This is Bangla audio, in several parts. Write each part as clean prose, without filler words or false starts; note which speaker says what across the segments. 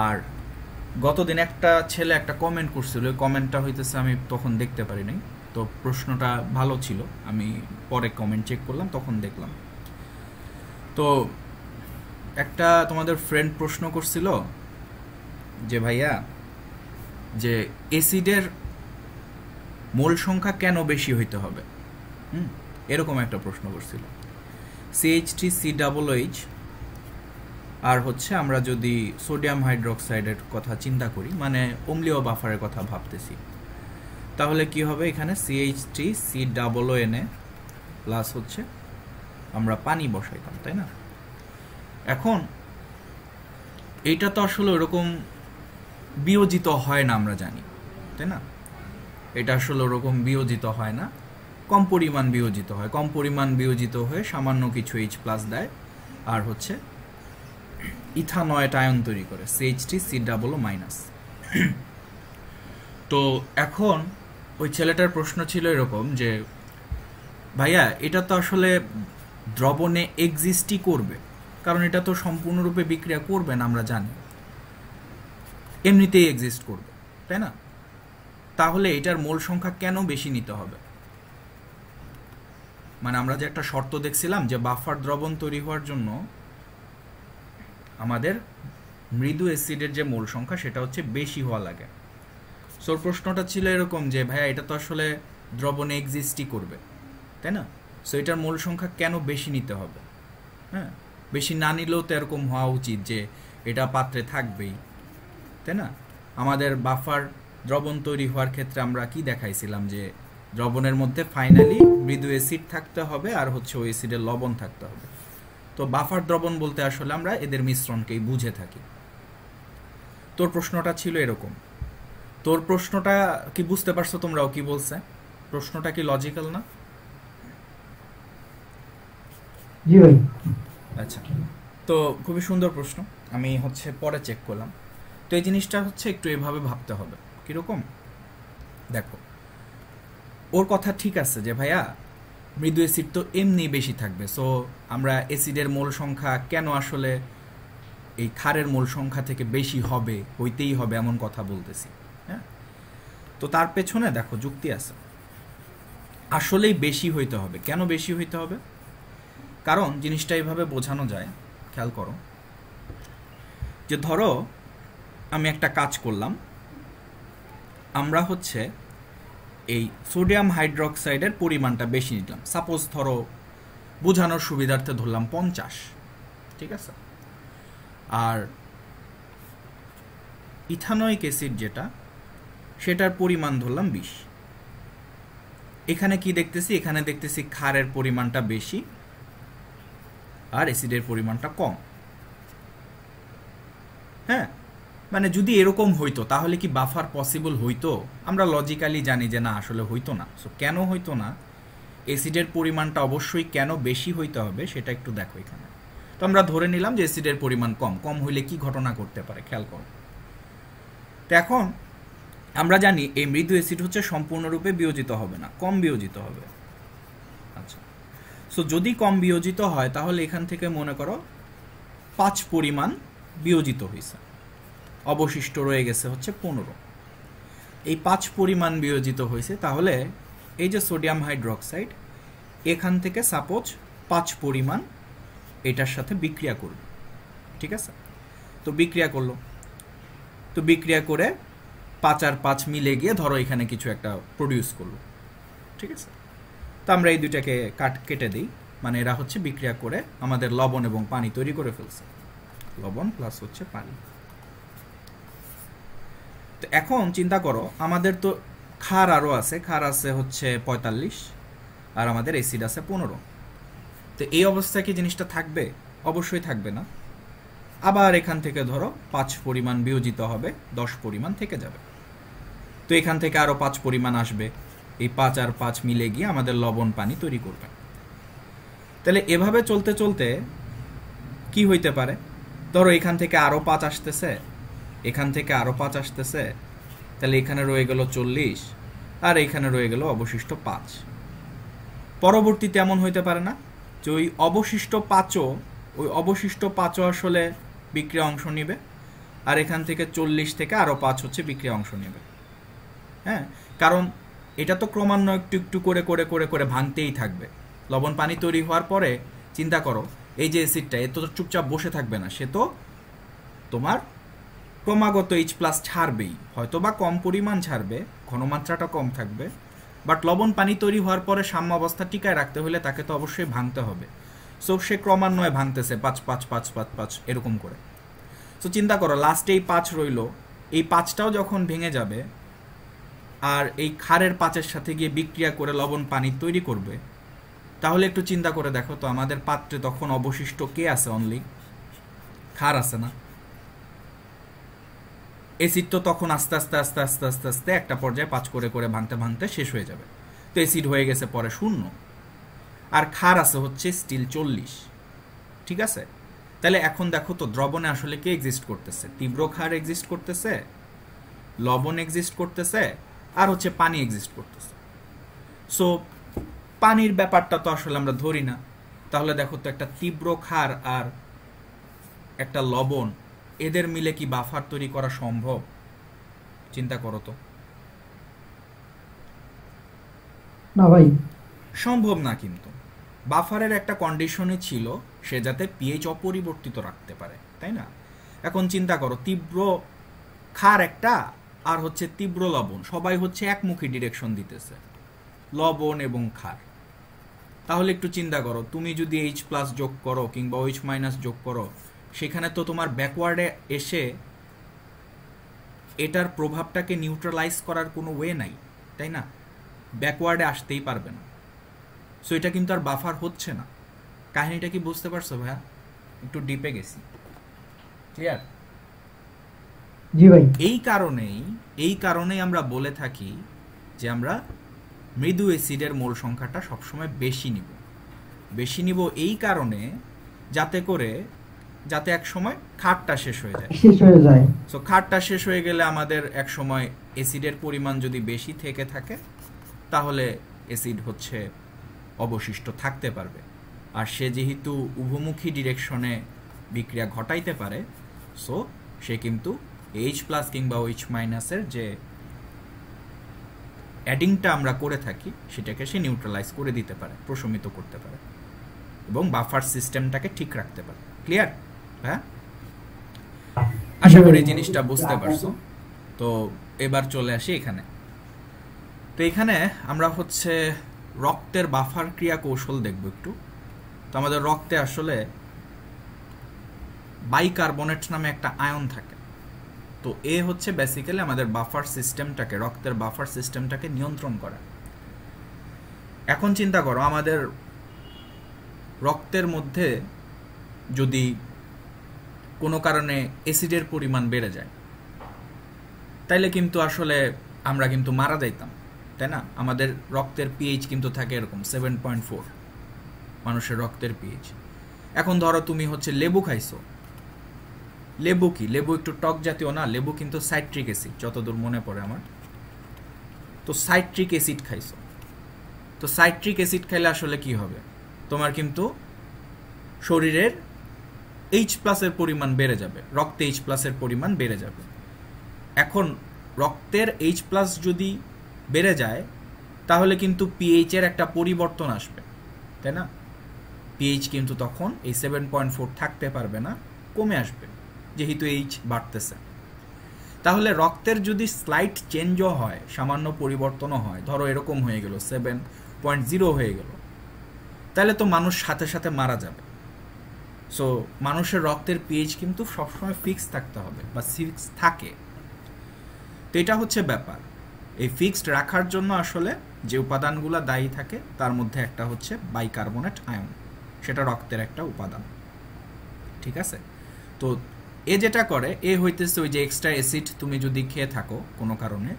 Speaker 1: আর গতদিন একটা ছেলে একটা কমেন্ট করছিল, ওই কমেন্টটা হইতেছে আমি তখন দেখতে পারি নাই, তো প্রশ্নটা ভালো ছিল, আমি পরে কমেন্ট চেক করলাম তখন দেখলাম। তো একটা তোমাদের ফ্রেন্ড প্রশ্ন করছিল যে ভাইয়া, যে অ্যাসিডের মোল সংখ্যা কেন বেশি হইতে হবে, এরকম একটা প্রশ্ন করছিল। CH3COOH আর হচ্ছে আমরা যদি সোডিয়াম হাইড্রোক্সাইডের কথা চিন্তা করি, মানে অম্লীয় বাফারের কথা ভাবতেছি, তাহলে কি হবে, এখানে CH3COONA প্লাস হচ্ছে আমরা পানি বসাইতাম, তাই না? এখন এইটা তো আসলে ওরকম বিয়োজিত হয় না, আমরা জানি, তাই না? এটা আসলে ওরকম বিয়োজিত হয় না, কম পরিমাণ বিয়োজিত হয়। কম পরিমাণ বিয়োজিত হয়ে সামান্য কিছু H+ দেয় আর হচ্ছে ইথানয়েট আয়ন তৈরি করে, CH3COO-। তো এখন ওই ছেলেটার প্রশ্ন ছিল এরকম যে ভাইয়া, এটা তো আসলে দ্রবণে এক্সিস্টই করবে, কারণ এটা তো সম্পূর্ণরূপে বিক্রিয়া করবে না, আমরা জানি এমনিতেই এক্সিস্ট করবে, তাই না? তাহলে এটার মোল সংখ্যা কেন বেশি নিতে হবে? মানে আমরা যে একটা শর্ত দেখছিলাম যে বাফার দ্রবণ তৈরি হওয়ার জন্য আমাদের মৃদু অ্যাসিডের যে মোল সংখ্যা সেটা হচ্ছে বেশি হওয়া লাগে। সো প্রশ্নটা ছিল এরকম যে ভাইয়া, এটা তো আসলে দ্রবণে এক্সিস্টই করবে, তাই না? সো এটার মোল সংখ্যা কেন বেশি নিতে হবে? হ্যাঁ, বেশি না নিলেও তো এরকম হওয়া উচিত যে এটা পাত্রে থাকবেই, তাই না? আমাদের বাফার দ্রবণ তৈরি হওয়ার ক্ষেত্রে আমরা কি দেখাইছিলাম, যে দ্রবণের মধ্যে ফাইনালি মৃদু অ্যাসিড থাকতে হবে আর হচ্ছে ওই অ্যাসিডের লবণ থাকতে হবে। তো বাফার দ্রবণ বলতে আসলে আমরা এদের মিশ্রণকেই বুঝে থাকি। তোর প্রশ্নটা ছিল এরকম। তোর প্রশ্নটা কি বুঝতে পারছো তোমরাও কি বলছে? প্রশ্নটা কি লজিক্যাল না?
Speaker 2: জি ভাই।
Speaker 1: আচ্ছা, তো খুবই সুন্দর প্রশ্ন, আমি হচ্ছে পরে চেক করলাম। তো এই জিনিসটা হচ্ছে একটু এভাবে ভাবতে হবে। কীরকম? দেখো, ওর কথা ঠিক আছে যে ভাইয়া মৃদু অ্যাসিড তো এমনি বেশি থাকবে, সো আমরা অ্যাসিডের মোল সংখ্যা কেন আসলে এই ক্ষারের মোল সংখ্যা থেকে বেশি হবে, হইতেই হবে এমন কথা বলতেছি। হ্যাঁ, তো তার পেছনে দেখো যুক্তি আছে, আসলেই বেশি হইতে হবে। কেন বেশি হইতে হবে? কারণ জিনিসটা এইভাবে বোঝানো যায়, খেয়াল করো, যে ধরো আমি একটা কাজ করলাম, আমরা হচ্ছে এই সোডিয়াম হাইড্রোক্সাইডের পরিমাণটা বেশি নিলাম, সাপোজ ধরো বোঝানোর সুবিধার্থে ধরলাম 50, ঠিক আছে? আর ইথানোয়িক অ্যাসিড যেটা, সেটার পরিমাণ ধরলাম 20। এখানে কি দেখতেছি? এখানে দেখতেছি ক্ষারের পরিমাণটা বেশি আর অ্যাসিডের পরিমাণটা কম। হ্যাঁ, মানে যদি এরকম হইতো তাহলে কি বাফার পসিবল হইতো? আমরা লজিক্যালি জানি যে না, আসলে হইতো না। সো কেন হইতো না? অ্যাসিডের পরিমাণটা অবশ্যই কেন বেশি হইতে হবে সেটা একটু দেখো এখানে। তো আমরা ধরে নিলাম যে অ্যাসিডের পরিমাণ কম। কম হইলে কি ঘটনা করতে পারে খেয়াল করো। তো এখন আমরা জানি এই মৃদু অ্যাসিড হচ্ছে সম্পূর্ণরূপে বিয়োজিত হবে না, কম বিয়োজিত হবে। আচ্ছা, সো যদি কম বিয়োজিত হয় তাহলে এখান থেকে মনে করো 5 পরিমাণ বিয়োজিত হয়েছে, অবশিষ্ট রয়ে গেছে হচ্ছে 15। এই 5 পরিমাণ বিয়োজিত হয়েছে, তাহলে এই যে সোডিয়াম হাইড্রোক্সাইড, এখান থেকে সাপোজ 5 পরিমাণ এটার সাথে বিক্রিয়া করবে, ঠিক আছে? তো বিক্রিয়া করলো, তো বিক্রিয়া করে 5 আর 5 মিলে গিয়ে ধরো এখানে কিছু একটা প্রডিউস করলো, ঠিক আছে? তো আমরা এই দুইটাকে কেটে দিই, মানে এরা হচ্ছে বিক্রিয়া করে আমাদের লবণ এবং পানি তৈরি করে ফেলছে, লবণ প্লাস হচ্ছে পানি। তো এখন চিন্তা করো, আমাদের তো ক্ষার আরও আছে, ক্ষার আছে হচ্ছে 45 আর আমাদের অ্যাসিড আছে 15। তো এই অবস্থায় কি জিনিসটা থাকবে? অবশ্যই থাকবে না। আবার এখান থেকে ধরো 5 পরিমাণ বিয়োজিত হবে, 10 পরিমাণ থেকে যাবে। তো এখান থেকে আরও 5 পরিমাণ আসবে, এই 5 আর 5 মিলে গিয়ে আমাদের লবণ পানি তৈরি করবে। তাহলে এভাবে চলতে চলতে কি হইতে পারে? ধরো এখান থেকে আরও 5 আসতেছে, এখান থেকে আরও 5 আসতেছে, তাহলে এখানে রয়ে গেল 40 আর এখানে রয়ে গেল অবশিষ্ট 5। পরবর্তীতে এমন হইতে পারে না যে ওই অবশিষ্ট 5ও আসলে বিক্রিয়া অংশ নিবে আর এখান থেকে 40 থেকে আরও 5 হচ্ছে বিক্রিয়া অংশ নেবে। হ্যাঁ, কারণ এটা তো ক্রমান্বয়ে একটু একটু করে করে করে করে ভাঙতেই থাকবে। লবণ পানি তৈরি হওয়ার পরে চিন্তা করো, এই যে অ্যাসিডটা এ তো চুপচাপ বসে থাকবে না, সে তো তোমার ক্রমাগত H+ ছাড়বেই, হয়তো বা কম পরিমাণ ছাড়বে, ঘনমাত্রাটা কম থাকবে, বাট লবণ পানি তৈরি হওয়ার পরে সাম্য অবস্থা টিকায় রাখতে হলে তাকে তো অবশ্যই ভাঙতে হবে। সো সে ক্রমান্বয়ে ভাঙতেছে 5 এরকম করে। সো চিন্তা করো, লাস্টে এই 5 রইল, এই 5টাও যখন ভেঙে যাবে আর এই ক্ষারের 5-এর সাথে গিয়ে বিক্রিয়া করে লবণ পানি তৈরি করবে, তাহলে একটু চিন্তা করে দেখো তো আমাদের পাত্রে তখন অবশিষ্ট কে আছে? অনলি ক্ষার আছে না? অ্যাসিড তো তখন আস্তে আস্তে আস্তে আস্তে আস্তে আস্তে একটা পর্যায়ে 5 করে করে ভাঙতে ভাঙতে শেষ হয়ে যাবে। তো অ্যাসিড হয়ে গেছে পরে 0, আর ক্ষার আছে হচ্ছে স্টিল 40। ঠিক আছে, তাহলে এখন দেখো তো দ্রবণে আসলে কে এক্সিস্ট করতেছে? তীব্র ক্ষার এক্সিস্ট করতেছে, লবণ এক্সিস্ট করতেছে, আর হচ্ছে পানি এক্সিস্ট করতেছে। সো পানির ব্যাপারটা তো আসলে আমরা ধরি না। তাহলে দেখো তো একটা তীব্র ক্ষার আর একটা লবণ, এদের মিলে কি বাফার তৈরি করা সম্ভব? চিন্তা করো তো।
Speaker 2: না ভাই,
Speaker 1: সম্ভব না। কিন্তু বাফারের একটা কন্ডিশনই ছিল সে যাতে পিএইচ অপরিবর্তিত রাখতে পারে, তাই না? এখন চিন্তা করো, তীব্র ক্ষার একটা আর হচ্ছে তীব্র লবণ, সবাই হচ্ছে একমুখী ডিরেকশন দিতেছে, লবণ এবং ক্ষার। তাহলে একটু চিন্তা করো, তুমি যদি H+ যোগ করো কিংবা OH- যোগ করো, সেখানে তো তোমার ব্যাকওয়ার্ডে এসে এটার প্রভাবটাকে নিউট্রালাইজ করার কোনো ওয়ে নাই, তাই না? ব্যাকওয়ার্ডে আসতেই পারবে না। সো এটা কিন্তু আর বাফার হচ্ছে না। কাহিনীটা কি বুঝতে পারছো ভাইয়া? একটু ডিপে গেছি, ক্লিয়ার?
Speaker 2: জি ভাই।
Speaker 1: এই কারণেই আমরা বলে থাকি যে আমরা মৃদু অ্যাসিডের মোল সংখ্যাটা সবসময় বেশি নিব এই কারণে, যাতে এক সময় ক্ষারটা শেষ হয়ে যায়। সো ক্ষারটা শেষ হয়ে গেলে আমাদের এক সময় অ্যাসিডের পরিমাণ যদি বেশি থেকে থাকে, তাহলে অ্যাসিড হচ্ছে অবশিষ্ট থাকতে পারবে। আর সে যেহেতু উভমুখী ডিরেকশনে বিক্রিয়া ঘটাইতে পারে, সো সে কিন্তু H+ কিংবা OH- যে অ্যাডিংটা আমরা করে থাকি সেটাকে সে নিউট্রালাইজ করে দিতে পারে, প্রশমিত করতে পারে এবং বাফার সিস্টেমটাকে ঠিক রাখতে পারে। ক্লিয়ার? হ্যাঁ, আশা করি জিনিসটা বুঝতে পারছো। তো এবার চলে আসি এখানে। তো এখানে আমরা হচ্ছে রক্তের বাফার ক্রিয়া কৌশল দেখব একটু। তো আমাদের রক্তে আসলে বাইকার্বনেট নামে একটা আয়ন থাকে। তো এ হচ্ছে বেসিক্যালি আমাদের বাফার সিস্টেমটাকে, রক্তের বাফার সিস্টেমটাকে নিয়ন্ত্রণ করে। এখন চিন্তা করো, আমাদের রক্তের মধ্যে যদি কোনো কারণে অ্যাসিডের পরিমাণ বেড়ে যায়, তাইলে কিন্তু আসলে আমরা কিন্তু মারা যাইতাম, তাই না? আমাদের রক্তের পিএইচ কিন্তু থাকে এরকম 7.4 মানুষের রক্তের পিএইচ। এখন ধরো তুমি হচ্ছে লেবু খাইছো, লেবু কি? লেবু একটু টক জাতীয় না? লেবু কিন্তু সাইট্রিক অ্যাসিড, যতদূর মনে পড়ে আমার। তো সাইট্রিক অ্যাসিড খাইছো, তো সাইট্রিক অ্যাসিড খাইলে আসলে কি হবে? তোমার কিন্তু শরীরের H+ এর পরিমাণ বেড়ে যাবে, রক্তে H+ এর পরিমাণ বেড়ে যাবে। এখন রক্তের H+ যদি বেড়ে যায়, তাহলে কিন্তু পিএইচ এর একটা পরিবর্তন আসবে, তাই না? পিএইচ কিন্তু তখন এই 7.4 থাকতে পারবে না, কমে আসবে, যেহেতু H বাড়তেছে। তাহলে রক্তের যদি স্লাইট চেঞ্জও হয়, সামান্য পরিবর্তনও হয়, ধরো এরকম হয়ে গেল 7.0 হয়ে গেল, তাহলে তো মানুষ সাথে সাথে মারা যাবে। সো মানুষের রক্তের পিএইচ কিন্তু সবসময় ফিক্স থাকতে হবে, বা ফিক্স থাকে। তো এটা হচ্ছে ব্যাপার। এই ফিক্সড রাখার জন্য আসলে যে উপাদানগুলো দায়ী থাকে তার মধ্যে একটা হচ্ছে বাইকার্বনেট আয়ন, সেটা রক্তের একটা উপাদান। ঠিক আছে? তো এ যেটা করে, এ হইতেছে ওই যে এক্সট্রা অ্যাসিড তুমি যদি খেয়ে থাকো কোনো কারণে,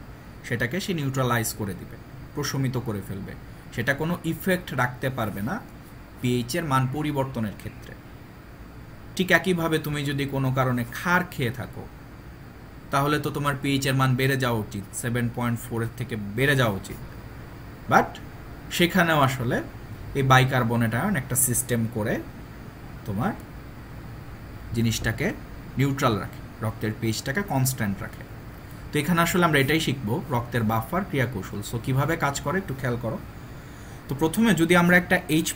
Speaker 1: সেটাকে সে নিউট্রালাইজ করে দিবে, প্রশমিত করে ফেলবে। সেটা কোনো ইফেক্ট রাখতে পারবে না পিএইচ এর মান পরিবর্তনের ক্ষেত্রে। ঠিক একইভাবে তুমি যদি কোনো কারণে ক্ষার খেয়ে থাকো, তাহলে তো তোমার পিএইচ এর মান বেড়ে যাওয়া উচিত, 7.4 এর থেকে বেড়ে যাওয়া উচিত। বাট সেখানেও আসলে এই বাইকার্বনেট আয়ন একটা সিস্টেম করে তোমার জিনিসটাকে নিউট্রাল রাখে। রক্তের পিএইচটাকে কনস্ট্যান্ট রাখে। তো এখানে আসলে আমরা এটাই শিখবো, রক্তের বাফার ক্রিয়া কৌশল। সো কীভাবে কাজ করে একটু খেয়াল করো। তো প্রথমে যদি আমরা একটা H+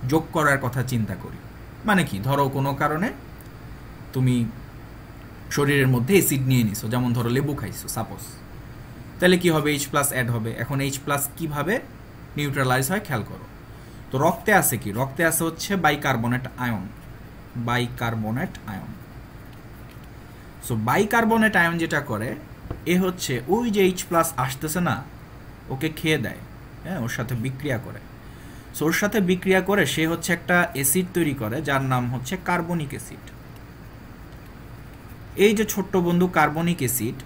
Speaker 1: যোগ করার কথা চিন্তা করি, মানে কি, ধরো কোনো কারণে তুমি শরীরের মধ্যে অ্যাসিড নিয়ে নিছো, যেমন ধরো লেবু খাইছো সাপোজ, তাহলে কি হবে, H+ অ্যাড হবে। এখন H+ কিভাবে নিউট্রালাইজ হয় খেয়াল করো। তো রক্তে আছে কি, রক্তে আছে হচ্ছে bicarbonate ion, bicarbonate ion. So bicarbonate ion যেটা করে, এ হচ্ছে ওই যে H+ আসতেছে না, ওকে খেয়ে দেয়, হ্যাঁ, ওর সাথে বিক্রিয়া করে। সো ওর সাথে বিক্রিয়া করে সে হচ্ছে একটা অ্যাসিড তৈরি করে, যার নাম হচ্ছে কার্বনিক অ্যাসিড। এই যে ছোট্ট বন্ধু কার্বনিক অ্যাসিড,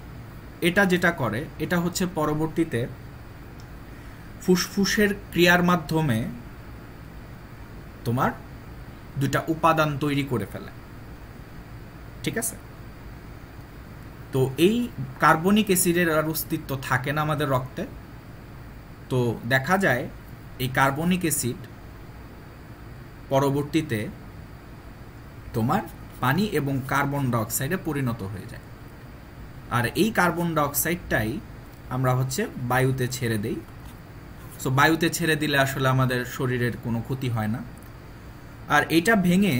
Speaker 1: এটা যেটা করে, এটা হচ্ছে পরবর্তীতে ফুসফুসের ক্রিয়ার মাধ্যমে তোমার দুটা উপাদান তৈরি করে ফেলে, ঠিক আছে। তো এই কার্বনিক অ্যাসিডের আর অস্তিত্ব থাকে না আমাদের রক্তে। তো দেখা যায় এই কার্বনিক অ্যাসিড পরবর্তীতে তোমার পানি এবং কার্বন ডাইঅক্সাইডে পরিণত হয়ে যায়। আর এই কার্বন ডাইঅক্সাইডটাই আমরা হচ্ছে বায়ুতে ছেড়ে দেই। সো বায়ুতে ছেড়ে দিলে আসলে আমাদের শরীরের কোনো ক্ষতি হয় না, আর এটা ভেঙে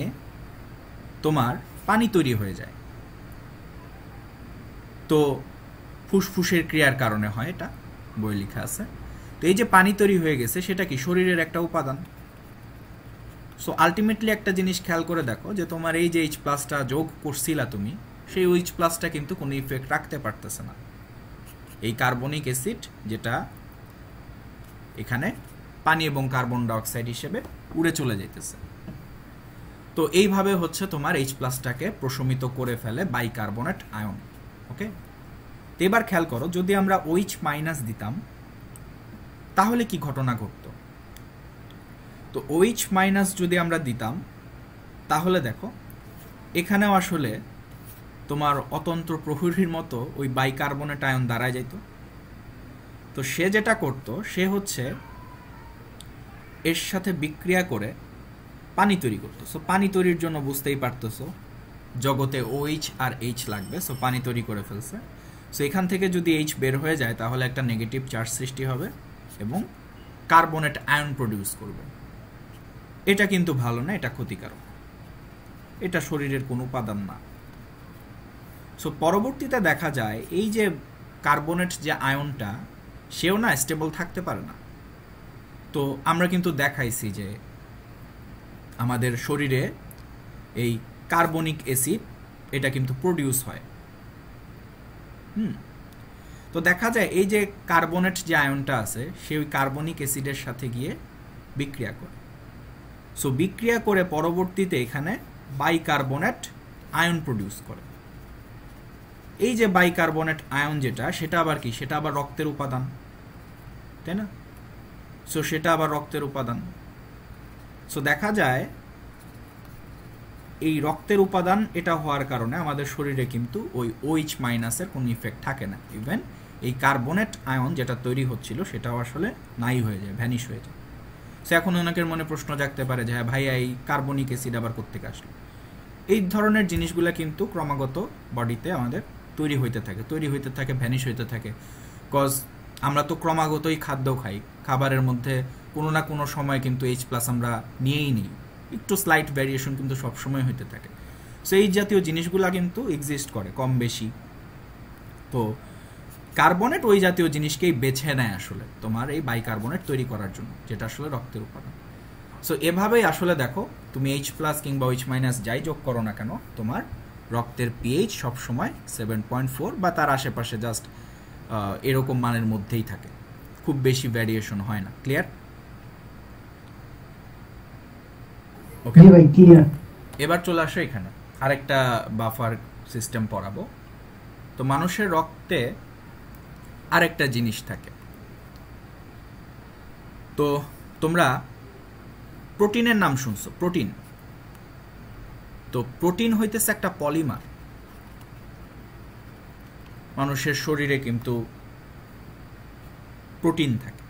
Speaker 1: তোমার পানি তৈরি হয়ে যায়। তো ফুসফুসের ক্রিয়ার কারণে হয়, এটা বই লেখা আছে। তো এই যে পানি তৈরি হয়ে গেছে, সেটা কি শরীরের একটা উপাদান। সো আলটিমেটলি একটা জিনিস খেয়াল করে দেখো, যে তোমার এই যে H+টা যোগ করছিলা তুমি, সেই H+টা কিন্তু কোনো ইফেক্ট রাখতে পারতেছে না। এই কার্বনিক অ্যাসিড যেটা এখানে পানি এবং কার্বন ডাইঅক্সাইড হিসেবে উড়ে চলে যাইতেছে। তো এইভাবে হচ্ছে তোমার H+টাকে প্রশমিত করে ফেলে বাইকার্বনেট আয়ন। ওকে, তো এবার খেয়াল করো, যদি আমরা OH- দিতাম তাহলে কি ঘটনা ঘটতো। তো OH- যদি আমরা দিতাম, তাহলে দেখো এখানেও আসলে তোমার অতন্ত্র প্রহরীর মতো ওই বাইকার্বনেট আয়ন দাঁড়ায় যেত। তো সে যেটা করত, সে হচ্ছে এর সাথে বিক্রিয়া করে পানি তৈরি করতো। সো পানি তৈরির জন্য বুঝতেই পারতেছো জগতে OH আর H লাগবে। সো পানি তৈরি করে ফেলছে। সো এখান থেকে যদি H বের হয়ে যায়, তাহলে একটা নেগেটিভ চার্জ সৃষ্টি হবে এবং কার্বনেট আয়ন প্রডিউস করবে। এটা কিন্তু ভালো না, এটা ক্ষতিকারক, এটা শরীরের কোনো উপাদান না। সো পরবর্তীতে দেখা যায় এই যে কার্বনেট যে আয়নটা, সেও না স্টেবল থাকতে পারে না। তো আমরা কিন্তু দেখাইছি যে আমাদের শরীরে এই কার্বনিক অ্যাসিড এটা কিন্তু প্রডিউস হয়। তো দেখা যায় এই যে কার্বনেট যে আয়নটা আছে, সে ওই কার্বনিক অ্যাসিডের সাথে গিয়ে বিক্রিয়া করে। সো বিক্রিয়া করে পরবর্তীতে এখানে বাইকার্বনেট আয়ন প্রডিউস করে। এই যে বাইকার্বনেট আয়ন যেটা, সেটা আবার কি, সেটা আবার রক্তের উপাদান, তাই না। সো সেটা আবার রক্তের উপাদান। সো দেখা যায় এই রক্তের উপাদান এটা হওয়ার কারণে আমাদের শরীরে কিন্তু ওই OH- কোনো ইফেক্ট থাকে না। ইভেন এই কার্বনেট আয়ন যেটা তৈরি হচ্ছিল, সেটাও আসলে নাই হয়ে যায়, ভ্যানিশ হয়ে যায়। সো এখন অনেকের মনে প্রশ্ন জাগতে পারে যে হ্যাঁ ভাই, এই কার্বনিক অ্যাসিড আবার কোত্থেকে আসলো। এই ধরনের জিনিসগুলো কিন্তু ক্রমাগত বডিতে আমাদের তৈরি হইতে থাকে, ভ্যানিশ হইতে থাকে। কজ আমরা তো ক্রমাগতই খাদ্য খাই, খাবারের মধ্যে কোনো না কোনো সময় কিন্তু H+ আমরা নিয়েই নিই, একটু স্লাইট ভ্যারিয়েশন কিন্তু সবসময় হইতে থাকে। সো এই জাতীয় জিনিসগুলো কিন্তু এক্সিস্ট করে কম বেশি। তো কার্বনেট ওই জাতীয় জিনিসকেই বেছে নেয় আসলে তোমার এই বাইকার্বনেট তৈরি করার জন্য, যেটা আসলে রক্তের উপাদান। সো এভাবেই আসলে দেখো, তুমি H+ কিংবা OH- যাই যোগ করো না কেন, তোমার রক্তের pH সবসময় 7.4 বা তার আশেপাশে জাস্ট এরকম মানের মধ্যেই থাকে, খুব বেশি ভ্যারিয়েশন হয় না। ক্লিয়ার? ওকে
Speaker 2: ভাই, ক্লিয়ার।
Speaker 1: এবার চলে আসো এখানে আরেকটা বাফার সিস্টেম পড়াবো। তো মানুষের রক্তে আরেকটা জিনিস থাকে। তো তোমরা প্রোটিনের নাম শুনছো, প্রোটিন। তো প্রোটিন হইতেছে একটা পলিমার। মানুষের শরীরে কিন্তু প্রোটিন থাকে,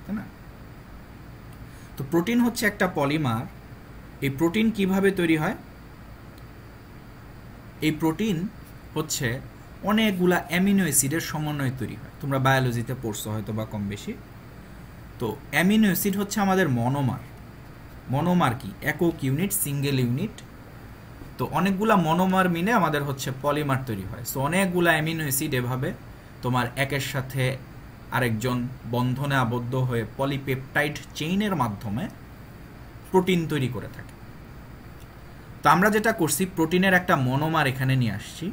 Speaker 1: তাই না। তো প্রোটিন হচ্ছে একটা পলিমার। এই প্রোটিন কিভাবে তৈরি হয়? এই প্রোটিন হচ্ছে অনেকগুলা অ্যামিনো অ্যাসিডের সমন্বয়ে তৈরি হয়, তোমরা বায়োলজিতে পড়ছো হয়তো বা কম বেশি। তো অ্যামিনো অ্যাসিড হচ্ছে আমাদের মনোমার। মনোমার কি? একক ইউনিট, সিঙ্গেল ইউনিট। তো অনেকগুলা মনোমার মিলে আমাদের হচ্ছে পলিমার তৈরি হয়। সো অনেকগুলা অ্যামিনো অ্যাসিড এভাবে তোমার একের সাথে আরেকজন বন্ধনে আবদ্ধ হয়ে পলিপেপটাইড চেইনের মাধ্যমে প্রোটিন তৈরি করে থাকে। তো আমরা যেটা করছি, প্রোটিনের একটা মনোমার এখানে নিয়ে আসছি।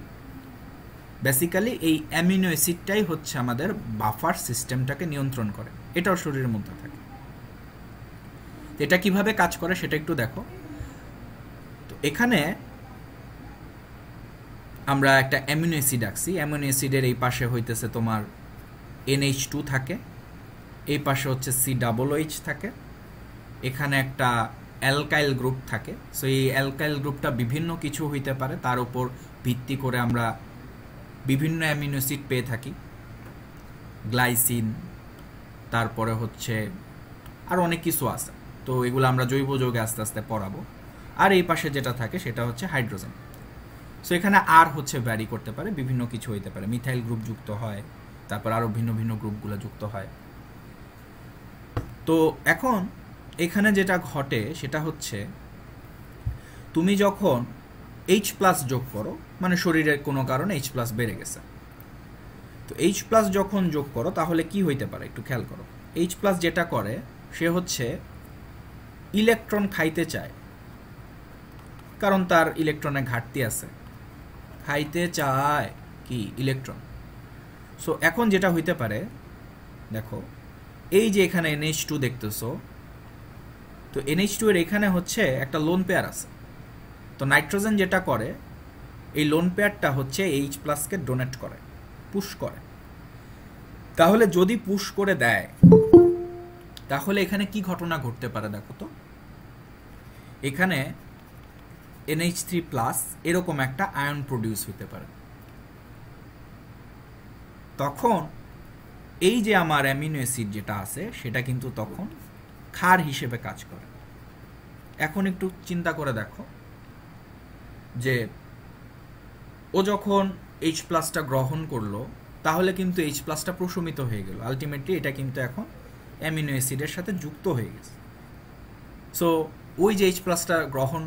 Speaker 1: বেসিক্যালি এই অ্যামিনো অ্যাসিডটাই হচ্ছে আমাদের বাফার সিস্টেমটাকে নিয়ন্ত্রণ করে, এটাও শরীরের মধ্যে থাকে। এটা কিভাবে কাজ করে সেটা একটু দেখো। তো এখানে আমরা একটা অ্যামিনো অ্যাসিড আঁকছি। অ্যামিনো অ্যাসিডের এই পাশে হইতেছে তোমার NH2 থাকে, এই পাশে হচ্ছে COOH থাকে, এখানে একটা অ্যালকাইল গ্রুপ থাকে। সো এই অ্যালকাইল গ্রুপটা বিভিন্ন কিছু হইতে পারে, তার উপর ভিত্তি করে আমরা বিভিন্ন অ্যামিনো অ্যাসিড পেয়ে থাকি, গ্লাইসিন, তারপরে হচ্ছে আর অনেক কিছু আছে। তো এগুলো আমরা জৈব যৌগে আস্তে আস্তে পড়াবো। আর এই পাশে যেটা থাকে সেটা হচ্ছে হাইড্রোজেন। সো এখানে আর হচ্ছে ভ্যারি করতে পারে, বিভিন্ন কিছু হইতে পারে, মিথাইল গ্রুপ যুক্ত হয়, তারপর আরও ভিন্ন ভিন্ন গ্রুপগুলো যুক্ত হয়। তো এখন এখানে যেটা ঘটে সেটা হচ্ছে, তুমি যখন H+ যোগ করো, মানে শরীরের কোনো কারণে H+ বেড়ে গেছে, তো H+ যখন যোগ করো তাহলে কি হইতে পারে একটু খেয়াল করো। H+ যেটা করে, সে হচ্ছে ইলেকট্রন খাইতে চায়, কারণ তার ইলেকট্রনের ঘাটতি আছে, খাইতে চায় কি ইলেকট্রন। সো এখন যেটা হইতে পারে, দেখো এই যে এখানে NH2 দেখতেছো, তো NH2 এর এখানে হচ্ছে একটা লোন পেয়ার আছে। তো নাইট্রোজেন যেটা করে, এই লোন পেয়ারটা হচ্ছে H+ কে ডোনেট করে, পুশ করে। তাহলে যদি পুশ করে দেয় তাহলে এখানে কি ঘটনা ঘটতে পারে দেখো তো। এখানে NH3+ এরকম একটা আয়ন প্রডিউস হইতে পারে। তখন এই যে আমার অ্যামিনো অ্যাসিড যেটা আছে সেটা কিন্তু তখন ক্ষার হিসেবে কাজ করে। এখন একটু চিন্তা করে দেখো যে ও যখন H+টা গ্রহণ করলো, তাহলে কিন্তু H+টা প্রশমিত হয়ে গেল। আলটিমেটলি এটা কিন্তু এখন অ্যামিনো অ্যাসিডের সাথে যুক্ত হয়ে গেছে। সো ওই যে H+টা গ্রহণ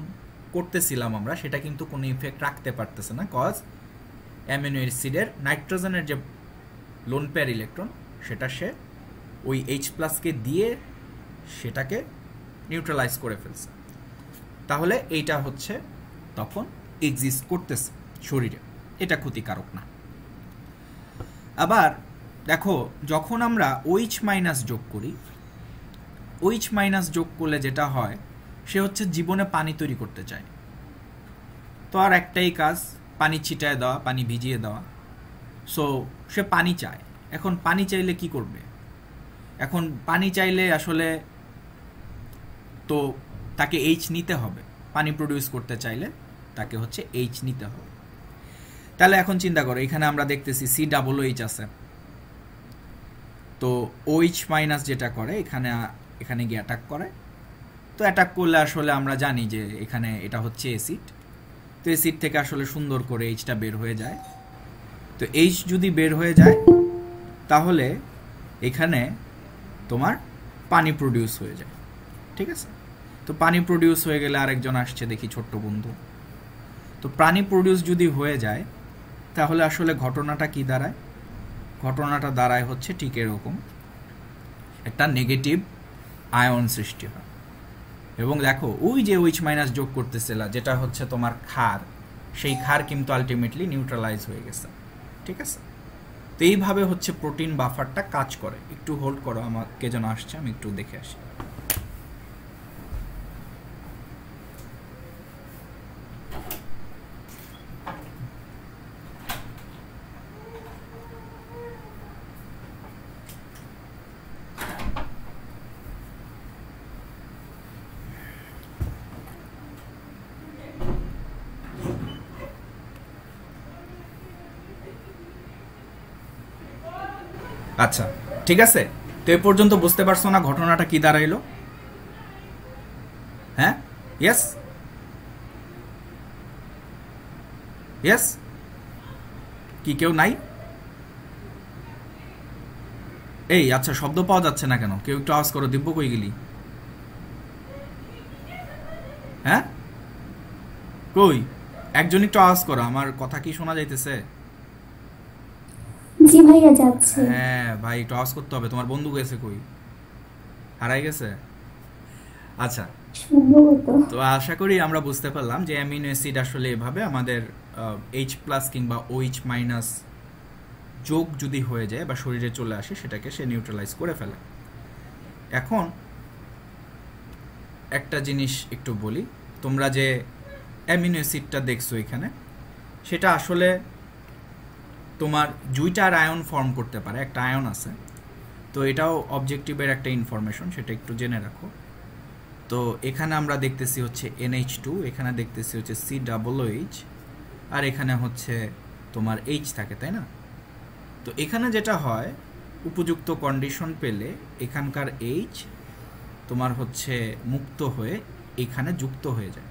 Speaker 1: করতেছিলাম আমরা, সেটা কিন্তু কোনো ইফেক্ট রাখতে পারতেছে না, কজ অ্যামিনো অ্যাসিডের নাইট্রোজেনের যে লোন পেয়ার ইলেকট্রন, সেটা সে ওই H+কে দিয়ে সেটাকে নিউট্রালাইজ করে ফেলছে। তাহলে এইটা হচ্ছে তখন এক্সিস্ট করতেছে শরীরে, এটা ক্ষতিকারক না। আবার দেখো, যখন আমরা OH- যোগ করি, OH- যোগ করলে যেটা হয়, সে হচ্ছে জীবনে পানি তৈরি করতে চায়। তো আর একটাই কাজ, পানি ছিটায় দেওয়া, পানি ভিজিয়ে দেওয়া। সো সে পানি চায়। এখন পানি চাইলে কি করবে? এখন পানি চাইলে আসলে তো তাকে H নিতে হবে। পানি প্রডিউস করতে চাইলে তাকে হচ্ছে H নিতে হবে। তাহলে এখন চিন্তা করো, এখানে আমরা দেখতেছি COOH আছে। তো OH- যেটা করে, এখানে গিয়ে অ্যাটাক করে। তো অ্যাটাক করলে আসলে আমরা জানি যে এখানে এটা হচ্ছে অ্যাসিড। তো অ্যাসিড থেকে আসলে সুন্দর করে Hটা বের হয়ে যায়। তো H যদি বের হয়ে যায় তাহলে এখানে তোমার পানি প্রডিউস হয়ে যায়, ঠিক আছে? তো পানি প্রডিউস হয়ে গেলে আরেকজন আসছে, দেখি ছোট্ট বন্ধু। তো পানি প্রডিউস যদি হয়ে যায় তাহলে আসলে ঘটনাটা কি দাঁড়ায়? ঘটনাটা দাঁড়ায় হচ্ছে ঠিক এরকম, একটা নেগেটিভ আয়ন সৃষ্টি হয়। এবং দেখো, ওই যে OH- যোগ করতেছিল যেটা হচ্ছে তোমার ক্ষার, সেই ক্ষার কিন্তু আলটিমেটলি নিউট্রালাইজ হয়ে গেছে, ঠিক আছে? তো এইভাবে হচ্ছে প্রোটিন বাফারটা কাজ করে। একটু হোল্ড করো, আমাকে যেন আসছে, আমি একটু দেখে আসি। আচ্ছা, ঠিক আছে। তো এ পর্যন্ত বুঝতে পারছো না ঘটনাটা কি দাঁড়াইলো? হ্যাঁ, ইয়েস ইয়েস, কি কেউ নাই? এই আচ্ছা, শব্দ পাওয়া যাচ্ছে না কেন? কেউ একটু আওয়াজ করো। দিব্য কই গেলি? হ্যাঁ, কই? একজন একটু আওয়াজ করো, আমার কথা কি শোনা যাইতেছে?
Speaker 3: জি ভাইয়া যাচ্ছে।
Speaker 1: হ্যাঁ ভাই, একটু আওয়াজ করতে হবে। তোমার বন্ধু গেছে কই? হারাই গেছে? আচ্ছা,
Speaker 3: সম্ভবত।
Speaker 1: তো আশা করি আমরা বুঝতে পারলাম যে অ্যামিনো অ্যাসিড আসলে এভাবে আমাদের এইচ প্লাস কিংবা ওইচ মাইনাস যোগ যদি হয়ে যায় বা শরীরে চলে আসে, সেটাকে সে নিউট্রালাইজ করে ফেলে। এখন একটা জিনিস একটু বলি, তোমরা যে অ্যামিনো অ্যাসিডটা দেখছো এখানে, সেটা আসলে তোমার দুইটার আয়ন ফর্ম করতে পারে। একটা আয়ন আছে, তো এটাও অবজেক্টিভের একটা ইনফরমেশন, সেটা একটু জেনে রাখো। তো এখানে আমরা দেখতেছি হচ্ছে NH2, এখানে দেখতেছি হচ্ছে COOH, আর এখানে হচ্ছে তোমার H থাকে, তাই না? তো এখানে যেটা হয়, উপযুক্ত কন্ডিশন পেলে এখানকার H তোমার হচ্ছে মুক্ত হয়ে এখানে যুক্ত হয়ে যায়।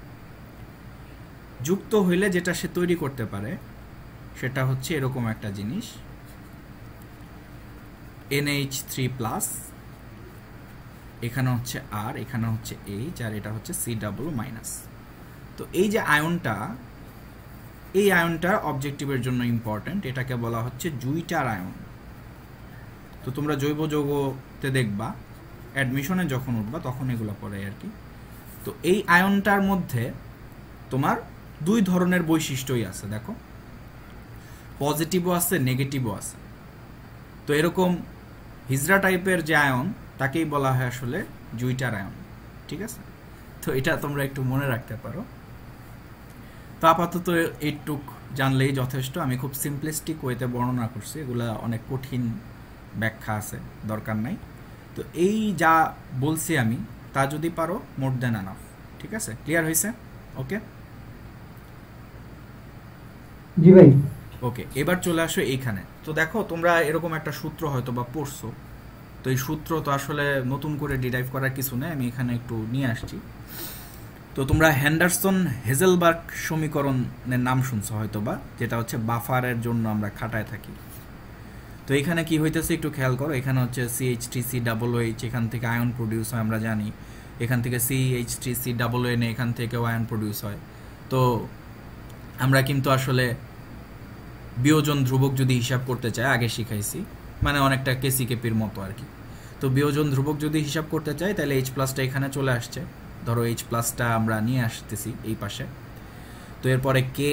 Speaker 1: যুক্ত হইলে যেটা সে তৈরি করতে পারে সেটা হচ্ছে এরকম একটা জিনিস, NH3+, এখানে হচ্ছে R, এখানে হচ্ছে H, আর এটা হচ্ছে C+। তো এই যে আয়নটা, এই আয়নটা অবজেক্টিভের জন্য ইম্পর্ট্যান্ট, এটাকে বলা হচ্ছে জুইটার আয়ন। তো তোমরা জৈব যৌগতে দেখবা, অ্যাডমিশনে যখন উঠবা তখন এগুলো পড়ে আর কি। তো এই আয়নটার মধ্যে তোমার দুই ধরনের বৈশিষ্ট্যই আছে, দেখো, পজিটিভও আছে, নেগেটিভও আছে। তো এরকম হিজড়া টাইপের যে আয়ন, তাকেই বলা হয় আসলে জুইটার আয়ন, ঠিক আছে? তো এটা তোমরা একটু মনে রাখতে পারো। তো আপাতত এইটুক জানলেই যথেষ্ট। আমি খুব সিম্পলিস্টিক ওয়েতে বর্ণনা করছি, এগুলা অনেক কঠিন ব্যাখ্যা আছে, দরকার নাই। তো এই যা বলছি আমি, তা যদি পারো মোর দেন এনাফ, ঠিক আছে? ক্লিয়ার হয়েছে? ওকে
Speaker 2: জি ভাই।
Speaker 1: ওকে, এবার চলে আসো এইখানে। তো দেখো, তোমরা এরকম একটা সূত্র হয়তো বা পড়ছো। তো এই সূত্র তো আসলে নতুন করে ডিরাইভ করার কিছু নেই, আমি এখানে একটু নিয়ে আসছি। তো তোমরা হ্যান্ডারসন হেজেলবার্গ সমীকরণের নাম শুনছো হয়তো বা, যেটা হচ্ছে বাফারের জন্য আমরা খাটায় থাকি। তো এখানে কি হইতেছে একটু খেয়াল করো। এখানে হচ্ছে CH3COOH, এখান থেকে আয়ন প্রডিউস হয় আমরা জানি। এখান থেকে CH3COON, এখান থেকেও আয়ন প্রডিউস হয়। তো আমরা কিন্তু আসলে বিয়োজন ধ্রুবক যদি হিসাব করতে চাই, আগে শিখাইছি, মানে অনেকটা কেসিকেপির মতো আর কি। তো বিয়োজন ধ্রুবক যদি হিসাব করতে চাই, তাহলে H+টা এখানে চলে আসছে। ধরো H+টা আমরা নিয়ে আসতেছি এই পাশে। তো এরপরে Ka,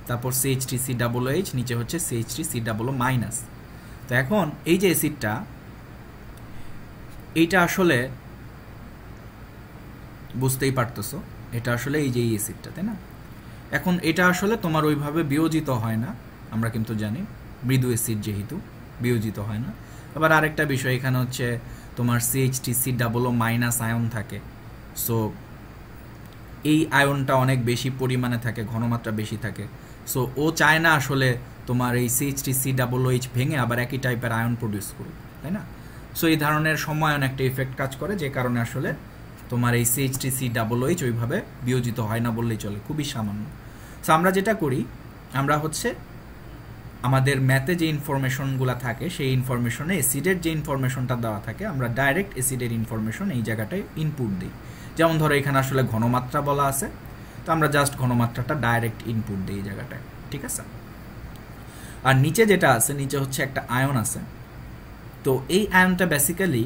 Speaker 1: তারপর CH3COOH, নিচে হচ্ছে CH3COO-। তো এখন এই যে অ্যাসিডটা, এইটা আসলে বুঝতেই পারতেছো, এটা আসলে এই যে এই অ্যাসিডটা, তাই না? এখন এটা আসলে তোমার ওইভাবে বিয়োজিত হয় না, আমরা কিন্তু জানি মৃদু অ্যাসিড যেহেতু বিয়োজিত হয় না। আবার আরেকটা বিষয়, এখানে হচ্ছে তোমার CH3COO- আয়ন থাকে। সো এই আয়নটা অনেক বেশি পরিমাণে থাকে, ঘনমাত্রা বেশি থাকে। সো ও চায় না আসলে তোমার এই CH3COOH ভেঙে আবার একই টাইপের আয়ন প্রডিউস করুক, তাই না? সো এই ধরনের সময়ন একটা ইফেক্ট কাজ করে, যে কারণে আসলে তোমার এই CH3COOH ওইভাবে বিয়োজিত হয় না বললেই চলে, খুবই সামান্য। সো আমরা যেটা করি, আমরা হচ্ছে আমাদের ম্যাথে যে ইনফরমেশনগুলো থাকে, সেই ইনফরমেশনে অ্যাসিডের যে ইনফরমেশনটা দেওয়া থাকে, আমরা ডাইরেক্ট অ্যাসিডের ইনফরমেশন এই জায়গাটায় ইনপুট দিই। যেমন ধরো এখানে আসলে ঘনমাত্রা বলা আছে, তো আমরা জাস্ট ঘনমাত্রাটা ডাইরেক্ট ইনপুট দিই এই জায়গাটায়, ঠিক আছে? আর নিচে যেটা আছে, নিচে হচ্ছে একটা আয়ন আছে। তো এই আয়নটা বেসিক্যালি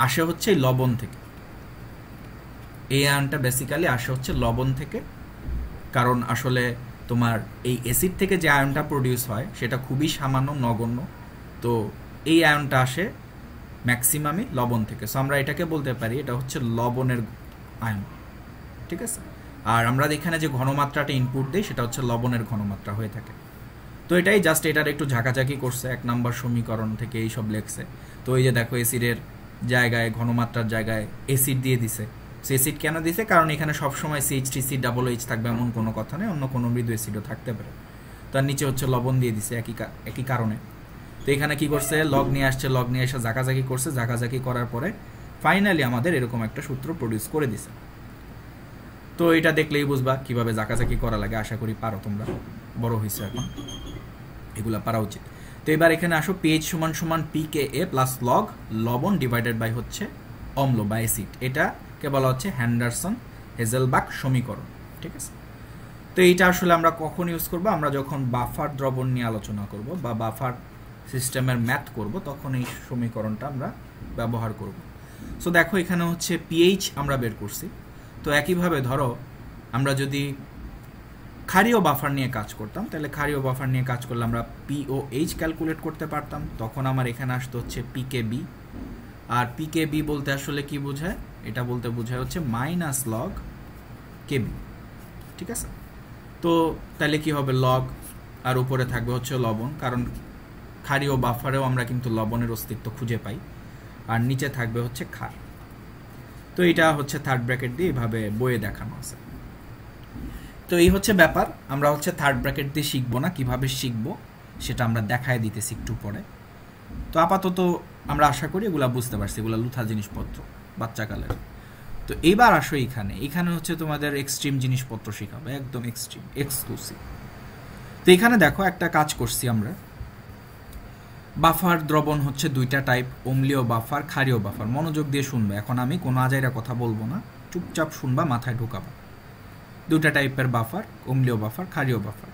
Speaker 1: আসে হচ্ছে লবণ থেকে। এই আয়নটা বেসিক্যালি আসে হচ্ছে লবণ থেকে, কারণ আসলে তোমার এই অ্যাসিড থেকে যে আয়নটা প্রডিউস হয় সেটা খুবই সামান্য, নগণ্য। তো এই আয়নটা আসে ম্যাক্সিমামই লবণ থেকে। সো আমরা এটাকে বলতে পারি এটা হচ্ছে লবণের আয়ন, ঠিক আছে? আর আমরা এখানে যে ঘনমাত্রাটা ইনপুট দিই, সেটা হচ্ছে লবণের ঘনমাত্রা হয়ে থাকে। তো এটাই জাস্ট এটার একটু ঝাঁকাঝাঁকি করছে, 1 নম্বর সমীকরণ থেকে এইসব লেখছে। তো এই যে দেখো, অ্যাসিডের জায়গায়, ঘনমাত্রার জায়গায় অ্যাসিড দিয়ে দিছে। অ্যাসিড কেন দিছে? কারণ এখানে সবসময় CH3COOH থাকবে এমন কোনো কথা নেই, অন্য কোনো মৃদু অ্যাসিডও থাকতে পারে। তার নিচে হচ্ছে লবণ দিয়ে দিছে একই কারণে। তো এখানে কি করছে, লগ নিয়ে আসছে, লগ নিয়ে এসে ঝাঁকাঝাঁকি করছে, ঝাঁকাঝাঁকি করার পরে ফাইনালি আমাদের এরকম একটা সূত্র প্রডিউস করে দিছে। তো এটা দেখলেই বুঝবা কিভাবে ঝাঁকাঝাঁকি করা লাগে, আশা করি পারো তোমরা। বড় হয়েছে এখন, এগুলা পারা উচিত। তো এবার এখানে আসো, পিএইচ সমান সমান পিকেএ প্লাস লগ লবণ ডিভাইডেড বাই হচ্ছে অম্ল বা অ্যাসিড, এটাকে বলা হচ্ছে হ্যান্ডারসন হেজেলবাক সমীকরণ, ঠিক আছে। তো এইটা আসলে আমরা কখন ইউজ করব? আমরা যখন বাফার দ্রবণ নিয়ে আলোচনা করব বা বাফার সিস্টেমের ম্যাথ করব, তখন এই সমীকরণটা আমরা ব্যবহার করব। সো দেখো এখানে হচ্ছে পিএইচ আমরা বের করছি। তো একইভাবে ধরো আমরা যদি ক্ষারীয় বাফার নিয়ে কাজ করতাম, তাহলে ক্ষারীয় বাফার নিয়ে কাজ করলে আমরা পিওএইচ ক্যালকুলেট করতে পারতাম। তখন আমার এখানে আসতে হচ্ছে পিকেবি, আর পিকেবি বলতে আসলে কি বোঝায়? এটা বলতে বোঝায় হচ্ছে মাইনাস লগ কেবি, ঠিক আছে। তো তাহলে কি হবে? লগ আর উপরে থাকবে হচ্ছে লবণ, কারণ ক্ষারীয় বাফারেও আমরা কিন্তু লবণের অস্তিত্ব খুঁজে পাই, আর নিচে থাকবে হচ্ছে ক্ষার। তো এটা হচ্ছে থার্ড ব্র্যাকেট দিয়ে এভাবে বইয়ে দেখানো আছে। তো এই হচ্ছে ব্যাপার, আমরা হচ্ছে থার্ড ব্র্যাকেট দিয়ে শিখবো না, কিভাবে শিখবো সেটা আমরা দেখায় দিতেছি একটু পরে। তো আপাতত আমরা আশা করি এগুলা বুঝতে পারছি, এগুলা লুথা জিনিসপত্র বাচ্চাকালের। তো এইবার আসো এখানে হচ্ছে তোমাদের এক্সট্রিম জিনিসপত্র শেখাবো, একদম এক্সট্রিম এক্সক্লুসিভ। তো এখানে দেখো একটা কাজ করছি আমরা, বাফার দ্রবণ হচ্ছে দুইটা টাইপ, অম্লীয় বাফার, ক্ষারীয় বাফার। মনোযোগ দিয়ে শুনবে, এখন আমি কোনো আজাইরা কথা বলবো না, চুপচাপ শুনবা, মাথায় ঢোকাবা। দুইটা টাইপের বাফার, অম্লীয় বাফার, ক্ষারীয় বাফার।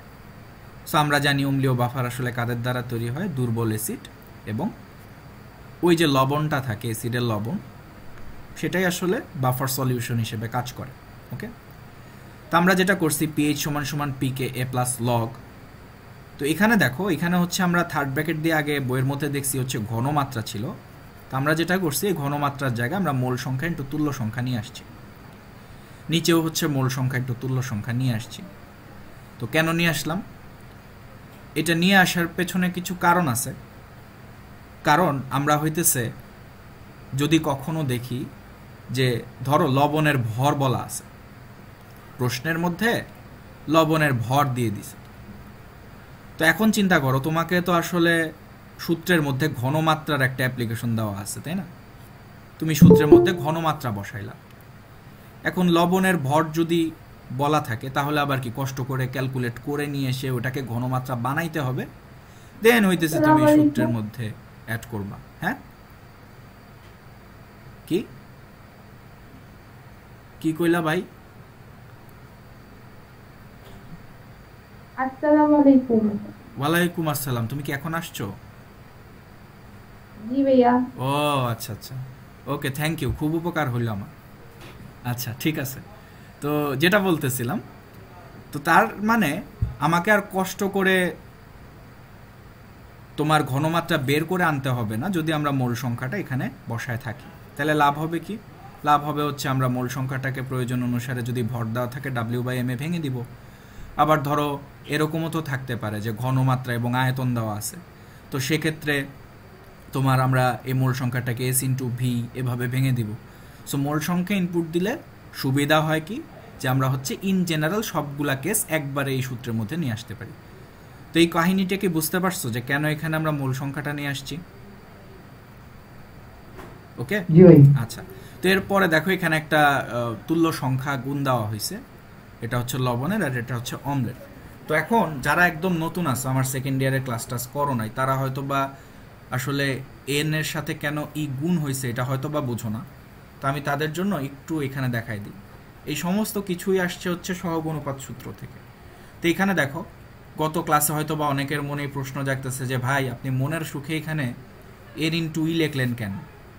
Speaker 1: সো আমরা জানি অম্লীয় বাফার আসলে কাদের দ্বারা তৈরি হয়? দুর্বল অ্যাসিড, এবং ওই যে লবণটা থাকে অ্যাসিডের লবণ, সেটাই আসলে বাফার সলিউশন হিসেবে কাজ করে। ওকে, তো আমরা যেটা করছি পিএইচ সমান সমান পিকেএ প্লাস লগ। তো এখানে দেখো, এখানে হচ্ছে আমরা থার্ড ব্র্যাকেট দিয়ে আগে বইয়ের মধ্যে দেখছি হচ্ছে ঘনমাত্রা ছিল। তো আমরা যেটা করছি, এই ঘনমাত্রার জায়গায় আমরা মোল সংখ্যা ইন্টু তুল্য সংখ্যা নিয়ে আসছি, নিচেও হচ্ছে মোল সংখ্যা ইন্টু তুল্য সংখ্যা নিয়ে আসছি। তো কেন নিয়ে আসলাম? এটা নিয়ে আসার পেছনে কিছু কারণ আছে। কারণ আমরা হইতেছে যদি কখনো দেখি যে ধরো লবণের ভর বলা আছে, প্রশ্নের মধ্যে লবণের ভর দিয়ে দিছে, তো এখন চিন্তা করো, তোমাকে তো আসলে সূত্রের মধ্যে ঘনমাত্রার একটা অ্যাপ্লিকেশন দেওয়া আছে, তাই না? তুমি সূত্রের মধ্যে ঘনমাত্রা বসাইলা। এখন লবণের ভর যদি বলা থাকে, তাহলে আবার কি কষ্ট করে ক্যালকুলেট করে নিয়ে এসে ওটাকে ঘনমাত্রা বানাইতে হবে, দেন হইতেছে তুমি সূত্রের মধ্যে অ্যাড করবা। হ্যাঁ, কি কইলা ভাই?
Speaker 4: আসসালামু আলাইকুম।
Speaker 1: ওয়ালাইকুম আসসালাম। তুমি কি এখন আসছো?
Speaker 4: জি ভাইয়া।
Speaker 1: ও আচ্ছা আচ্ছা, ওকে, থ্যাংক ইউ, খুব উপকার হইল আমার। আচ্ছা ঠিক আছে, তো যেটা বলতেছিলাম, তো তার মানে আমাকে আর কষ্ট করে তোমার ঘনমাত্রা বের করে আনতে হবে না যদি আমরা মোল সংখ্যাটা এখানে বসায় থাকি। তাহলে লাভ হবে কি? লাভ হবে হচ্ছে আমরা মোল সংখ্যাটাকে প্রয়োজন অনুসারে যদি ভর দেওয়া থাকে W/m ভেঙে দিব। আবার ধরো এরকমও তো থাকতে পারে যে ঘনমাত্রা এবং আয়তন দেওয়া আছে, তো সেক্ষেত্রে তোমার আমরা এই মোল সংখ্যাটাকে S/V এভাবে ভেঙে দিব। সো মোল সংখ্যা ইনপুট দিলে সুবিধা হয় কি, যে আমরা হচ্ছে ইন জেনারেল সবগুলা কেস একবারে এই সূত্রের মধ্যে নিয়ে আসতে পারি। তো এই কাহিনীটা কি বুঝতে পারছো যে কেন এখানে আমরা মূল সংখ্যাটা নিয়ে আসছি? ওকে,
Speaker 2: জি ভাই।
Speaker 1: আচ্ছা, তো এরপরে দেখো এখানে একটা তুল্য সংখ্যা গুণ দেওয়া হয়েছে, এটা হচ্ছে লবণের আর এটা হচ্ছে অম্লের। তো এখন যারা একদম নতুন আছে, আমার সেকেন্ড ইয়ারের ক্লাস টাস করো নাই, তারা হয়তো বা আসলে এন এর সাথে কেন ই গুণ হয়েছে এটা হয়তো বা বুঝো না। তো আমি তাদের জন্য একটু এখানে দেখাই দিই। এই সমস্ত কিছুই আসছে হচ্ছে সহগ অনুপাত সূত্র থেকে। তো এখানে দেখো, গত ক্লাসে হয়তো বা অনেকের মনে প্রশ্ন জাগতেছে যে ভাই আপনি মনের সুখে এখানে এর ইনটু ই লেখলেন কেন,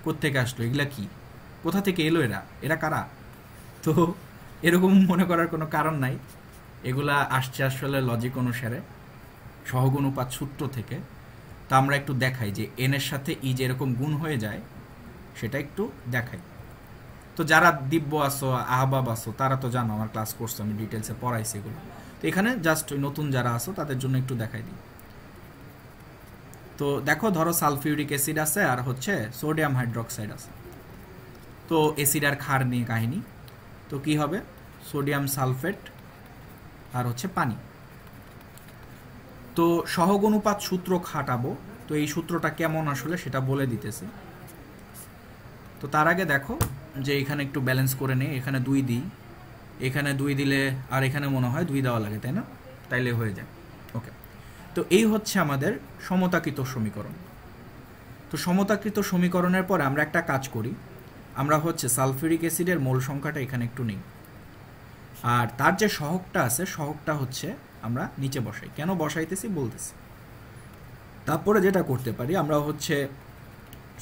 Speaker 1: কোত্থেকে আসলো, এগুলা কি, কোথা থেকে এলো, এরা কারা? তো এরকম মনে করার কোনো কারণ নাই, এগুলা আসছে আসলে লজিক অনুসারে সহগ অনুপাত সূত্র থেকে। তা আমরা একটু দেখাই যে এন এর সাথে ই যে এরকম গুণ হয়ে যায় সেটা একটু দেখাই। তো যারা দিব্য আসো, আহবাব আসো, তারা তো জানো, আমার ক্লাস করছো, আমি ডিটেলসে পড়াইছি এগুলো। তো এখানে জাস্ট নতুন যারা আসো তাদের জন্য একটু দেখাই দিই। তো দেখো, ধরো সালফিউরিক অ্যাসিড আছে আর হচ্ছে সোডিয়াম হাইড্রোক্সাইড আছে। তো অ্যাসিড আর ক্ষার নিয়ে কাহিনী। তো কি হবে, সোডিয়াম সালফেট আর হচ্ছে পানি। তো সহগ অনুপাত সূত্র খাটাবো, তো এই সূত্রটা কেমন আসলে সেটা বলে দিতেছি। তো তার আগে দেখো যে এখানে একটু ব্যালেন্স করে নেই, এখানে 2 দিই, এখানে 2 দিলে আর এখানে মনে হয় 2 দেওয়া লাগে, তাই না? তাইলে হয়ে যায়। তো এই হচ্ছে আমাদের সমতাকৃত সমীকরণ। তো সমতাকৃত সমীকরণের পর আমরা একটা কাজ করি, আমরা হচ্ছে সালফিউরিক অ্যাসিডের মোল সংখ্যাটা এখানে একটু নিই, আর তার যে সহগটা আছে সহগটা হচ্ছে আমরা নিচে বসাই। কেন বসাইতেছি বলতেছি। তারপরে যেটা করতে পারি আমরা হচ্ছে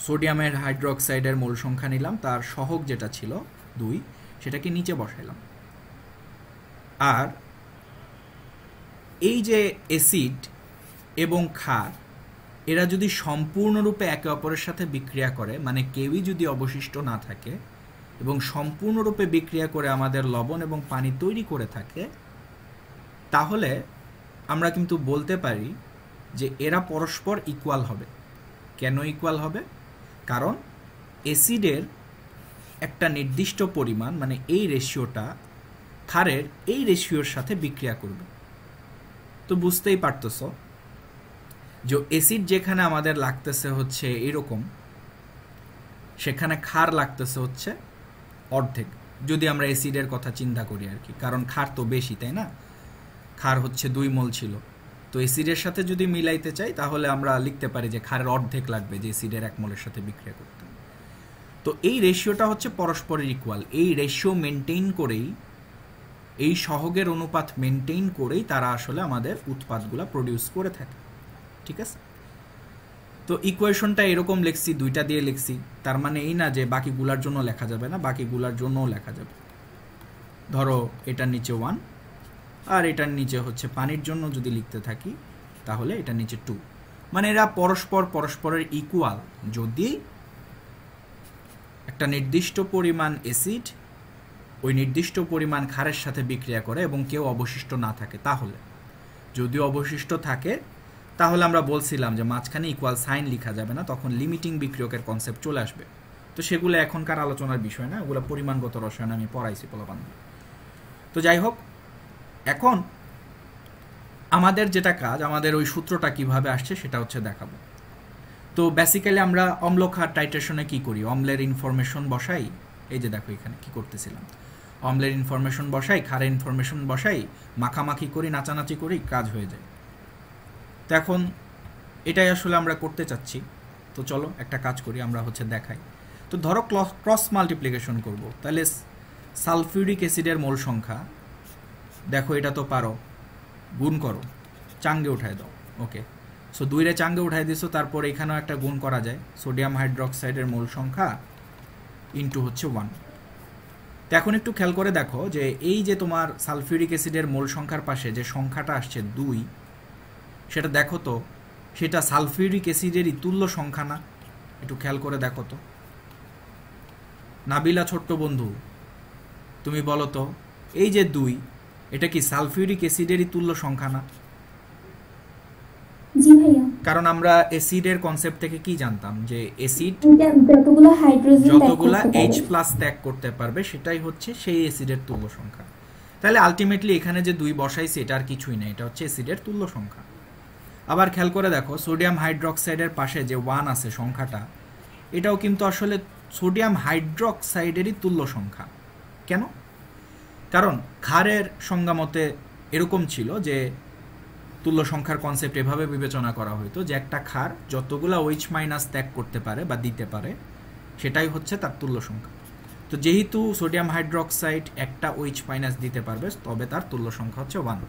Speaker 1: সোডিয়ামের হাইড্রোক্সাইডের মোল সংখ্যা নিলাম, তার সহগ যেটা ছিল 2 সেটাকে নিচে বসাইলাম। আর এই যে অ্যাসিড এবং ক্ষার এরা যদি সম্পূর্ণরূপে একে অপরের সাথে বিক্রিয়া করে, মানে কেউই যদি অবশিষ্ট না থাকে এবং সম্পূর্ণরূপে বিক্রিয়া করে আমাদের লবণ এবং পানি তৈরি করে থাকে, তাহলে আমরা কিন্তু বলতে পারি যে এরা পরস্পর ইকুয়াল হবে। কেন ইকুয়াল হবে? কারণ অ্যাসিডের একটা নির্দিষ্ট পরিমাণ, মানে এই রেশিওটা ক্ষারের এই রেশিওর সাথে বিক্রিয়া করবে। তো বুঝতেই পারতেছ যে অ্যাসিড যেখানে আমাদের লাগতেছে হচ্ছে এরকম, সেখানে ক্ষার লাগতেছে হচ্ছে অর্ধেক, যদি আমরা অ্যাসিডের কথা চিন্তা করি আর কি, কারণ ক্ষার তো বেশি, তাই না? ক্ষার হচ্ছে 2 মোল ছিল, তো অ্যাসিডের সাথে যদি মিলাইতে চাই তাহলে আমরা লিখতে পারি যে ক্ষারের অর্ধেক লাগবে যে অ্যাসিডের 1 মোলের সাথে বিক্রিয়া করতে। তো এই রেশিওটা হচ্ছে পরস্পরের ইকুয়াল। এই রেশিও মেনটেইন করেই, এই সহগের অনুপাত মেনটেইন করেই তারা আসলে আমাদের উৎপাদগুলো প্রডিউস করে থাকে। ঠিক আছে? তো ইকুয়েশনটা এরকম লিখছি, 2টা দিয়ে লিখছি, তার মানে এই না যে বাকিগুলার জন্য লেখা যাবে না, বাকিগুলার জন্যও লেখা যাবে। ধরো এটার নিচে 1 আর এটার নিচে হচ্ছে পানির জন্য যদি লিখতে থাকি তাহলে এটার নিচে 2, মানে এরা পরস্পরের ইকুয়াল যদি একটা নির্দিষ্ট পরিমাণ অ্যাসিড ওই নির্দিষ্ট পরিমাণ ক্ষারের সাথে বিক্রিয়া করে এবং কেউ অবশিষ্ট না থাকে। তাহলে যদি অবশিষ্ট থাকে তাহলে আমরা বলছিলাম যে মাঝখানে ইকুয়াল সাইন লেখা যাবে না, তখন লিমিটিং বিক্রিয়কের কনসেপ্ট চলে আসবে। তো সেগুলো এখনকার আলোচনার বিষয় না, ওগুলো পরিমাণগত রসায়ন আমি পড়াইছি পোলাপান। তো যাই হোক, এখন আমাদের যেটা কাজ, আমাদের ওই সূত্রটা কিভাবে আসছে সেটা হচ্ছে দেখাবো। তো বেসিক্যালি আমরা অম্ল ক্ষার টাইট্রেশনে কি করি, অম্লের ইনফরমেশন বসাই। এই যে দেখো এখানে কি করতেছিলাম, অম্লের ইনফরমেশন বসাই, ক্ষারের ইনফরমেশন বসাই, মাখামাখি করি, নাচানাচি করি, কাজ হয়ে যায়। তো এখন এটাই আসলে আমরা করতে চাচ্ছি। তো চলো একটা কাজ করি, আমরা হচ্ছে দেখাই। তো ধরো ক্রস মাল্টিপ্লিকেশন করব, তাহলে সালফিউরিক অ্যাসিডের মোল সংখ্যা দেখো, এটা তো পারো, গুণ করো, চাঙ্গে উঠায় দাও। ওকে, সো 2 চাঙ্গে উঠাই দিছো, তারপর এখানেও একটা গুণ করা যায়, সোডিয়াম হাইড্রোক্সাইডের মোল সংখ্যা ইন্টু হচ্ছে 1। তো এখন একটু খেয়াল করে দেখো যে এই যে তোমার সালফিউরিক অ্যাসিডের মোল সংখ্যার পাশে যে সংখ্যাটা আসছে 2, সেটা দেখো তো সেটা সালফিউরিক অ্যাসিডেরই তুল্য সংখ্যা না? একটু খেয়াল করে দেখো তো। নাবিলা ছোট্ট বন্ধু, তুমি বলো তো, এই যে 2 এটা কি সালফিউরিক অ্যাসিডেরই তুল্য সংখ্যা না?
Speaker 3: জি ভাইয়া।
Speaker 1: কারণ আমরা অ্যাসিডের কনসেপ্ট থেকে কি জানতাম যে অ্যাসিড
Speaker 3: যতগুলো হাইড্রোজেন
Speaker 1: যতগুলা H+ ত্যাগ করতে পারবে সেটাই হচ্ছে সেই অ্যাসিডের তুল্য সংখ্যা। তাহলে আলটিমেটলি এখানে যে 2 বসাইছে এটা আর কিছুই না, এটা হচ্ছে অ্যাসিডের তুল্য সংখ্যা। আবার খেয়াল করে দেখো সোডিয়াম হাইড্রোক্সাইডের পাশে যে 1 আছে সংখ্যাটা, এটাও কিন্তু আসলে সোডিয়াম হাইড্রোক্সাইডেরই তুল্য সংখ্যা। কেন? কারণ ক্ষারের সংজ্ঞা মতে এরকম ছিল যে তুল্য সংখ্যার কনসেপ্ট এভাবে বিবেচনা করা হতো যে একটা ক্ষার যতগুলা OH- ত্যাগ করতে পারে বা দিতে পারে সেটাই হচ্ছে তার তুল্য সংখ্যা। তো যেহেতু সোডিয়াম হাইড্রোক্সাইড একটা OH- দিতে পারবে, তবে তার তুল্য সংখ্যা হচ্ছে 1।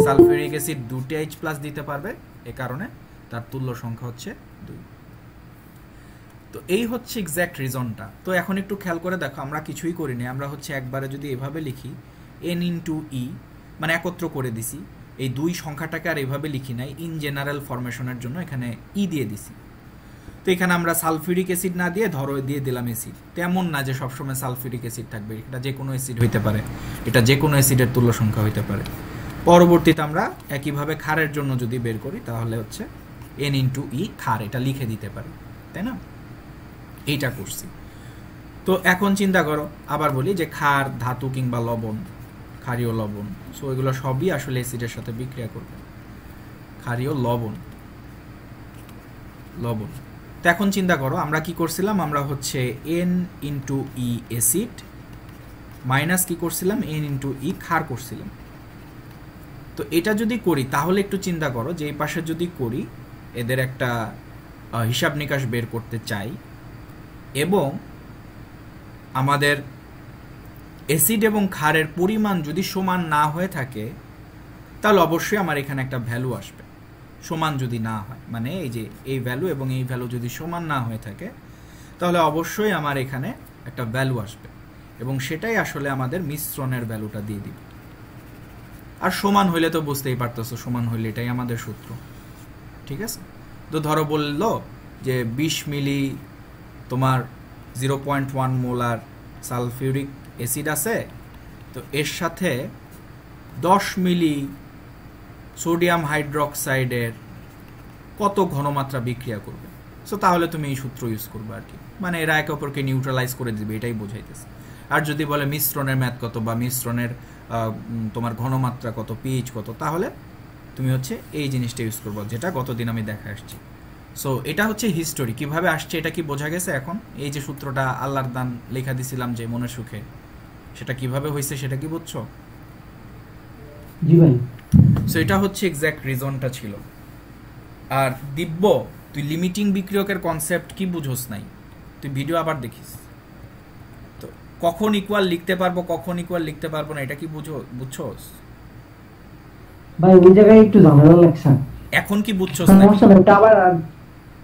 Speaker 1: সালফিউরিক অ্যাসিড 2টি H+ দিতে পারবে, এ কারণে তার তুল্য সংখ্যা হচ্ছে 2। তো এই হচ্ছে এক্স্যাক্ট রিজনটা। তো এখন একটু খেয়াল করে দেখো, আমরা কিছুই করিনি, আমরা হচ্ছে একবারে যদি এভাবে লিখি N × E, মানে একত্র করে দিছি, এই 2 সংখ্যাটাকে আর এভাবে লিখি নাই, ইন জেনারেল ফরমেশনের জন্য এখানে ই দিয়ে দিছি। তো এখানে আমরা সালফিউরিক অ্যাসিড না দিয়ে ধরো দিয়ে দিলাম অ্যাসিড। তেমন না যে সবসময় সালফিউরিক অ্যাসিড থাকবে, এটা যে কোনো অ্যাসিড হইতে পারে, এটা যে কোনো অ্যাসিডের তুল্য সংখ্যা হইতে পারে। পরবর্তীতে আমরা একইভাবে ক্ষারের জন্য যদি বের করি তাহলে হচ্ছে N × E ক্ষার, এটা লিখে দিতে পারি, তাই না? এইটা করছি। তো এখন চিন্তা করো, আবার বলি যে ক্ষার, ধাতু কিংবা লবণ, ক্ষারীয় লবণ, সো এগুলো সবই আসলে অ্যাসিডের সাথে বিক্রিয়া করবে। ক্ষারীয় লবণ, তো এখন চিন্তা করো আমরা কি করছিলাম, আমরা হচ্ছে N × E অ্যাসিড মাইনাস কি করছিলাম, N × E ক্ষার করছিলাম। তো তো এটা যদি করি তাহলে একটু চিন্তা করো যে এই পাশে যদি করি এদের একটা হিসাব নিকাশ বের করতে চাই এবং আমাদের অ্যাসিড এবং ক্ষারের পরিমাণ যদি সমান না হয়ে থাকে তাহলে অবশ্যই আমার এখানে একটা ভ্যালু আসবে। সমান যদি না হয় মানে এই যে এই ভ্যালু এবং এই ভ্যালু যদি সমান না হয়ে থাকে তাহলে অবশ্যই আমার এখানে একটা ভ্যালু আসবে এবং সেটাই আসলে আমাদের মিশ্রণের ভ্যালুটা দিয়ে দিবে। আর সমান হইলে তো বুঝতেই পারতেছো, সমান হইলে এটাই আমাদের সূত্র, ঠিক আছে? তো ধরো বললো যে 20 মিলি তোমার 0.1 মোলার সালফিউরিক অ্যাসিড আছে, তো এর সাথে 10 মিলি সোডিয়াম হাইড্রোক্সাইডের কত ঘনমাত্রা বিক্রিয়া করবে। সো তাহলে তুমি এই সূত্র ইউজ করবে আর কি, মানে এরা একে অপরকে নিউট্রালাইজ করে দিবে, এটাই বোঝাইতেছে। আর যদি বলে মিশ্রণের ম্যাথ কত বা মিশ্রণের তোমার ঘনমাত্রা কত, পিএইচ কত, তাহলে তুমি হচ্ছে এই জিনিসটা ইউজ করবো যেটা গতদিন আমি দেখা আসছি। সো এটা হচ্ছে হিস্টোরি, কিভাবে আসছে এটা কি বোঝা গেছে এখন? এই যে সূত্রটা আল্লাহর দান লেখা দিছিলাম যে মনের সুখে, সেটা কিভাবে হয়েছে সেটা কি বুঝছো?
Speaker 2: জি ভাই।
Speaker 1: সো এটা হচ্ছে এক্স্যাক্ট রিজনটা ছিল। আর দিব্য, তুই লিমিটিং বিক্রিয়কের কনসেপ্ট কি বুঝোস নাই, তুই ভিডিও আবার দেখিস। তো কখন ইকুয়াল লিখতে পারবো কখন ইকুয়াল লিখতে পারবো না এটা কি বুঝছোস
Speaker 2: ভাই? ওই জায়গায় একটু ঝামেলা লাগছে।
Speaker 1: এখন কি বুঝছোস না?
Speaker 2: সমস্যা নাই, ওটা আবার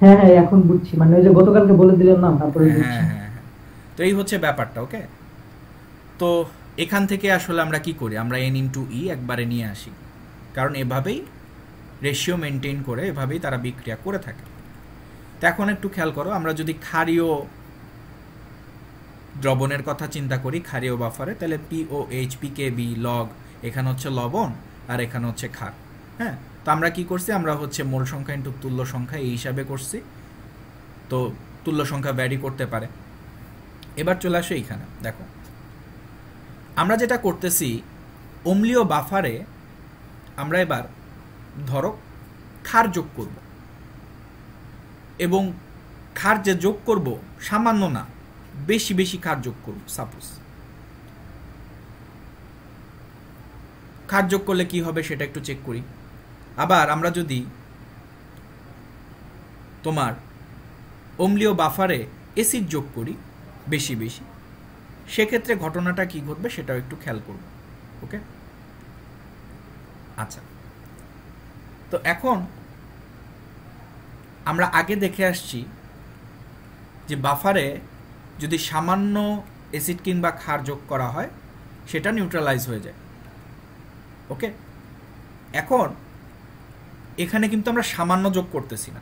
Speaker 2: হ্যাঁ হ্যাঁ এখন বুঝছি, মানে ওই যে গতকালকে বলে দিলেন না, তারপরে বুঝছি।
Speaker 1: হ্যাঁ, তো এই হচ্ছে ব্যাপারটা। ওকে, তো এখান থেকে আসলে আমরা কি করি, আমরা n/e একবারে নিয়ে আসি, কারণ এভাবেই রেশিও মেনটেন করে, এভাবেই তারা বিক্রিয়া করে থাকে। তো এখন একটু খেয়াল করো, আমরা যদি ক্ষারীয় দ্রবণের কথা চিন্তা করি, ক্ষারীয় বাফারে, তাহলে POH PKB লগ, এখানে হচ্ছে লবণ আর এখানে হচ্ছে ক্ষার। হ্যাঁ, তো আমরা কি করছি, আমরা হচ্ছে মোল সংখ্যা ইন্টু তুল্য সংখ্যা এই হিসাবে করছি। তো তুল্য সংখ্যা ভ্যারি করতে পারে। এবার চলে আসে এইখানে, দেখো আমরা যেটা করতেছি অম্লীয় বাফারে আমরা এবার ধরো ক্ষার যোগ করব এবং ক্ষার যে যোগ করব সামান্য না, বেশি বেশি ক্ষার যোগ করব। সাপোজ ক্ষার যোগ করলে কি হবে সেটা একটু চেক করি। আবার আমরা যদি তোমার অম্লীয় বাফারে অ্যাসিড যোগ করি বেশি বেশি, সেক্ষেত্রে ঘটনাটা কি ঘটবে সেটাও একটু খেয়াল করব। ওকে, আচ্ছা, তো এখন আমরা আগে দেখে আসছি যে বাফারে যদি সামান্য অ্যাসিড কিংবা ক্ষার যোগ করা হয় সেটা নিউট্রালাইজ হয়ে যায়। ওকে, এখন এখানে কিন্তু আমরা সামান্য যোগ করতেছি না,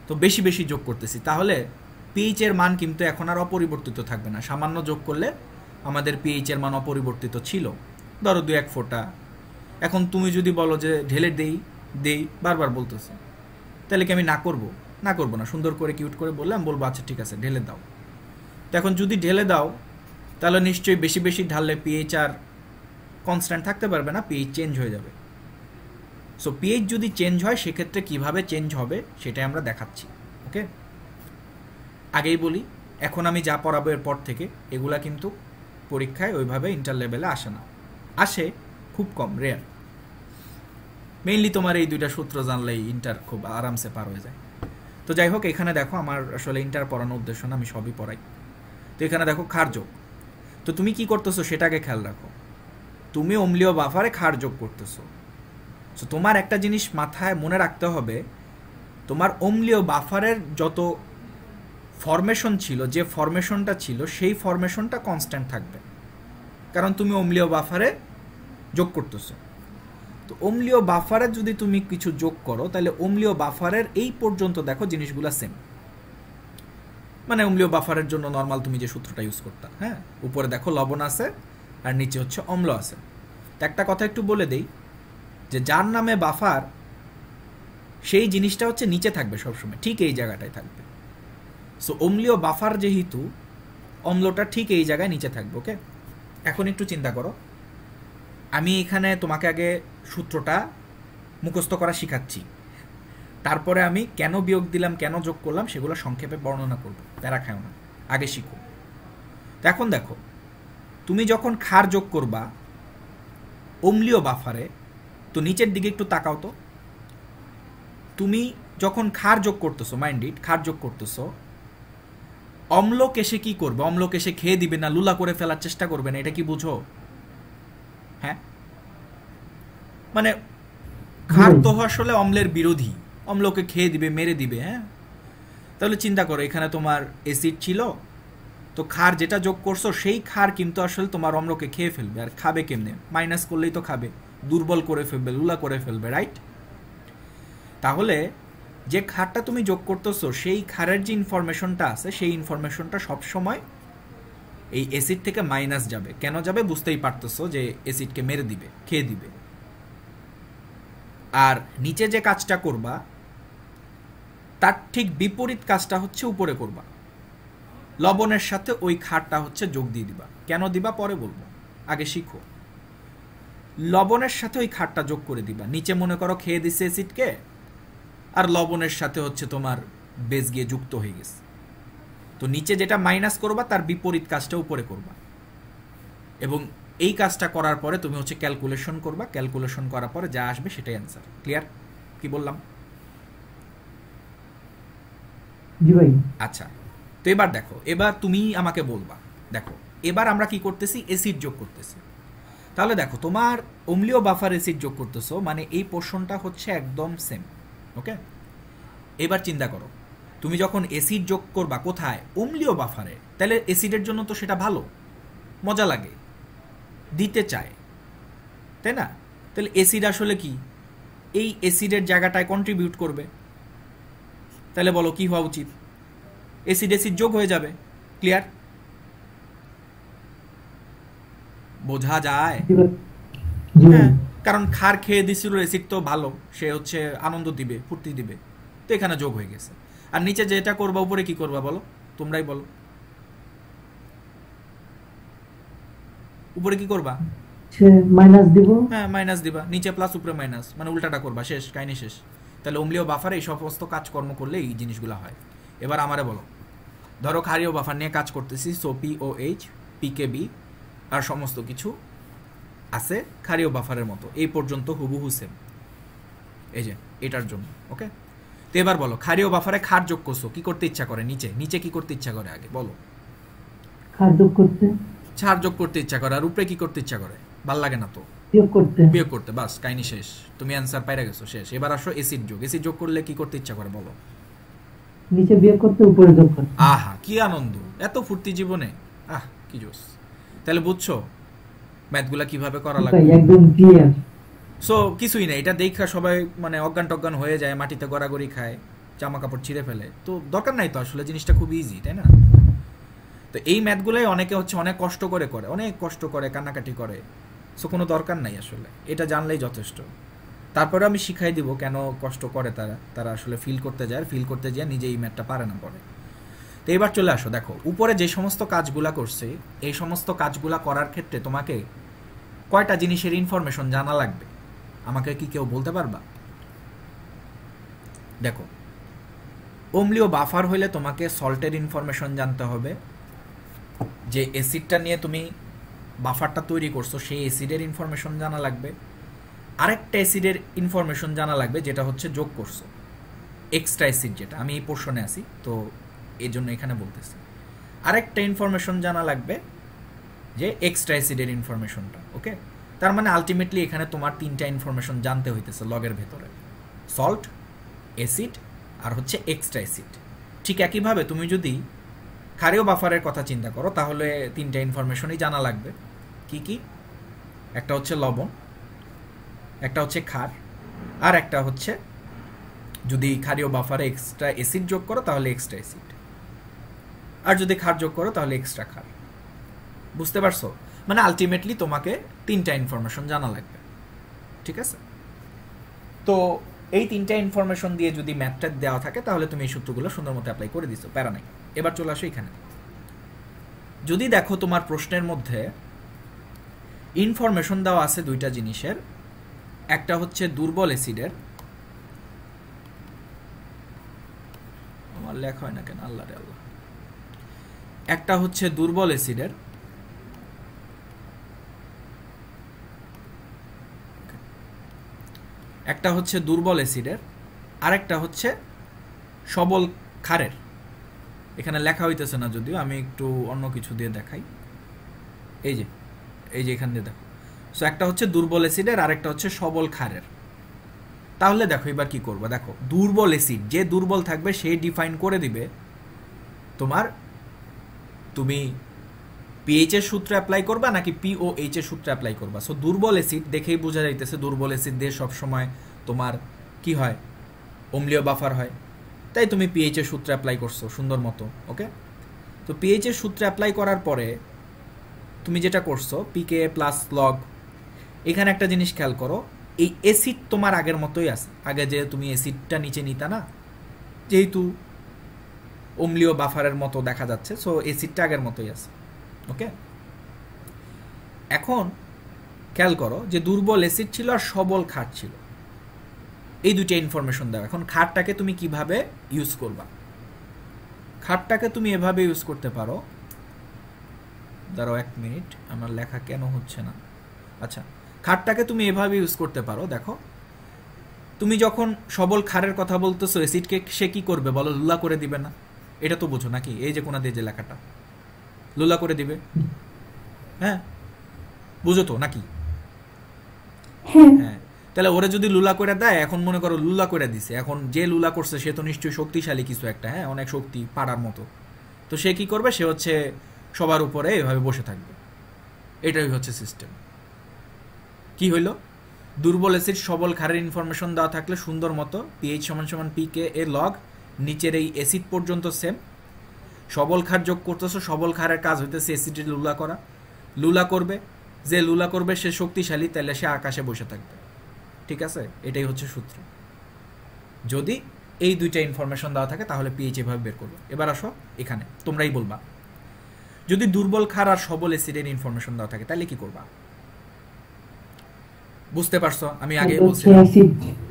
Speaker 1: তো বেশি বেশি যোগ করতেছি, তাহলে পিএইচ এর মান কিন্তু এখন আর অপরিবর্তিত থাকবে না। সামান্য যোগ করলে আমাদের পিএইচ এর মান অপরিবর্তিত ছিল, ধরো 2-1 ফোঁটা। এখন তুমি যদি বলো যে ঢেলে দেই বারবার বলতেছে, তাহলে কি আমি না করবো? না করবো না, সুন্দর করে কিউট করে বললাম, বলবো আচ্ছা ঠিক আছে ঢেলে দাও। তো এখন যদি ঢেলে দাও তাহলে নিশ্চয়ই বেশি বেশি ঢাললে পিএইচ আর কনস্ট্যান্ট থাকতে পারবে না, পিএইচ চেঞ্জ হয়ে যাবে। সো পিএইচ যদি চেঞ্জ হয় সেক্ষেত্রে কিভাবে চেঞ্জ হবে সেটাই আমরা দেখাচ্ছি। ওকে, আগেই বলি, এখন আমি যা পড়াবো এরপর থেকে এগুলা কিন্তু পরীক্ষায় ওইভাবে ইন্টার লেভেলে আসে না, আসে খুব কম, রেয়ার। মেইনলি তোমার এই দুইটা সূত্র জানলেই ইন্টার খুব আরামসে পার হয়ে যায়। তো যাই হোক, এখানে দেখো আমার আসলে ইন্টার পড়ানোর উদ্দেশ্য না, আমি সবই পড়াই। তো এখানে দেখো ক্ষার যোগ, তো তুমি কি করতেছো সেটাকে খেয়াল রাখো। তুমি অম্লীয় বাফারে ক্ষার যোগ করতেছো। সো তোমার একটা জিনিস মাথায় মনে রাখতে হবে, তোমার অম্লীয় বাফারের যত ফরমেশন ছিল, যে ফরমেশনটা ছিল সেই ফরমেশনটা কনস্ট্যান্ট থাকবে, কারণ তুমি অম্লীয় বাফারে যোগ করতেছো। তো অম্লীয় বাফারে যদি তুমি কিছু যোগ করো তাহলে অম্লীয় বাফারের এই পর্যন্ত দেখো জিনিসগুলো সেম, মানে অম্লীয় বাফারের জন্য নর্মাল তুমি যে সূত্রটা ইউজ করতা, হ্যাঁ, উপরে দেখো লবণ আছে আর নিচে হচ্ছে অম্ল আছে। তো একটা কথা একটু বলে দেই, যে যার নামে বাফার সেই জিনিসটা হচ্ছে নিচে থাকবে সবসময়, ঠিক এই জায়গাটায় থাকবে। সো অম্লীয় বাফার যেহেতু, অম্লটা ঠিক এই জায়গায় নিচে থাকবে। ওকে, এখন একটু চিন্তা করো, আমি এখানে তোমাকে আগে সূত্রটা মুখস্থ করা শিখাচ্ছি, তারপরে আমি কেন বিয়োগ দিলাম কেন যোগ করলাম সেগুলো সংক্ষেপে বর্ণনা করব, প্যারা খাও না, আগে শিখো। তো এখন দেখো, তুমি যখন ক্ষার যোগ করবা অম্লীয় বাফারে তো নিচের দিকে একটু তাকাও তো, তুমি যখন ক্ষার যোগ করতেছো, মাইন্ড ইট, ক্ষার যোগ করতেছো, অম্লক এসে কি করবে? অম্লক এসে খেয়ে দিবে না, লুলা করে ফেলার চেষ্টা করবে না, এটা কি বুঝো? হ্যাঁ, মানে ক্ষার তো আসলে অম্লের বিরোধী, অম্লকে খেয়ে দিবে, মেরে দিবে। হ্যাঁ, তাহলে চিন্তা করো, এখানে তোমার অ্যাসিড ছিল, তো ক্ষার যেটা যোগ করছো সেই ক্ষার কিন্তু আসলে তোমার অম্লকে খেয়ে ফেলবে। আর খাবে কেমনে? মাইনাস করলেই তো খাবে, দুর্বল করে ফেলবে, লুলা করে ফেলবে, রাইট? তাহলে যে ক্ষারটা তুমি যোগ করতেছো সেই ক্ষারের যে ইনফরমেশনটা আছে সেই ইনফরমেশনটা সবসময় এই অ্যাসিড থেকে মাইনাস যাবে। কেন যাবে? বুঝতেই পারতেছো যে অ্যাসিডকে মেরে দিবে, খেয়ে দিবে। আর নিচে যে কাজটা করবা তার ঠিক বিপরীত কাজটা হচ্ছে উপরে করবা। লবণের সাথে ওই ক্ষারটা হচ্ছে যোগ দিয়ে দিবা। কেন দিবা পরে বলবো, আগে শিখো। লবণের সাথে ওই ক্ষারটা যোগ করে দিবা। নিচে মনে করো খেয়ে দিচ্ছে অ্যাসিডকে, আর লবণের সাথে হচ্ছে তোমার বেস গিয়ে যুক্ত হয়ে গেছে। তো নিচে যেটা মাইনাস করবা তার বিপরীত কাজটা উপরে করবা, এবং এই কাজটা করার পরে তুমি হচ্ছে ক্যালকুলেশন করবা। ক্যালকুলেশন করার পরে যা আসবে সেটাই অ্যান্সার। ক্লিয়ার? কি বললাম?
Speaker 2: জি ভাই।
Speaker 1: আচ্ছা, তো এবার দেখো, এবার তুমি আমাকে বলবা, দেখো এবার আমরা কি করতেছি? অ্যাসিড যোগ করতেছি। তাহলে দেখো, তোমার অম্লীয় বাফার অ্যাসিড যোগ করতেছো, মানে এই পোর্শনটা হচ্ছে একদম সেম। ওকে, এবার চিন্তা করো, তুমি যখন অ্যাসিড যোগ করবা কোথায়? অম্লীয় বাফারে, তাহলে অ্যাসিডের জন্য তো সেটা ভালো, মজা লাগে, দিতে চায়, তাই না? তাহলে অ্যাসিড আসলে কি এই অ্যাসিডের জায়গাটায় কন্ট্রিবিউট করবে। তাহলে বলো কি হওয়া উচিত? অ্যাসিড অ্যাসিড যোগ হয়ে যাবে। ক্লিয়ার? বোঝা যায়? হ্যাঁ, কারণ ক্ষার খেয়ে দিছিল, অ্যাসিড তো ভালো, সে হচ্ছে আনন্দ দিবে, ফুর্তি দিবে, তো এখানে যোগ হয়ে গেছে। আর নিচে যেটা করবা, উপরে কি করবা বলো, তোমরাই বলো। উপরে কি করবা?
Speaker 2: মাইনাস দিব।
Speaker 1: হ্যাঁ, মাইনাস দিবা। নিচে প্লাস, উপরে মাইনাস, মানে উল্টাটা করবা। শেষ, কাহিনী শেষ। তাহলে অম্লীয় বাফারে এই সমস্ত কাজকর্ম করলে এই জিনিসগুলো হয়। এবার আমারে বলো, ধরো ক্ষারীয় বাফার নিয়ে কাজ করতেছি, সো POH, PKB আর সমস্ত কিছু আছে ক্ষারীয় বাফারের মতো, এই পর্যন্ত হুবহু সেম। এই যে এটার জন্য। ওকে, তো এবার বলো, ক্ষারীয় বাফারে ক্ষার যোগ করছো, কি করতে ইচ্ছা করে? নিচে নিচে কি করতে ইচ্ছা করে আগে বলো?
Speaker 2: ক্ষার যোগ করতে।
Speaker 1: ক্ষার যোগ করতে ইচ্ছা করে। আর উপরে কি করতে ইচ্ছা করে? ভাল লাগে না তো?
Speaker 2: বিয়োগ করতে।
Speaker 1: বিয়োগ করতে। বাস, কাহিনী শেষ, তুমি অ্যান্সার পাইরা গেছো, শেষ। এবার আসো অ্যাসিড যোগ। অ্যাসিড যোগ করলে কি করতে ইচ্ছা করে বলো?
Speaker 2: নিচে বিয়োগ করতে, উপরে যোগ করতে।
Speaker 1: আহা, কি আনন্দ, এত ফুর্তি জীবনে, আহ কি জোস। তাহলে বুঝছো ম্যাথগুলা কিভাবে করা লাগবে?
Speaker 2: একদম ক্লিয়ার।
Speaker 1: সো কিছুই না, এটা দেখা সবাই মানে অজ্ঞান টজ্ঞান হয়ে যায়, মাটিতে গড়াগড়ি খায়, জামা কাপড় ছিঁড়ে ফেলে, তো দরকার নাই তো, আসলে জিনিসটা খুব ইজি, তাই না? তো এই ম্যাথগুলোই অনেকে হচ্ছে অনেক কষ্ট করে করে, অনেক কষ্ট করে, কান্নাকাটি করে। সো কোনো দরকার নাই আসলে, এটা জানলেই যথেষ্ট। তারপরে আমি শিখাই দিব কেন কষ্ট করে তারা আসলে ফিল করতে যায়, ফিল করতে যায় নিজে এই ম্যাথটা পারে না পরে। তো এবার চলে আসো, দেখো উপরে যে সমস্ত কাজগুলা করছে, এই সমস্ত কাজগুলা করার ক্ষেত্রে তোমাকে কয়টা জিনিসের ইনফরমেশন জানা লাগবে, আমাকে কি কেউ বলতে পারবা? দেখো, অম্লীয় বাফার হইলে তোমাকে সল্টের ইনফরমেশন জানতে হবে, যে অ্যাসিডটা নিয়ে তুমি বাফারটা তৈরি করছো সেই অ্যাসিডের ইনফরমেশন জানা লাগবে। আরেকটা অ্যাসিডের ইনফরমেশন জানা লাগবে যেটা হচ্ছে যোগ করছো, এক্সট্রা অ্যাসিড, যেটা আমি এই পোর্শনে আছি তো এই জন্য এখানে বলতেছি। আরেকটা ইনফরমেশন জানা লাগবে যে এক্সট্রা অ্যাসিডের ইনফরমেশনটা। ওকে, তার মানে আলটিমেটলি এখানে তোমার তিনটা ইনফরমেশন জানতে হইতেছে লগের ভেতরে, সল্ট, অ্যাসিড আর হচ্ছে এক্সট্রা অ্যাসিড। ঠিক একইভাবে তুমি যদি ক্ষারীয় বাফারের কথা চিন্তা করো, তাহলে তিনটা ইনফরমেশনই জানা লাগবে। কি কি? একটা হচ্ছে লবণ, একটা হচ্ছে ক্ষার, আর একটা হচ্ছে যদি ক্ষারীয় বাফারে এক্সট্রা অ্যাসিড যোগ করো তাহলে এক্সট্রা অ্যাসিড, আর যদি ক্ষার যোগ করো তাহলে এক্সট্রা ক্ষার। বুঝতে পারছো? মানে আলটিমেটলি তোমাকে তিনটা ইনফরমেশন জানা লাগবে। ঠিক আছে, তো এই তিনটা ইনফরমেশন দিয়ে যদি ম্যাথটা দেওয়া থাকে তাহলে তুমি এই সূত্রগুলো সুন্দর মতো অ্যাপ্লাই করে দিছো, প্যারা নাই। এবার চলে আসো এখানে, যদি দেখো তোমার প্রশ্নের মধ্যে ইনফরমেশন দেওয়া আছে দুইটা জিনিসের, একটা হচ্ছে দুর্বল অ্যাসিডের, আমার লেখা হয় না কেন, আল্লাহ রে আল্লাহ, একটা হচ্ছে দুর্বল অ্যাসিডের, একটা হচ্ছে দুর্বল অ্যাসিডের, আরেকটা হচ্ছে সবল ক্ষারের। এখানে লেখা হইতেছে না যদিও, আমি একটু অন্য কিছু দিয়ে দেখাই। এই যে এখান দিয়ে দেখো। সো একটা হচ্ছে দুর্বল অ্যাসিডের, আরেকটা হচ্ছে সবল ক্ষারের। তাহলে দেখো এবার কি করবো, দেখো দুর্বল অ্যাসিড, যে দুর্বল থাকবে সে ডিফাইন করে দিবে তুমি পিএইচ এর সূত্র অ্যাপ্লাই করবা নাকি পিওএইচ এর সূত্র অ্যাপ্লাই করবা। সো দুর্বল অ্যাসিড দেখেই বোঝা যাইতেছে দুর্বল অ্যাসিড দিয়ে সবসময় তোমার কি হয়, অম্লীয় বাফার হয়, তাই তুমি পিএইচ এর সূত্র অ্যাপ্লাই করছো সুন্দর মতো। ওকে, তো পিএইচ এর সূত্র অ্যাপ্লাই করার পরে তুমি যেটা করছো পিকে প্লাস লগ, এখানে একটা জিনিস খেয়াল করো, এই অ্যাসিড তোমার আগের মতোই আছে। আগে যে তুমি অ্যাসিডটা নিচে নিতা না, যেহেতু অম্লীয় বাফারের মতো দেখা যাচ্ছে, সো অ্যাসিডটা আগের মতোই আছে। ওকে, এখন খেয়াল করো যে দুর্বল অ্যাসিড ছিল আর সবল ক্ষার ছিল, এই দুইটা ইনফরমেশন দাও। এখন ক্ষারটাকে তুমি কিভাবে ইউজ করবা? ক্ষারটাকে তুমি এভাবে ইউজ করতে পারো, দাঁড়াও 1 মিনিট, আমার লেখা কেন হচ্ছে না। আচ্ছা, ক্ষারটাকে তুমি এভাবে ইউজ করতে পারো। দেখো তুমি যখন সবল ক্ষারের কথা বলতেছো, অ্যাসিডকে সে কি করবে বলো? লুলা করে দিবে না? এটা তো বোঝো নাকি? এই যে কোনা দিয়ে যে লেখাটা, লুলা করে দিবে। হ্যাঁ, বুঝো তো নাকি? হ্যাঁ, তাহলে ওরা যদি লুলা করে দেয়, এখন মনে করো লুলা করে দিছে, এখন যে লুলা করছে সে তো নিশ্চয়ই শক্তিশালী কিছু একটা, হ্যাঁ, অনেক শক্তি পাড়ার মতো। তো সে কি করবে? সে হচ্ছে সবার উপরে এভাবে বসে থাকবে। এটাই হচ্ছে সিস্টেম। কি হইল? দুর্বল অ্যাসিড সবল ক্ষারের ইনফরমেশন দেওয়া থাকলে সুন্দর মতো পিএইচ সমান সমান পিকে এ লগ, নিচের এই অ্যাসিড পর্যন্ত সেম। সবল ক্ষার যোগ করতেছো, সবল ক্ষারের কাজ হইতেছে অ্যাসিডের লুলা করা। লুলা করবে, যে লুলা করবে সে শক্তিশালী, তাহলে সে আকাশে বসে থাকবে। ঠিক আছে, এটাই হচ্ছে সূত্র। যদি এই দুইটা ইনফরমেশন দেওয়া থাকে তাহলে পিএইচ এভাবে বের করবে। এবার আসো এখানে, তোমরাই বলবা যদি দুর্বল ক্ষার আর সবল অ্যাসিডের ইনফরমেশন দেওয়া থাকে তাহলে কি করবা? বুঝতে পারছো? আমি আগে বলছি,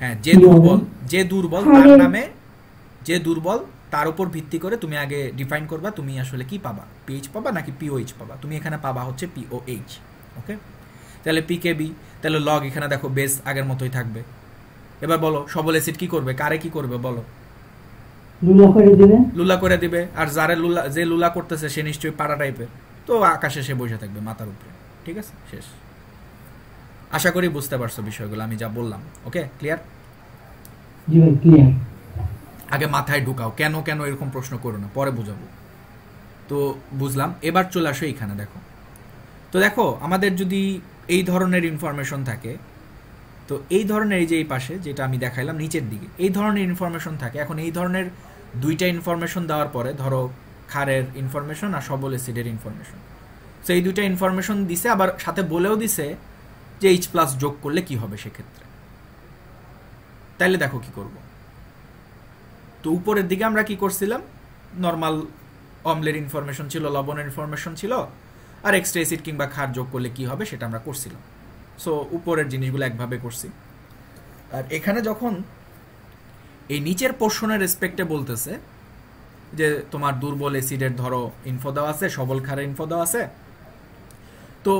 Speaker 1: হ্যাঁ, যে দুর্বল তার নামে, যে দুর্বল তার উপর ভিত্তি করে তুমি আগে ডিফাইন করবা তুমি আসলে কি পাবা, পিএইচ পাবা নাকি পিওএইচ পাবা। তুমি এখানে পাবা হচ্ছে পিওএইচ। ওকে, তাহলে পিকেবি, তাহলে লগ এখানে দেখো বেস আগের মতোই থাকবে। এবার বলো সবল অ্যাসিড কি করবে, কারে কি করবে বলো? লুলা করে দিবে। আর যারে লুলা, যে লুলা করতেছে সে নিশ্চয়ই পাড়া টাইপের, তো আকাশে সে বসে থাকবে মাথার উপরে। ঠিক আছে, শেষ। আশা করি বুঝতে পারছো বিষয়গুলো আমি যা বললাম। ওকে, ক্লিয়ার?
Speaker 2: জি ভাই, ক্লিয়ার।
Speaker 1: আগে মাথায় ঢুকাও, কেন কেন এরকম প্রশ্ন করো না, পরে বুঝাবো। তো বুঝলাম। এবার চলে আসো এইখানে দেখো। তো দেখো আমাদের যদি এই ধরনের ইনফরমেশন থাকে, তো এই ধরনের এই যে এই পাশে যেটা আমি দেখাইলাম নিচের দিকে, এই ধরনের ইনফরমেশন থাকে। এখন এই ধরনের দুইটা ইনফরমেশন দেওয়ার পরে ধরো ক্ষারের ইনফরমেশন আর সবল অ্যাসিডের ইনফরমেশন, তো এই দুইটা ইনফরমেশন দিছে, আবার সাথে বলেও দিছে যে H+ যোগ করলে কি হবে সেক্ষেত্রে। তাইলে দেখো কি করব। তো উপরের দিকে আমরা কি করছিলাম, নর্মাল অম্লের ইনফরমেশন ছিল, লবণের ইনফরমেশন ছিল, আর এক্সট্রা অ্যাসিড কিংবা ক্ষার যোগ করলে কি হবে সেটা আমরা করছিলাম। সো উপরের জিনিসগুলো একভাবে করছি। আর এখানে যখন এই নিচের পোর্শনের রেসপেক্টে বলতেছে যে তোমার দুর্বল অ্যাসিডের ধরো ইনফো দেওয়া আছে, সবল ক্ষারের ইনফো দেওয়া আছে, তো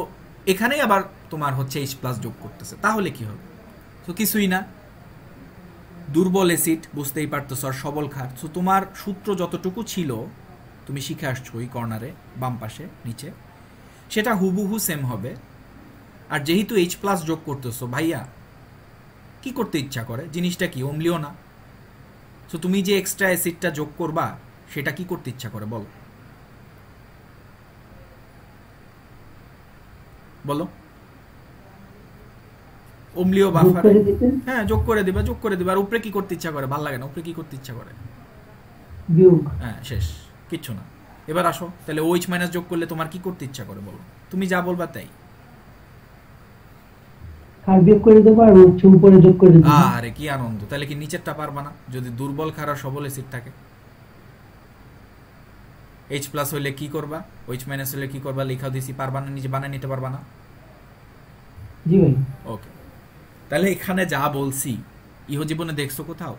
Speaker 1: এখানেই আবার তোমার হচ্ছে H+ যোগ করতেছে, তাহলে কি হবে? তো কিছুই না, দুর্বল অ্যাসিড বুঝতেই পারতেছো আর সবল ক্ষার। তো তোমার সূত্র যতটুকু ছিল তুমি শিখে আসছো ওই কর্নারে বাম পাশে নিচে, সেটা হুবহু সেম হবে। আর যেহেতু H+ যোগ করতেছো, ভাইয়া কি করতে ইচ্ছা করে, জিনিসটা কি অম্লীয় না? তো তুমি যে এক্সট্রা অ্যাসিডটা যোগ করবা সেটা কি করতে ইচ্ছা করে বলো? বলো, অম্লীয় বাফার, হ্যাঁ যোগ করে দিবা, যোগ করে দিবা। আর উপরে কি করতে ইচ্ছা করে? ভাল লাগে না? উপরে কি করতে ইচ্ছা করে?
Speaker 2: বিয়োগ।
Speaker 1: হ্যাঁ, শেষ, কিচ্ছু না। এবার আসো, তাহলে OH- যোগ করলে তোমার কি করতে ইচ্ছা করে বলো? তুমি যা বলবা তাই।
Speaker 2: ক্ষার বিয়োগ করে দেবো আর উপরে যোগ করে দেবো।
Speaker 1: আরে কি আনন্দ! তাহলে কি নিচেরটা পারবা না যদি দুর্বল ক্ষার আর সবল অ্যাসিড থাকে? H+ হইলে কি করবা, OH- হইলে কি করবা লেখা দিছি, পারবা না? নিজে বানায় নিতে পারবা না?
Speaker 2: জি ভাই।
Speaker 1: ওকে, তাহলে এখানে যা বলছি ইহজীবনে দেখছো কোথাও?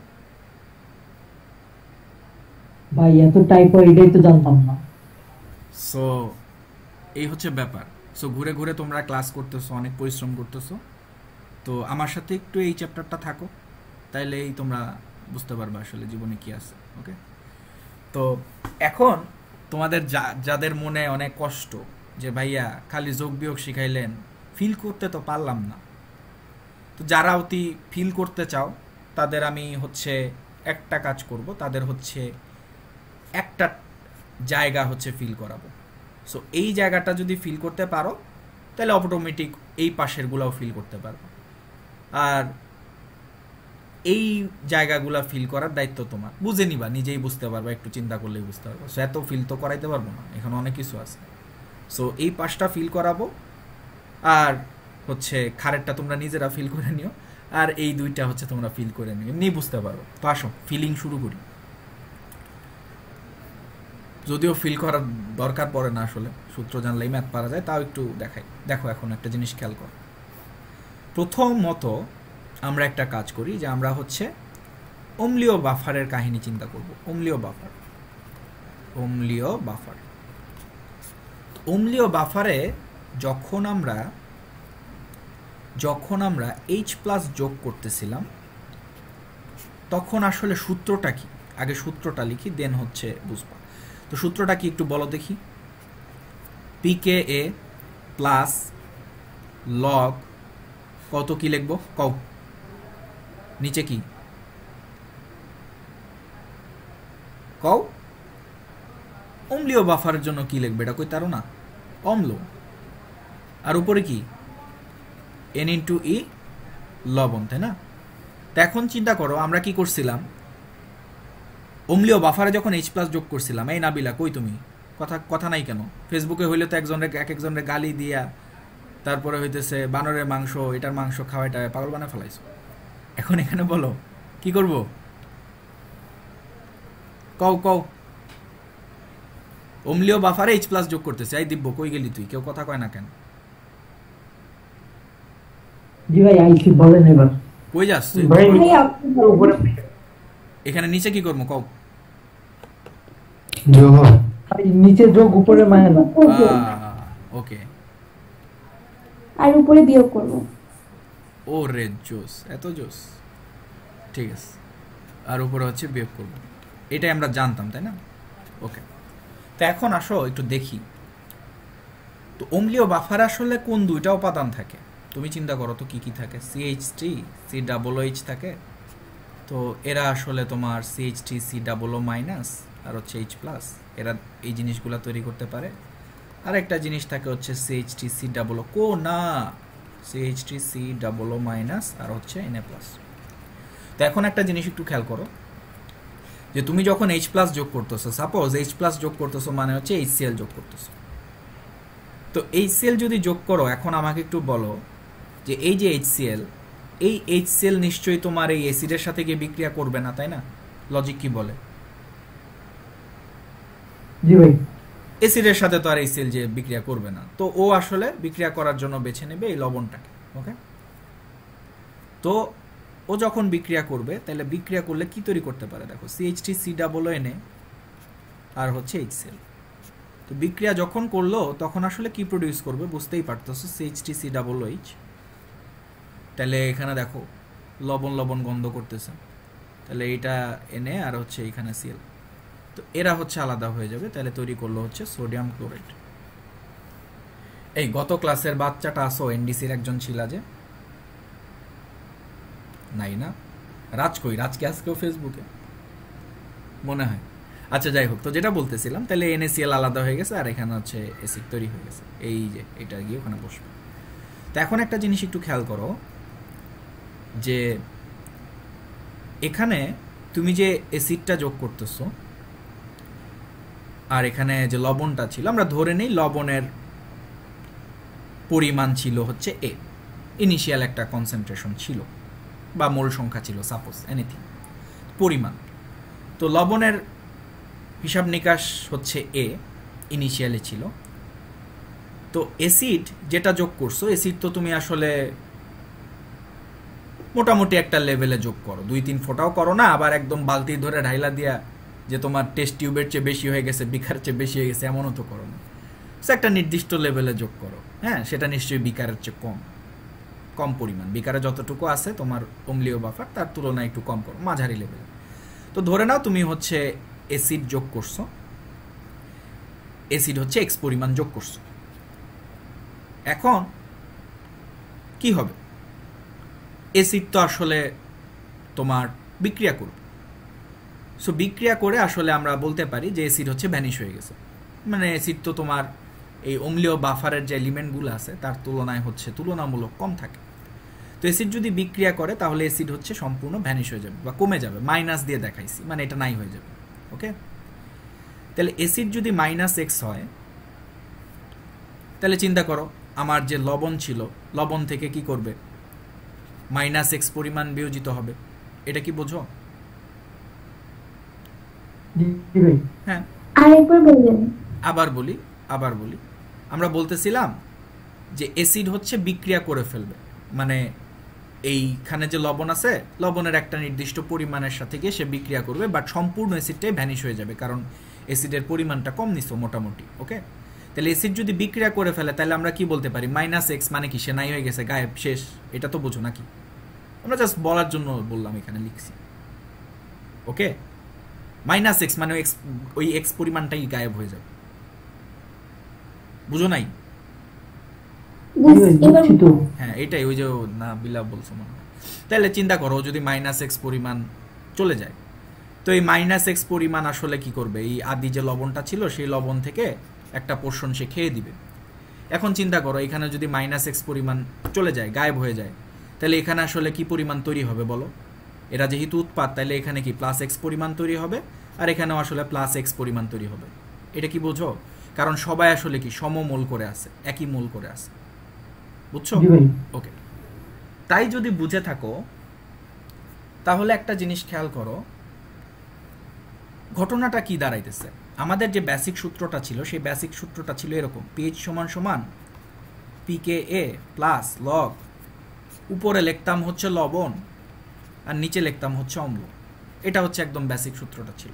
Speaker 2: ভাই এত টাইপো এটাই তো জানতাম না।
Speaker 1: সো এই হচ্ছে ব্যাপার। সো ঘুরে ঘুরে তোমরা ক্লাস করতেছো, অনেক পরিশ্রম করতেছো, তো আমার সাথে একটু এই চ্যাপ্টারটা থাকো, তাইলেই তোমরা বুঝতে পারবে আসলে জীবনে কি আছে। ওকে, তো এখন তোমাদের যাদের মনে অনেক কষ্ট যে ভাইয়া খালি যোগ বিয়োগ শিখাইলেন, ফিল করতে তো পারলাম না, তো যারা অতি ফিল করতে চাও তাদের আমি হচ্ছে একটা কাজ করব, তাদের হচ্ছে একটা জায়গা হচ্ছে ফিল করাবো। সো এই জায়গাটা যদি ফিল করতে পারো তাহলে অটোমেটিক এই পাশেরগুলোও ফিল করতে পারবো। আর এই জায়গাগুলো ফিল করার দায়িত্ব তোমার, বুঝে নিবা, নিজেই বুঝতে পারবা, একটু চিন্তা করলেই বুঝতে পারবো। সো এত ফিল তো করাইতে পারবো না, এখানে অনেক কিছু আছে। সো এই পাশটা ফিল করাবো, আর হচ্ছে খারেরটা তোমরা নিজেরা ফিল করে নিও, আর এই দুইটা হচ্ছে তোমরা ফিল করে নিও, এমনি বুঝতে পারো। তো আসো ফিলিং শুরু করি, যদিও ফিল করার দরকার পড়ে না আসলে, সূত্র জানলেই ম্যাথ পারা যায়, তাও একটু দেখাই। দেখো এখন একটা জিনিস খেয়াল করো। প্রথমত আমরা একটা কাজ করি যে আমরা হচ্ছে অম্লীয় বাফারের কাহিনী চিন্তা করব। অম্লীয় বাফার, অম্লীয় বাফার, অম্লীয় বাফারে যখন আমরা H+ যোগ করতেছিলাম তখন আসলে সূত্রটা কি, আগে সূত্রটা লিখি দেন হচ্ছে বুঝবা। তো সূত্রটা কি একটু বলো দেখি। pKa প্লাস লগ কত কি লিখবো কও, নিচে কি কও, অম্লীয় বাফারের জন্য কি লিখবে এটা কই তারও না, অম্ল, আর উপরে কি N × E লবণ, তাই না? তো এখন চিন্তা করো আমরা কি করছিলাম, অম্লীয় বাফারে যখন H+ যোগ করছিলাম, এই নাবিলা কই তুমি, কথা নাই কেন? ফেসবুকে হইলে তো একজনের গালি দিয়া তারপরে হইতেছে বানরের মাংস, এটার মাংস খাওয়া, এটা পাগল বানা ফেলাইছো। এখন এখানে বলো কি করব, কও। অম্লীয় বাফারে H+ যোগ করতেছে, এই দিব্য কই গেলি তুই, কেউ কথা কয় না কেন?
Speaker 2: জি ভাই আইছি, বলেন এবার।
Speaker 1: কই যাস তুই?
Speaker 2: ভাই
Speaker 3: উপরে
Speaker 1: এখানে নিচে কি করবো কও?
Speaker 2: যোগ নিচে যোগ, উপরে মাইনাস।
Speaker 1: ওকে,
Speaker 3: আর উপরে বিয়োগ করব।
Speaker 1: ও রে জোস, এত জোস, ঠিক আছে। আর উপরে হচ্ছে বিয়োগ করব, এটাই আমরা জানতাম, তাই না? ওকে, তো এখন আসো একটু দেখি তো অম্লীয় বাফার আসলে কোন দুইটা উপাদান থাকে তুমি চিন্তা করো তো কি কি থাকে। CH3 COOH থাকে, তো এরা আসলে তোমার CH3 COO- আর হচ্ছে H+, এরা এই জিনিসগুলো তৈরি করতে পারে। আর একটা জিনিস থাকে হচ্ছে CH3 COO না, CH3 COO- আর হচ্ছে Na+। তো এখন একটা জিনিস একটু খেয়াল করো যে তুমি যখন H+ যোগ করতেছো, সাপোজ H+ যোগ করতেছো মানে হচ্ছে HCl যোগ করতেছো। তো HCl যদি যোগ করো, এখন আমাকে একটু বলো যে এই যে HCl, এই HCl নিশ্চয়ই তোমার এই অ্যাসিডের সাথে গিয়ে বিক্রিয়া করবে না, তাই না? লজিক কি বলে?
Speaker 2: জি ভাই,
Speaker 1: অ্যাসিডের সাথে তো আর HCl যে বিক্রিয়া করবে না, তো ও আসলে বিক্রিয়া করার জন্য বেছে নেবে এই লবণটাকে। ওকে, তো ও যখন বিক্রিয়া করবে তাহলে বিক্রিয়া করলে কি তৈরি করতে পারে দেখো, CH3 COONA আর হচ্ছে HCl। তো বিক্রিয়া যখন করলো তখন আসলে কি প্রডিউস করবে বুঝতেই পারতেছো, CH3 COOH। তাহলে এখানে দেখো লবণ লবণ গন্ধ করতেছে, তাহলে এইটা Na আর হচ্ছে এখানে Cl, তো এরা হচ্ছে আলাদা হয়ে যাবে, তাহলে তৈরি করলো হচ্ছে সোডিয়াম ক্লোরাইড। এই গত ক্লাসের বাচ্চাটা আসো এনডিসির একজন ছিল যে, নাই না? রাজ কই? রাজকে আজকেও ফেসবুকে মনে হয়। আচ্ছা যাই হোক, তো যেটা বলতেছিলাম, তাহলে NaCl আলাদা হয়ে গেছে আর এখানে হচ্ছে অ্যাসিড তৈরি হয়ে গেছে, এই যে এটা গিয়ে ওখানে বসবে। তো এখন একটা জিনিস একটু খেয়াল করো যে এখানে তুমি যে অ্যাসিডটা যোগ করতেছো আর এখানে যে লবণটা ছিল, আমরা ধরে নেই লবণের পরিমাণ ছিল হচ্ছে A, ইনিশিয়াল একটা কনসেন্ট্রেশন ছিল বা মোল সংখ্যা ছিল, সাপোজ এনিথিং পরিমাণ। তো লবণের হিসাব নিকাশ হচ্ছে A, ইনিশিয়ালে ছিল। তো অ্যাসিড যেটা যোগ করছো, অ্যাসিড তো তুমি আসলে মোটামুটি একটা লেভেলে যোগ করো, 2-3 ফোঁটাও করো না, আবার একদম বালতি ধরে ঢাইলা দিয়া যে তোমার টেস্ট টিউবের চেয়ে বেশি হয়ে গেছে, বিকারের চেয়ে বেশি হয়ে গেছে, এমনও তো করো না। সে একটা নির্দিষ্ট লেভেলে যোগ করো, হ্যাঁ, সেটা নিশ্চয়ই বিকারের চেয়ে কম। কম পরিমাণ, বিকারে যতটুকু আছে তোমার অম্লীয় বাফার তার তুলনায় একটু কম করো, মাঝারি লেভেল। তো ধরে নাও তুমি হচ্ছে অ্যাসিড যোগ করছো, অ্যাসিড হচ্ছে এক্স পরিমাণ যোগ করছো। এখন কি হবে? অ্যাসিড তো আসলে তোমার বিক্রিয়া করবে। সো বিক্রিয়া করে আসলে আমরা বলতে পারি যে অ্যাসিড হচ্ছে ভ্যানিশ হয়ে গেছে। মানে অ্যাসিড তো তোমার এই অম্লীয় বাফারের যে এলিমেন্টগুলো আছে তার তুলনায় হচ্ছে তুলনামূলক কম থাকে। তো অ্যাসিড যদি বিক্রিয়া করে তাহলে অ্যাসিড হচ্ছে সম্পূর্ণ ভ্যানিশ হয়ে যাবে বা কমে যাবে, মাইনাস দিয়ে দেখাইছি, মানে এটা নাই হয়ে যাবে। ওকে, তাহলে অ্যাসিড যদি -x হয়, তাহলে চিন্তা করো আমার যে লবণ ছিল, লবণ থেকে কি করবে? -x পরিমাণ বিয়োজিত হবে। এটা কি বোঝো?
Speaker 2: জি ভাই।
Speaker 1: হ্যাঁ,
Speaker 3: আরেকবার বলবেন?
Speaker 1: আবার বলি, আমরা বলতেছিলাম যে অ্যাসিড হচ্ছে বিক্রিয়া করে ফেলবে, মানে এইখানে যে লবণ আছে, লবণের একটা নির্দিষ্ট পরিমাণের সাথে গিয়ে সে বিক্রিয়া করবে, বাট সম্পূর্ণ অ্যাসিডটাই ভ্যানিশ হয়ে যাবে, কারণ অ্যাসিডের পরিমাণটা কম নিছো মোটামুটি। ওকে, তাহলে অ্যাসিড যদি বিক্রিয়া করে ফেলে তাহলে আমরা কি বলতে পারি? -x মানে কি? সে নাই হয়ে গেছে, গায়েব, শেষ। এটা তো বোঝো নাকি? আমরা জাস্ট বলার জন্য বললাম, এখানে লিখছি। ওকে, -x মানে ওই এক্স পরিমাণটাই গায়েব হয়ে যাবে। বুঝো নাই?
Speaker 3: এবার
Speaker 1: হ্যাঁ, এটাই ওই যে না বিলাপ বলছো মনে হয়। তাহলে চিন্তা করো যদি -x পরিমাণ চলে যায়, তো এই -x পরিমাণ আসলে কি করবে? এই আদি যে লবণটা ছিল সেই লবণ থেকে একটা পোর্শন সে খেয়ে দিবে। এখন চিন্তা করো এখানে যদি -x পরিমাণ চলে যায়, গায়েব হয়ে যায়, তাহলে এখানে আসলে কি পরিমাণ তৈরি হবে বলো? এরা যেহেতু উৎপাদ, তাহলে এখানে কি +x পরিমাণ তৈরি হবে, আর এখানেও আসলে +x পরিমাণ তৈরি হবে। এটা কি বোঝো? কারণ সবাই আসলে কি সমমোল করে আছে, একই মোল করে আছে। বুঝছো? ওকে, তাই যদি বুঝে থাকো তাহলে একটা জিনিস খেয়াল করো, ঘটনাটা কি দাঁড়াইতেছে। আমাদের যে বেসিক সূত্রটা ছিল, সেই বেসিক সূত্রটা ছিল এরকম: pH = pKa প্লাস লগ, উপরে লিখতাম হচ্ছে লবণ আর নিচে লিখতাম হচ্ছে অম্ল। এটা হচ্ছে একদম বেসিক সূত্রটা ছিল।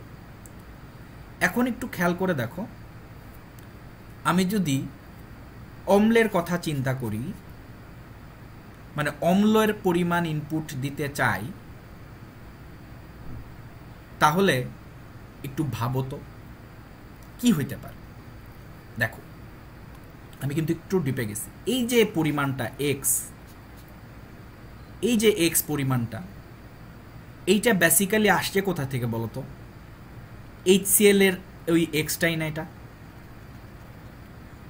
Speaker 1: এখন একটু খেয়াল করে দেখো, আমি যদি অম্লের কথা চিন্তা করি, মানে অম্লের পরিমাণ ইনপুট দিতে চাই, তাহলে একটু ভাবো তো কি হইতে পারে। দেখো আমি কিন্তু একটু ডিপে গেছি। এই যে পরিমাণটা এক্স, এই যে এক্স পরিমাণটা, এইটা বেসিক্যালি আসছে কোথা থেকে বলো তো? HCl এর ওই এক্সটাই না এটা।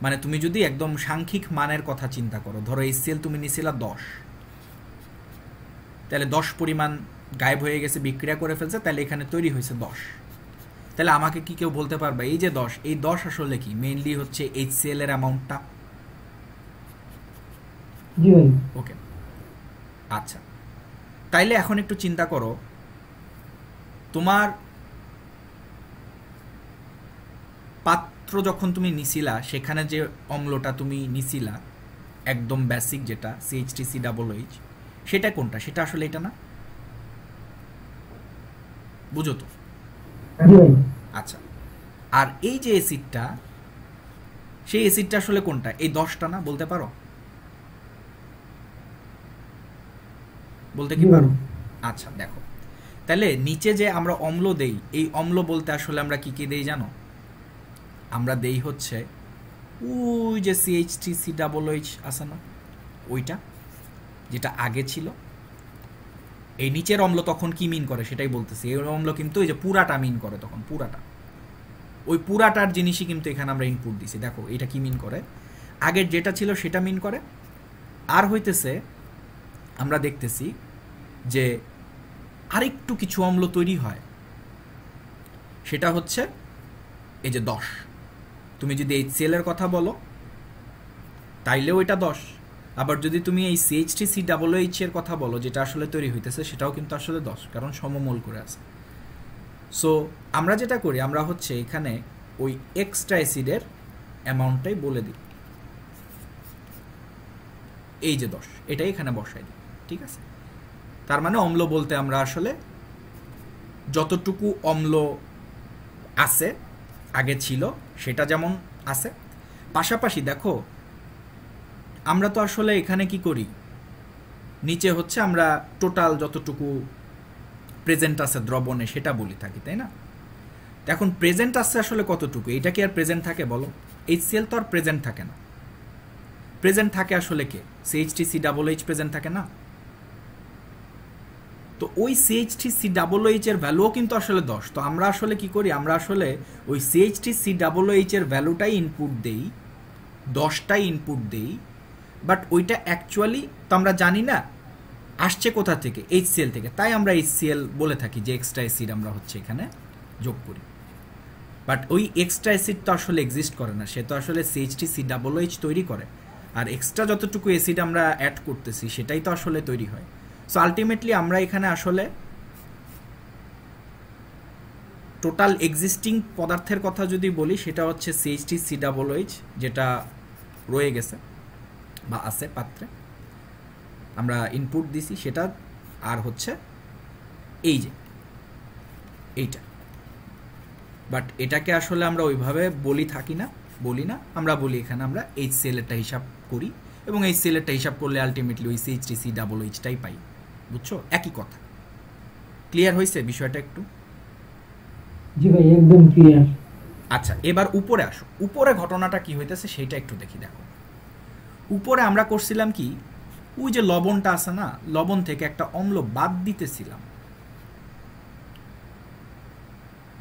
Speaker 1: মানে তুমি যদি একদম সাংখ্যিক মানের কথা চিন্তা করো, ধরো HCl তুমি নিছিলা 10, তাহলে 10 পরিমাণ গায়েব হয়ে গেছে, বিক্রিয়া করে ফেলছে, তাহলে এখানে তৈরি হয়েছে 10। তাহলে আমাকে কি কেউ বলতে পারবে এই যে 10, এই 10 আসলে কি? মেইনলি হচ্ছে HCl এর অ্যামাউন্টটা।
Speaker 2: জি ভাই।
Speaker 1: ওকে, আচ্ছা, তাইলে এখন একটু চিন্তা করো, তোমার পাত্র যখন তুমি নিছিলা, সেখানে যে অম্লটা তুমি নিছিলা একদম বেসিক যেটা CH3COOH, সেটা কোনটা? সেটা আসলে এটা না, বুঝো তো? আচ্ছা, আর এই যে অ্যাসিডটা, সেই অ্যাসিডটা আসলে কোনটা? এই 10টা না? বলতে পারো? বলতে কি পারো? আচ্ছা দেখো, তাহলে নিচে যে আমরা অম্ল দেই, এই অম্ল বলতে আসলে আমরা কি কি দেই জানো? আমরা দেই হচ্ছে ওই যে CH3COOH আছে না, ওইটা যেটা আগে ছিল। এই নিচের অম্ল তখন কি মিন করে সেটাই বলতেছি। এই অম্ল কিন্তু এই যে পুরাটা মিন করে, তখন পুরাটা, ওই পুরাটার জিনিসই কিন্তু এখানে আমরা ইনপুট দিছি। দেখো এটা কি মিন করে? আগের যেটা ছিল সেটা মিন করে। আর হইতেছে আমরা দেখতেছি যে আরেকটু কিছু অম্ল তৈরি হয়, সেটা হচ্ছে এই যে 10। তুমি যদি HCl এর কথা বলো তাইলেও এটা 10, আবার যদি তুমি এই CH3COOH এর কথা বলো যেটা আসলে তৈরি হইতেছে, সেটাও কিন্তু আসলে 10, কারণ সমমোল করে আছে। সো আমরা যেটা করি, আমরা হচ্ছে এখানে ওই এক্সট্রা অ্যাসিডের অ্যামাউন্টটাই বলে দিই, এই যে 10, এটাই এখানে বসাই দিই। ঠিক আছে? তার মানে অম্ল বলতে আমরা আসলে যতটুকু অম্ল আছে, আগে ছিল, সেটা যেমন আছে, পাশাপাশি দেখো আমরা তো আসলে এখানে কি করি, নিচে হচ্ছে আমরা টোটাল যতটুকু প্রেজেন্ট আছে দ্রবণে সেটা বলি থাকি, তাই না? এখন প্রেজেন্ট আছে আসলে কতটুকু? এটা কি আর প্রেজেন্ট থাকে বলো? HCl তো আর প্রেজেন্ট থাকে না। প্রেজেন্ট থাকে আসলে কে? CH3COOH প্রেজেন্ট থাকে না? তো ওই CH3COOH এর ভ্যালুও কিন্তু আসলে 10। তো আমরা আসলে কি করি? আমরা আসলে ওই CH3COOH এর ভ্যালুটাই ইনপুট দেই, 10টাই ইনপুট দেই, বাট ওইটা অ্যাকচুয়ালি তো আমরা জানি না আসছে কোথা থেকে, HCl থেকে। তাই আমরা HCl বলে থাকি যে এক্সট্রা অ্যাসিড আমরা হচ্ছে এখানে যোগ করি। বাট ওই এক্সট্রা অ্যাসিড তো আসলে এক্সিস্ট করে না, সে তো আসলে CH3COOH তৈরি করে। আর এক্সট্রা যতটুকু অ্যাসিড আমরা অ্যাড করতেছি সেটাই তো আসলে তৈরি হয়। সো আলটিমেটলি আমরা এখানে আসলে টোটাল এক্সিস্টিং পদার্থের কথা যদি বলি সেটা হচ্ছে CH3COOH যেটা রয়ে গেছে বা আছে পাত্রে, আমরা ইনপুট দিছি সেটা, আর হচ্ছে এই যে এইটা। বাট এটাকে আসলে আমরা ওইভাবে বলি না, আমরা বলি এখানে আমরা HCl এরটা হিসাব করি, এবং HCl এরটা হিসাব করলে আলটিমেটলি ওই CH3COOHটাই পাই। বুঝছো? একই কথা। ক্লিয়ার হয়েছে বিষয়টা একটু?
Speaker 2: জি ভাই, একদম ক্লিয়ার।
Speaker 1: আচ্ছা, এবার উপরে আসো। উপরে ঘটনাটা কি হইতেছে সেটা একটু দেখি। দেখো, উপরে আমরা করছিলাম কি, ওই যে লবণটা আছে না, লবণ থেকে একটা অম্ল বাদ দিতেছিলাম।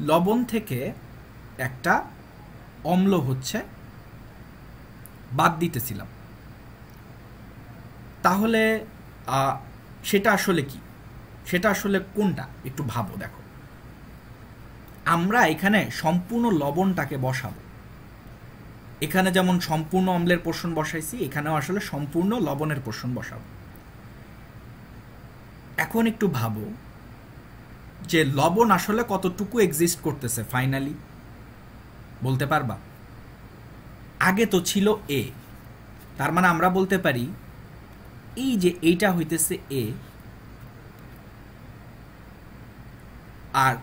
Speaker 1: লবণ থেকে একটা অম্ল হচ্ছে বাদ দিতেছিলাম। তাহলে সেটা আসলে কি? সেটা আসলে কোনটা একটু ভাবো। দেখো, আমরা এখানে সম্পূর্ণ লবণটাকে বসাবো। এখানে যেমন সম্পূর্ণ অম্লের পোর্শন বসাইছি, এখানেও আসলে সম্পূর্ণ লবণের পোর্শন বসাবো। এখন একটু ভাবো যে লবণ আসলে কতটুকু এক্সিস্ট করতেছে ফাইনালি, বলতে পারবা? আগে তো ছিল A, তার মানে আমরা বলতে পারি এই যে এইটা হইতেছে A, আর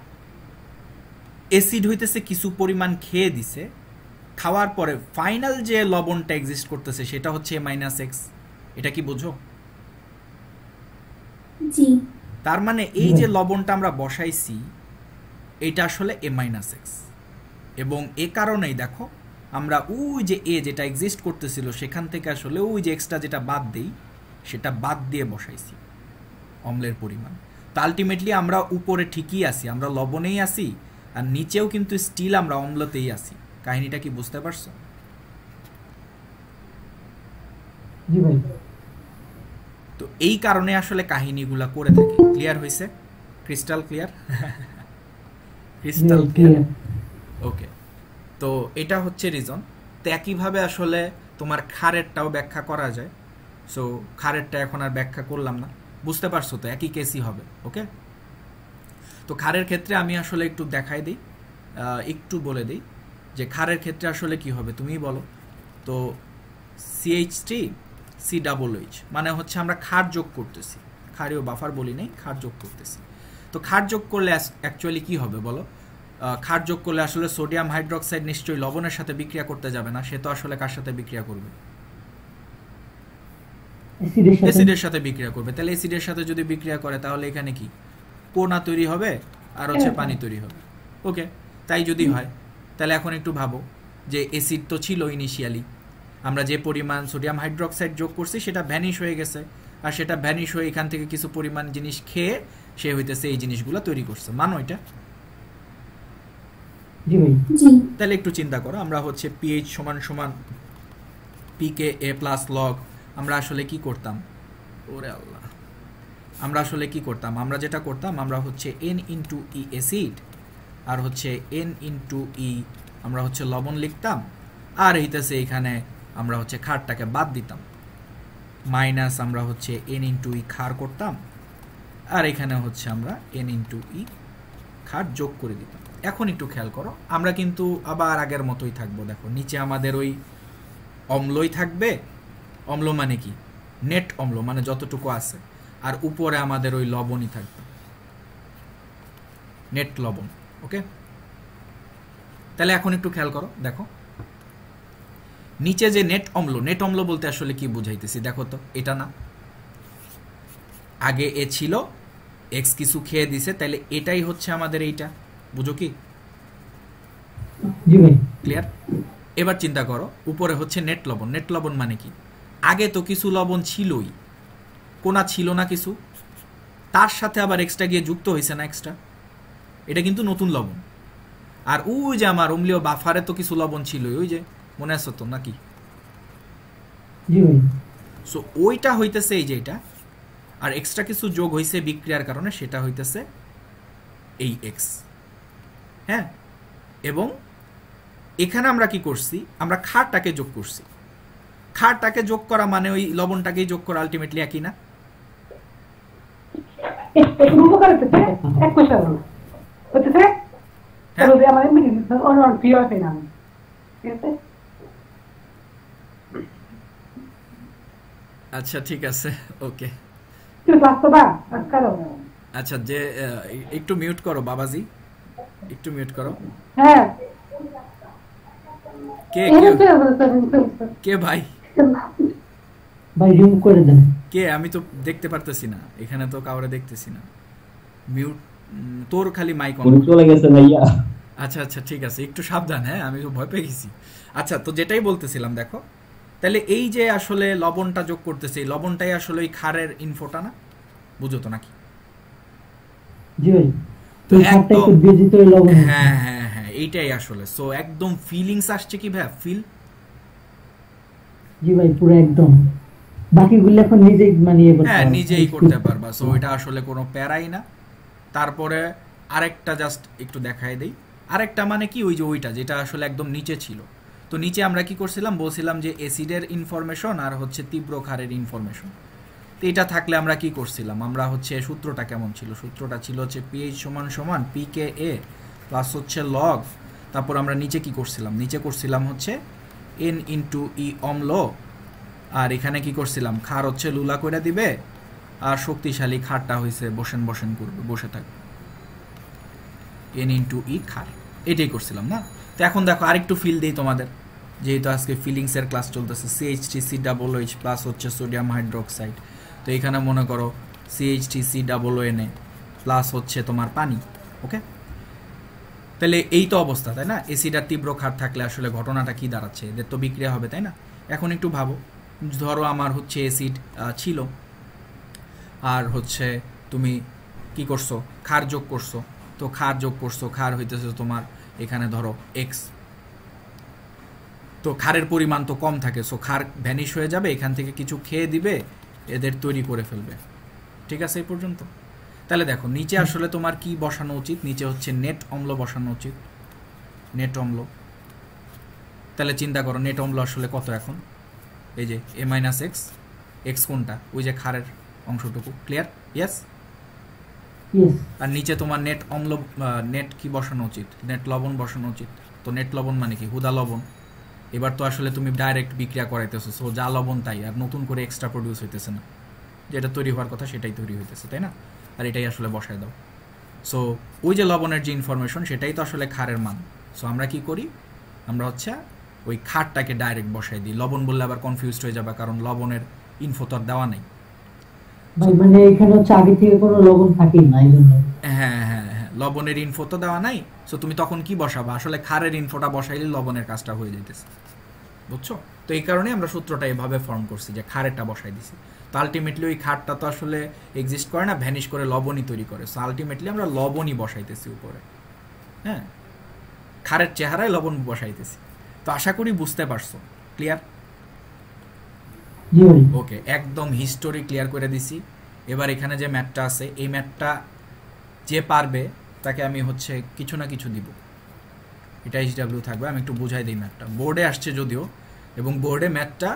Speaker 1: অ্যাসিড হইতেছে কিছু পরিমাণ খেয়ে দিছে, খাওয়ার পরে ফাইনাল যে লবণটা এক্সিস্ট করতেছে সেটা হচ্ছে A-X। এটা কি বোঝো?
Speaker 3: জি।
Speaker 1: তার মানে এই যে লবণটা আমরা বসাইছি এটা আসলে A-X, এবং এ কারণেই দেখো আমরা ওই যে A যেটা এক্সিস্ট করতেছিল সেখান থেকে আসলে ওই যে এক্সট্রা যেটা বাদ দেই সেটা বাদ দিয়ে বসাইছি অম্লের পরিমাণ। তো আলটিমেটলি আমরা উপরে ঠিকই আছি, আমরা লবণেই আছি, আর নিচেও কিন্তু স্টিল আমরা অম্লতেই আছি। কাহিনীটা কি বুঝতে পারছো?
Speaker 2: জি ভাই।
Speaker 1: তো এই কারণে আসলে কাহিনীগুলা করে থাকি। ক্লিয়ার হয়েছে? Crystal clear? Crystal clear. Okay, তো এটা হচ্ছে রিজন। তো একইভাবে আসলে তোমার ক্ষারেরটাও ব্যাখ্যা করা যায়। সো ক্ষারেরটা এখন আর ব্যাখ্যা করলাম না, বুঝতে পারছো তো? একই কেসই হবে। ওকে, তো ক্ষারের ক্ষেত্রে আমি আসলে একটু দেখাই দিই, একটু বলে দিই যে ক্ষারের ক্ষেত্রে আসলে কি হবে তুমিই বলো তো। CH3COOH মানে হচ্ছে আমরা ক্ষার যোগ করতেছি, ক্ষারীয় বাফার বলি নাই, ক্ষার যোগ করতেছি। তো ক্ষার যোগ করলে অ্যাকচুয়ালি কি হবে বলো? ক্ষার যোগ করলে আসলে সোডিয়াম হাইড্রোক্সাইড নিশ্চয়ই লবণের সাথে বিক্রিয়া করতে যাবে না, সে তো আসলে কার সাথে বিক্রিয়া করবে? অ্যাসিডের সাথে বিক্রিয়া করবে। তাহলে অ্যাসিডের সাথে যদি বিক্রিয়া করে তাহলে এখানে কি কোনা তৈরি হবে আর হচ্ছে পানি তৈরি হবে। ওকে, তাই যদি হয় তাহলে এখন একটু ভাবো যে অ্যাসিড তো ছিল ইনিশিয়ালি, আমরা যে পরিমাণ সোডিয়াম হাইড্রোক্সাইড যোগ করছি সেটা ভ্যানিশ হয়ে গেছে, আর সেটা ভ্যানিশ হয়ে এখান থেকে কিছু পরিমাণ জিনিস খেয়ে সে হইতেছে এই জিনিসগুলো তৈরি করছে। মানো এটা? তাহলে একটু চিন্তা করো, আমরা হচ্ছে pH = pKa + log, আমরা আসলে কি করতাম? ওরে আল্লাহ, আমরা আসলে কি করতাম? আমরা যেটা করতাম, আমরা হচ্ছে N × E অ্যাসিড আর হচ্ছে N × E আমরা হচ্ছে লবণ লিখতাম, আর এইটাছে এখানে আমরা হচ্ছে ক্ষারটাকে বাদ দিতাম, মাইনাস আমরা হচ্ছে N × E ক্ষার করতাম, আর এখানে হচ্ছে আমরা N × E ক্ষার যোগ করে দিতাম। এখন একটু খেয়াল করো, আমরা কিন্তু আবার আগের মতোই থাকবো। দেখো নিচে আমাদের ওই অম্লই থাকবে, অম্ল মানে কি? নেট অম্ল মানে যতটুকু আছে, আর উপরে আমাদের ওই লবণই থাকবে, নেট লবণ। ওকে, তাহলে এখন একটু খেয়াল করো, দেখো নিচে যে নেট অম্ল বলতে আসলে কি বুঝাইতেছি দেখো তো, এটা না, আগে এ ছিল, এক্স কিছু খেয়ে দিছে, তাহলে এটাই হচ্ছে আমাদের এইটা। বুঝো কি?
Speaker 2: জি ভাই।
Speaker 1: ক্লিয়ার? এবার চিন্তা করো, উপরে হচ্ছে নেট লবণ। নেট লবণ মানে কি? আগে তো কিছু লবণ ছিলই, কোনা ছিল না কিছু, তার সাথে আবার এক্সট্রা গিয়ে যুক্ত হয়েছে না এক্সট্রা, এটা কিন্তু নতুন লবণ। আর ওই যে আমার অম্লীয় বাফারে তো কিছু লবণ ছিলই, ওই যে মনে আছে তো নাকি?
Speaker 2: জি ভাই।
Speaker 1: সো ওইটা হইতেছে এই যে এটা, আর এক্সট্রা কিছু যোগ হয়েছে বিক্রিয়ার কারণে, সেটা হইতেছে এই এক্স। হ্যাঁ, এবং এখানে আমরা কি করছি, আমরা ক্ষারটাকে যোগ করছি। ক্ষারটাকে যোগ করা মানে ওই লবণটাকেই যোগ করা, আলটিমেটলি একই না?
Speaker 4: একটু উপকার হচ্ছে এক পয়সা হচ্ছে
Speaker 1: হ্যাঁ।
Speaker 4: আমার অন্য ফি হয় না, ঠিক আছে?
Speaker 1: আচ্ছা ঠিক আছে, ওকে।
Speaker 4: তুই বাস্তবা কারো
Speaker 1: আচ্ছা, যে একটু মিউট করো বাবাজি, একটু মিউট করো।
Speaker 4: হ্যাঁ
Speaker 1: কে
Speaker 4: এই
Speaker 1: কে
Speaker 4: তো
Speaker 1: কে ভাই?
Speaker 2: ভাই রিমুভ করে দেন।
Speaker 1: কে? আমি তো দেখতে পারতেছি না, এখানে তো কাউরে দেখতেছি না। মিউট তোর খালি মাইক অন।
Speaker 5: চলে গেছে ভাইয়া।
Speaker 1: আচ্ছা আচ্ছা ঠিক আছে, একটু সাবধান। হ্যাঁ, আমি তো ভয় পেয়ে গেছি। আচ্ছা, তো যেটাই বলতেছিলাম, দেখো তাহলে এই যে আসলে লবণটা যোগ করতেছে, এই লবণটাই আসলে ওই ক্ষারের ইনফোটা না? বুঝো তো নাকি?
Speaker 2: জি ভাই।
Speaker 1: তো
Speaker 2: তো খাটটা
Speaker 1: একদম,
Speaker 2: একটু বেজিত হয়ে লবণ হয়েছে।
Speaker 1: হ্যাঁ হ্যাঁ হ্যাঁ, এইটাই আসলে। সো একদম ফিলিংস আসছে কি ভাই? ফিল?
Speaker 2: জি ভাই, পুরো একদম। বাকিগুলো এখন নিজেই মানিয়ে করতে
Speaker 1: হ্যাঁ,
Speaker 2: হবে।
Speaker 1: নিজেই করতে পারবা। সো এটা আসলে কোনো প্যারাই না। তারপরে আরেকটা জাস্ট একটু দেখাই দেই। আরেকটা মানে কি, ওই যে ওইটা যেটা আসলে একদম নিচে ছিল। তো নিচে আমরা কি করছিলাম, বলছিলাম যে অ্যাসিডের ইনফরমেশন আর হচ্ছে তীব্র ক্ষারের ইনফরমেশন। তো এটা থাকলে আমরা কি করছিলাম, আমরা হচ্ছে সূত্রটা কেমন ছিল? সূত্রটা ছিল হচ্ছে পিএইচ সমান সমান পিকেএ প্লাস হচ্ছে লগ, তারপর আমরা নিচে কি করছিলাম, নিচে করছিলাম হচ্ছে এন ইন্টু ই অম্ল, আর এখানে কি করছিলাম, ক্ষার হচ্ছে লুলা করে দিবে, আর শক্তিশালী ক্ষারটা হয়েছে বসেন বসেন করবে, বসে থাকবে, এন ইন্টু ই ক্ষার। এটাই করছিলাম না? তো এখন দেখো আরেকটু ফিল দিই তোমাদের, যেহেতু আজকে ফিলিংসের ক্লাস চলতেছে। CH3COOH প্লাস হচ্ছে সোডিয়াম হাইড্রোক্সাইড। তো এখানে মনে করো CH3COONA প্লাস হচ্ছে তোমার পানি। ওকে, তাহলে এই তো অবস্থা, তাই না? অ্যাসিড আর তীব্র ক্ষার থাকলে আসলে ঘটনাটা কি দাঁড়াচ্ছে? এদের তো বিক্রিয়া হবে, তাই না? এখন একটু ভাবো, ধরো আমার হচ্ছে অ্যাসিড ছিল, আর হচ্ছে তুমি কি করছো, ক্ষার যোগ করছো। তো ক্ষার যোগ করছো, ক্ষার হইতেছে তোমার এখানে ধরো এক্স। তো ক্ষারের পরিমাণ তো কম থাকে, সো ক্ষার ভ্যানিশ হয়ে যাবে, এখান থেকে কিছু খেয়ে দিবে, এদের তৈরি করে ফেলবে। ঠিক আছে এই পর্যন্ত? তাহলে দেখো নিচে আসলে তোমার কি বসানো উচিত? নিচে হচ্ছে নেট অম্ল বসানো উচিত, নেট অম্ল। তাহলে চিন্তা করো নেট অম্ল আসলে কত এখন? এই যে এ মাইনাস এক্স, এক্স কোনটা? ওই যে ক্ষারের অংশটুকু। ক্লিয়ার? ইয়েস। আর নিচে তোমার নেট অম্ল, নেট কি বসানো উচিত? নেট লবণ বসানো উচিত। তো নেট লবণ মানে কি? হুদা লবণ। এবার তো আসলে তুমি ডাইরেক্ট বিক্রিয়া করাইতেছো, সো যা লবণ তাই, আর নতুন করে এক্সট্রা প্রডিউস হইতেছে না, যেটা তৈরি হওয়ার কথা সেটাই তৈরি হইতেছে, তাই না? আর এটাই আসলে বসায় দাও। সো ওই যে লবণের যে ইনফরমেশন, সেটাই তো আসলে ক্ষারের মান। সো আমরা কি করি, আমরা হচ্ছে ওই ক্ষারটাকে ডাইরেক্ট বসাই দিই। লবণ বললে আবার কনফিউজড হয়ে যাবে, কারণ লবণের ইনফো তো আর দেওয়া নেই।
Speaker 2: ভাই মানে এখানে হচ্ছে আগে থেকে কোনো লবণ থাকেই না, এই জন্য।
Speaker 1: হ্যাঁ হ্যাঁ হ্যাঁ, লবণের ইনফো তো দেওয়া নাই। সো তুমি তখন কি বসাবা? আসলে ক্ষারের ইনফোটা বসাইলে লবণের কাজটা হয়ে যেতেছে, বুঝছো? তো এই কারণে আমরা সূত্রটা এভাবে ফর্ম করছি যে ক্ষারেরটা বসাই দিছি। তো আলটিমেটলি ওই ক্ষারটা তো আসলে এক্সিস্ট করে না, ভ্যানিশ করে লবণই তৈরি করে। সো আলটিমেটলি আমরা লবণই বসাইতেছি উপরে। হ্যাঁ, ক্ষারের চেহারায় লবণ বসাইতেছি। তো আশা করি বুঝতে পারছো। ক্লিয়ার?
Speaker 2: জি ভাই।
Speaker 1: ওকে, একদম হিস্টোরি ক্লিয়ার করে দিছি। এবার এখানে যে ম্যাথটা আছে, এই ম্যাথটা যে পারবে তাকে আমি হচ্ছে কিছু না কিছু দিব। এটা HW থাকবে। আমি একটু বুঝাই দিই ম্যাথটা। বোর্ডে আসছে যদিও, এবং বোর্ডে ম্যাথটা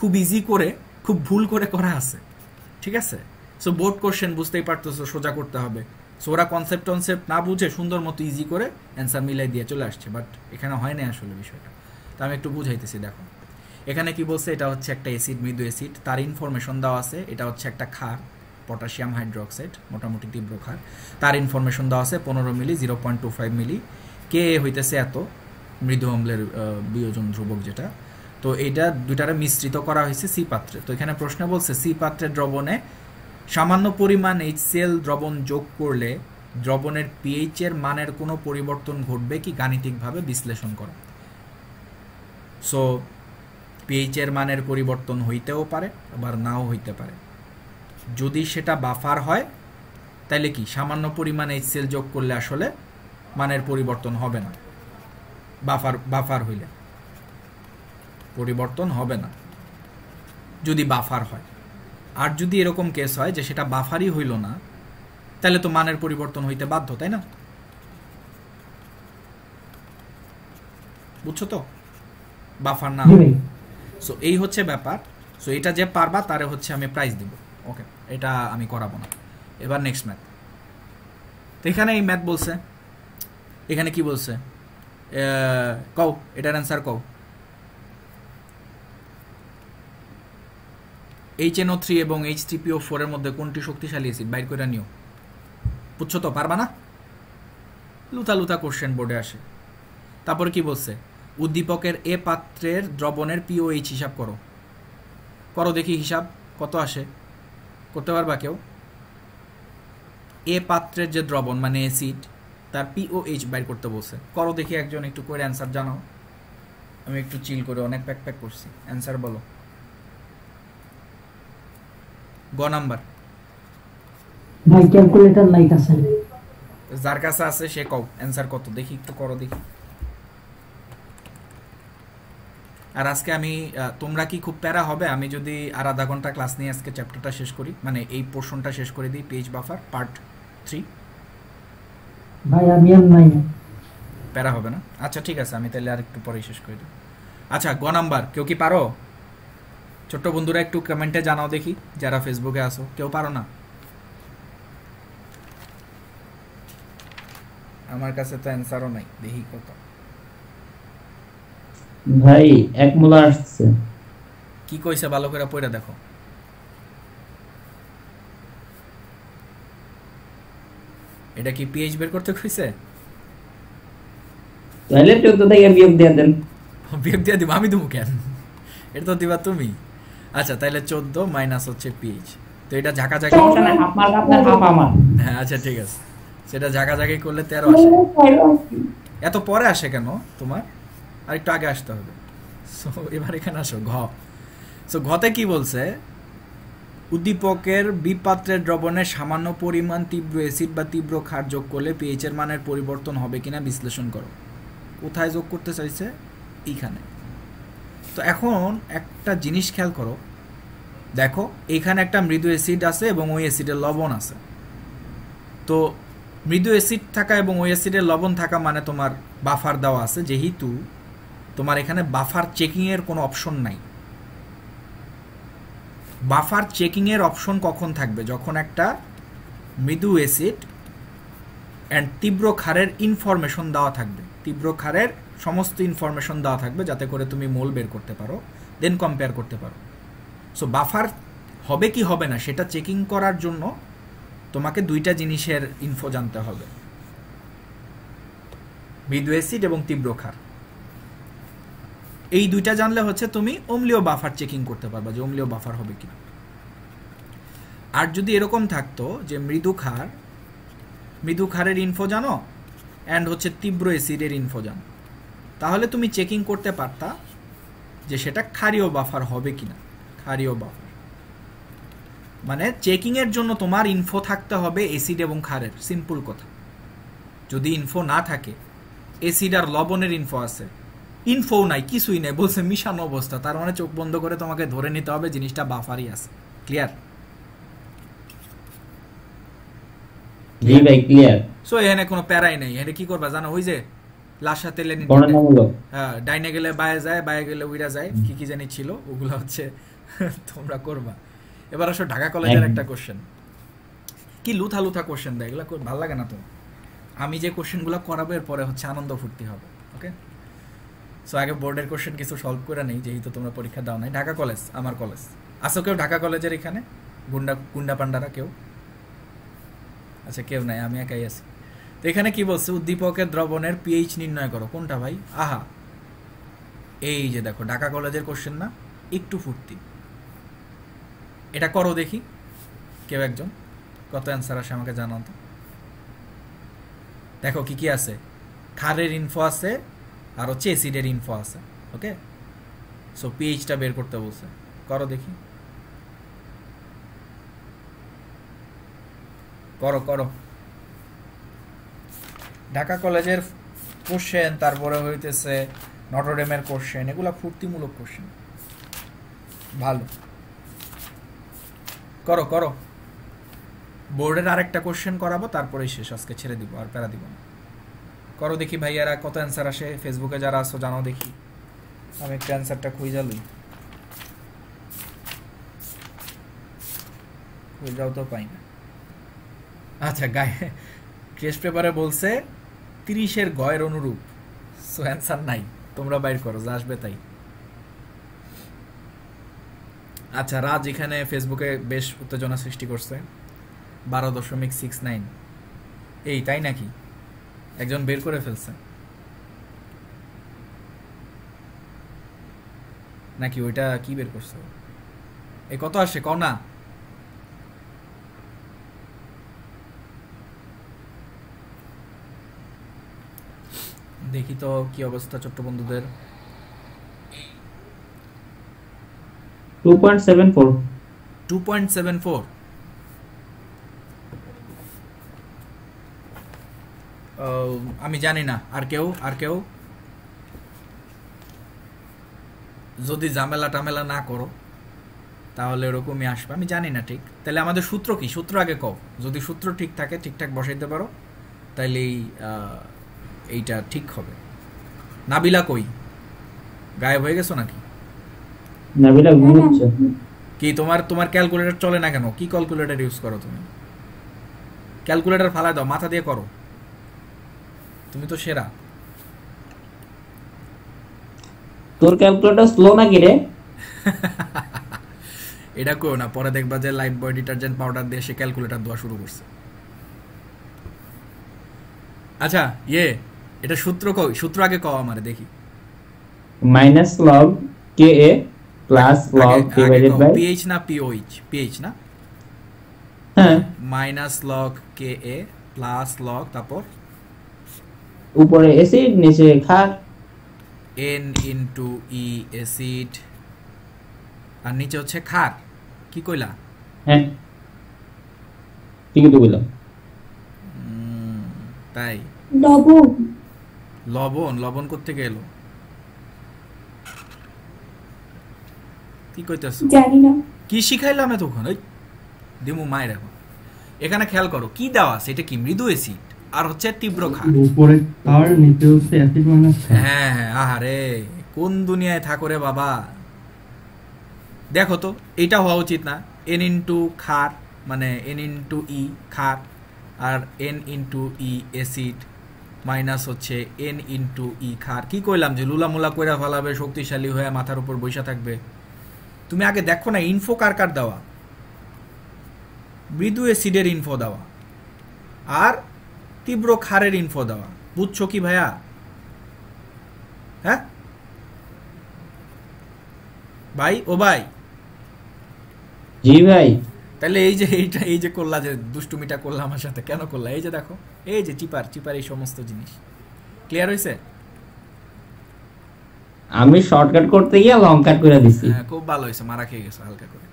Speaker 1: খুব ইজি করে, খুব ভুল করে করা আছে, ঠিক আছে? সো বোর্ড কোশ্চেন বুঝতেই পারতেছো, সোজা করতে হবে। সো ওরা কনসেপ্ট না বুঝে সুন্দর মতো ইজি করে অ্যান্সার মিলাই দিয়ে চলে আসছে, বাট এখানে হয় না আসলে বিষয়টা। তো আমি একটু বুঝাইতেছি। দেখো এখানে কি বলছে, এটা হচ্ছে একটা অ্যাসিড, মৃদু অ্যাসিড, তার ইনফরমেশন দেওয়া আছে। এটা হচ্ছে একটা ক্ষার, পটাশিয়াম হাইড্রোক্সাইড, মোটামুটি তীব্র ক্ষার। তার ইনফরমেশন দেওয়া আছে 15 মিলি, 0.25 মিলি। কে হইতেছে এত, মৃদু অম্লের বিয়োজন ধ্রুবক যেটা। তো এইটা দুইটারে মিশ্রিত করা হয়েছে সি পাত্রে। তো এখানে প্রশ্ন বলছে সি পাত্রের দ্রবণে সামান্য পরিমাণ HCl দ্রবণ যোগ করলে দ্রবণের pH এর মানের কোনো পরিবর্তন ঘটবে কি গাণিতিকভাবে বিশ্লেষণ করো। সো pH এর মানের পরিবর্তন হইতেও পারে আবার নাও হইতে পারে। যদি সেটা বাফার হয় তাহলে কি সামান্য পরিমাণ HCl যোগ করলে আসলে মানের পরিবর্তন হবে না, বাফার হইলে পরিবর্তন হবে না যদি বাফার হয়। আর যদি এরকম কেস হয় যে সেটা বাফারই হইল না, তাহলে তো মানের পরিবর্তন হইতে বাধ্য, তাই না? বুঝছো তো? বাফার না। সো এই হচ্ছে ব্যাপার। সো এটা যে পারবা তারে হচ্ছে আমি প্রাইজ দিব। ওকে, এটা আমি করাবো না। এবার নেক্সট ম্যাথ। তো এখানে এই ম্যাথ বলছে, এখানে কি বলছে কও, এটার অ্যান্সার কও। HNO3 এবং H3PO4 এর মধ্যে কোনটি শক্তিশালী অ্যাসিড বাইর করে নিও। বুঝছো তো? পারবা না? লুতা কোশ্চেন বোর্ডে আসে। তারপরে কি বলছে, উদ্দীপকের এ পাত্রের দ্রবণের POH হিসাব করো। করো দেখি হিসাব কত আসে, করতে পারবা কেউ? এ পাত্রের যে দ্রবণ মানে অ্যাসিড, তার POH বাইর করতে বলছে। করো দেখি একজন, একটু করে অ্যান্সার জানাও। আমি একটু চিল করে অনেক প্যাক করছি। অ্যান্সার বলো। গ নাম্বার।
Speaker 2: ভাই ক্যালকুলেটর নাই কাছে।
Speaker 1: যার কাছে আছে সে কও অ্যান্সার কত দেখি, একটু করো দেখি। আর আজকে আমি, তোমরা কি খুব প্যারা হবে আমি যদি আর আধা ঘন্টা ক্লাস নিয়ে আজকে চ্যাপ্টারটা শেষ করি, মানে এই পোর্শনটা শেষ করে দিই, পেজ বাফার পার্ট 3?
Speaker 2: ভাই আমি আর নাই।
Speaker 1: প্যারা হবে না? আচ্ছা ঠিক আছে, আমি তাহলে আর একটু পরেই শেষ করে দিই। আচ্ছা গ নাম্বার, কেউ কি পারো? ছোট্ট বন্ধুরা একটু কমেন্টে জানাও দেখি, যারা ফেসবুকে আসো। কেউ পারো না? আমার কাছে তো অ্যান্সারও নাই, দেখি কত।
Speaker 5: ভাই 1 মোলার আসছে।
Speaker 1: কি কইছে ভালো করে পড়ে দেখো। এটা কি pH বের করতে কইছে?
Speaker 5: তাহলে 14 থেকে বিয়োগ দিয়ে দেন।
Speaker 1: বিয়োগ দিয়ে দিব? আমি দেবো কেন? এটা তো দিবা তুমি। আচ্ছা তাহলে 14 মাইনাস হচ্ছে pH। তো এটা ঝাঁকাঝাঁকি,
Speaker 5: আপনার হাফ আমার।
Speaker 1: হ্যাঁ আচ্ছা ঠিক আছে, সেটা ঝাঁকাঝাঁকি করলে 13 আসে। এত পরে আসে কেন তোমার? আর একটু আগে আসতে হবে। সো এবার এখানে আসো ঘ। সো ঘতে কি বলছে, উদ্দীপকের বিপাত্রের দ্রবণে সামান্য পরিমাণ তীব্র অ্যাসিড বা তীব্র ক্ষার যোগ করলে pH এর মানের পরিবর্তন হবে কিনা বিশ্লেষণ করো। কোথায় যোগ করতে চাইছে? এইখানে। তো এখন একটা জিনিস খেয়াল করো, দেখো এখানে একটা মৃদু অ্যাসিড আছে এবং ওই অ্যাসিডের লবণ আছে। তো মৃদু অ্যাসিড থাকা এবং ওই অ্যাসিডের লবণ থাকা মানে তোমার বাফার দেওয়া আছে, যেহেতু তোমার এখানে বাফার চেকিংয়ের কোনো অপশন নাই। বাফার চেকিংয়ের অপশন কখন থাকবে? যখন একটা মৃদু অ্যাসিড অ্যান্ড তীব্র ক্ষারের ইনফরমেশন দেওয়া থাকবে, তীব্র ক্ষারের সমস্ত ইনফরমেশন দেওয়া থাকবে, যাতে করে তুমি মোল বের করতে পারো, দেন কম্পেয়ার করতে পারো। সো বাফার হবে কি হবে না সেটা চেকিং করার জন্য তোমাকে দুইটা জিনিসের ইনফো জানতে হবে, মৃদু অ্যাসিড এবং তীব্র ক্ষার। এই দুইটা জানলে হচ্ছে তুমি অম্লীয় বাফার চেকিং করতে পারবা যে অম্লীয় বাফার হবে কিনা। আর যদি এরকম থাকতো যে মৃদু ক্ষারের ইনফো জানো অ্যান্ড হচ্ছে তীব্র অ্যাসিডের ইনফো জানো, তাহলে তুমি চেকিং করতে পারতা যে সেটা ক্ষারীয় বাফার হবে কিনা। ক্ষারীয় বাফার মানে চেকিং এর জন্য তোমার ইনফো থাকতে হবে অ্যাসিড এবং ক্ষারের, সিম্পল কথা। যদি ইনফো না থাকে, অ্যাসিড আর লবণের ইনফো আছে, ইনফো নাই, কিছুই নাই, বলছে মিশানো অবস্থা, তার মানে চোখ বন্ধ করে তোমাকে ধরে নিতে হবে জিনিসটা বাফারই আছে। ক্লিয়ার?
Speaker 5: জি ভাই ক্লিয়ার।
Speaker 1: সো এখানে কোনো প্যারাই নেই। এখানে কি করবা জানো? ওই যে লাশা তেলে ডাইনে গেলে বায়ে যায়, বায়ে গেলে উইরা যায়, কি কি জানি ছিল, ওগুলো হচ্ছে তোমরা করবা। এবার আসো ঢাকা কলেজের একটা কোশ্চেন। কি লুথা কোশ্চেন দেয়, এগুলো ভালো লাগে না তো। আমি যে কোশ্চেনগুলো করাবো এরপরে হচ্ছে আনন্দ ফুর্তি হবে। ওকে, সো আগে বোর্ডের কোশ্চেন কিছু সলভ করে নেই, যেহেতু তোমরা পরীক্ষা দাও নাই। ঢাকা কলেজ, আমার কলেজ। আসো কেউ ঢাকা কলেজের এখানে? গুন্ডা পান্ডারা কেউ? আচ্ছা কেউ নাই, আমি একাই আছি। তো এখানে কি বলছে, উদ্দীপকের দ্রবণের pH নির্ণয় করো। কোনটা ভাই? আহা, এই যে দেখো ঢাকা কলেজের কোশ্চেন না, একটু ফুর্তি। এটা করো দেখি। কেউ একজন কত অ্যান্সার আসে আমাকে জানাও তো। দেখো কি কি আছে, ক্ষারের ইনফো আছে আর হচ্ছে অ্যাসিডের ইনফো আছে। ওকে, সো পিএইচটা বের করতে বলছে, করো দেখি, করো করো। ঢাকা কলেজের কোশ্চেন, তারপরে হইতেছে নটরডেমের কোশ্চেন, এগুলা ফুর্তিমূলক কোশ্চেন, ভালো করো করো। বোর্ডের আরেকটা কোশ্চেন করাবো, তারপরে শেষ, আজকে ছেড়ে দিব, আর প্যারা দিব না। করো দেখি ভাইয়ারা কত অ্যান্সার আসে, ফেসবুকে যারা আসো জানাও দেখি, আমি একটা অ্যান্সারটা খুঁজে লই, খুঁজাও তো পাই না। আচ্ছা, গায়ে টেস্ট পেপারে বলছে 30-এর গয়ের অনুরূপ, সো অ্যান্সার নাই, তোমরা বাইর করো, যা আসবে তাই। আচ্ছা, রাজ এখানে ফেসবুকে বেশ উত্তেজনা সৃষ্টি করছে, 12.69, এই তাই নাকি? একজন বের করে ফেলছে নাকি? ওইটা কি বের করছে? এ কত আসে কও না? দেখি তো কি অবস্থা ছোট্ট বন্ধুদের।
Speaker 5: 2.74
Speaker 1: 2.74। আমি জানি না, আর কেউ যদি ঝামেলা টামেলা না করো তাহলে এরকমই আসবে, আমি জানি না ঠিক। তাহলে আমাদের সূত্র কি? সূত্র আগে কও, যদি সূত্র ঠিক থাকে, ঠিকঠাক বসাইতে পারো, তাইলেই এইটা ঠিক হবে। নাবিলা কই? গায়েব হয়ে গেছো নাকি?
Speaker 5: নাবিলা ঘুমোচ্ছে।
Speaker 1: কি তোমার ক্যালকুলেটর চলে না কেন? কি ক্যালকুলেটর ইউজ করো তুমি? ক্যালকুলেটর ফালায় দাও, মাথা দিয়ে করো, তুমি তো সেরা।
Speaker 5: তোর ক্যালকুলেটর স্লো নাকি রে?
Speaker 1: এটা কেউ না, পরে দেখবা যে লাইফ বয় ডিটারজেন্ট পাউডার দিয়ে সে ক্যালকুলেটর দেওয়া শুরু করছে। আচ্ছা, এটা সূত্র কই? সূত্র আগে কও আমারে দেখি।
Speaker 5: Minus log K A plus log divided by
Speaker 1: pH না পিওইচ? পিএইচ না?
Speaker 5: হ্যাঁ,
Speaker 1: minus log K A plus log, তারপর
Speaker 5: উপরে অ্যাসিড নিচে ক্ষার,
Speaker 1: এন ইনটু ই অ্যাসিড, আর নিচে হচ্ছে ক্ষার। কি কইলা?
Speaker 5: হ্যাঁ ঠিকই তো বললাম।
Speaker 1: তাই
Speaker 3: লবণ।
Speaker 1: লবণ কোত্থেকে এলো? কি কইতেছ?
Speaker 3: জানি না।
Speaker 1: কি শিখাইলাম তখন? ওই দিমু মায়ের। এখন এখানে খেয়াল করো কি দেওয়া আছে, এটা কি মৃদু অ্যাসিড আর হচ্ছে তীব্র ক্ষার।
Speaker 6: উপরে ক্ষার নিচে হচ্ছে অ্যাসিড মাইনাস।
Speaker 1: হ্যাঁ হ্যাঁ, আহারে কোন দুনিয়ায় থাকো রে বাবা। দেখো তো, এটা হওয়া উচিত না, এন ইন্টু ক্ষার মানে এন ইন্টু ই ক্ষার, আর এন ইন্টু ই অ্যাসিড মাইনাস হচ্ছে এন ইন্টু ই ক্ষার। কি কইলাম যে লুলামুলা কইরা ফেলাবে, শক্তিশালী হয়ে মাথার উপর বৈশা থাকবে। তুমি আগে দেখো না ইনফো কার দেওয়া, মৃদু অ্যাসিডের ইনফো দেওয়া আর তীব্র ক্ষারের ইনফো দেওয়া। বুঝছো কি ভাইয়া? হ্যাঁ ভাই, ও ভাই।
Speaker 5: জি ভাই।
Speaker 1: তাহলে এই যে করলা, যে দুষ্টুমিটা করলা আমার সাথে, কেন করলা? এই যে দেখো, এই যে চিপার এই সমস্ত জিনিস ক্লিয়ার হয়েছে?
Speaker 5: আমি শর্টকাট করতে গিয়ে লং কাট করে দিছি।
Speaker 1: হ্যাঁ, খুব ভালো হয়েছে, মারা খেয়ে গেছে হালকা করে।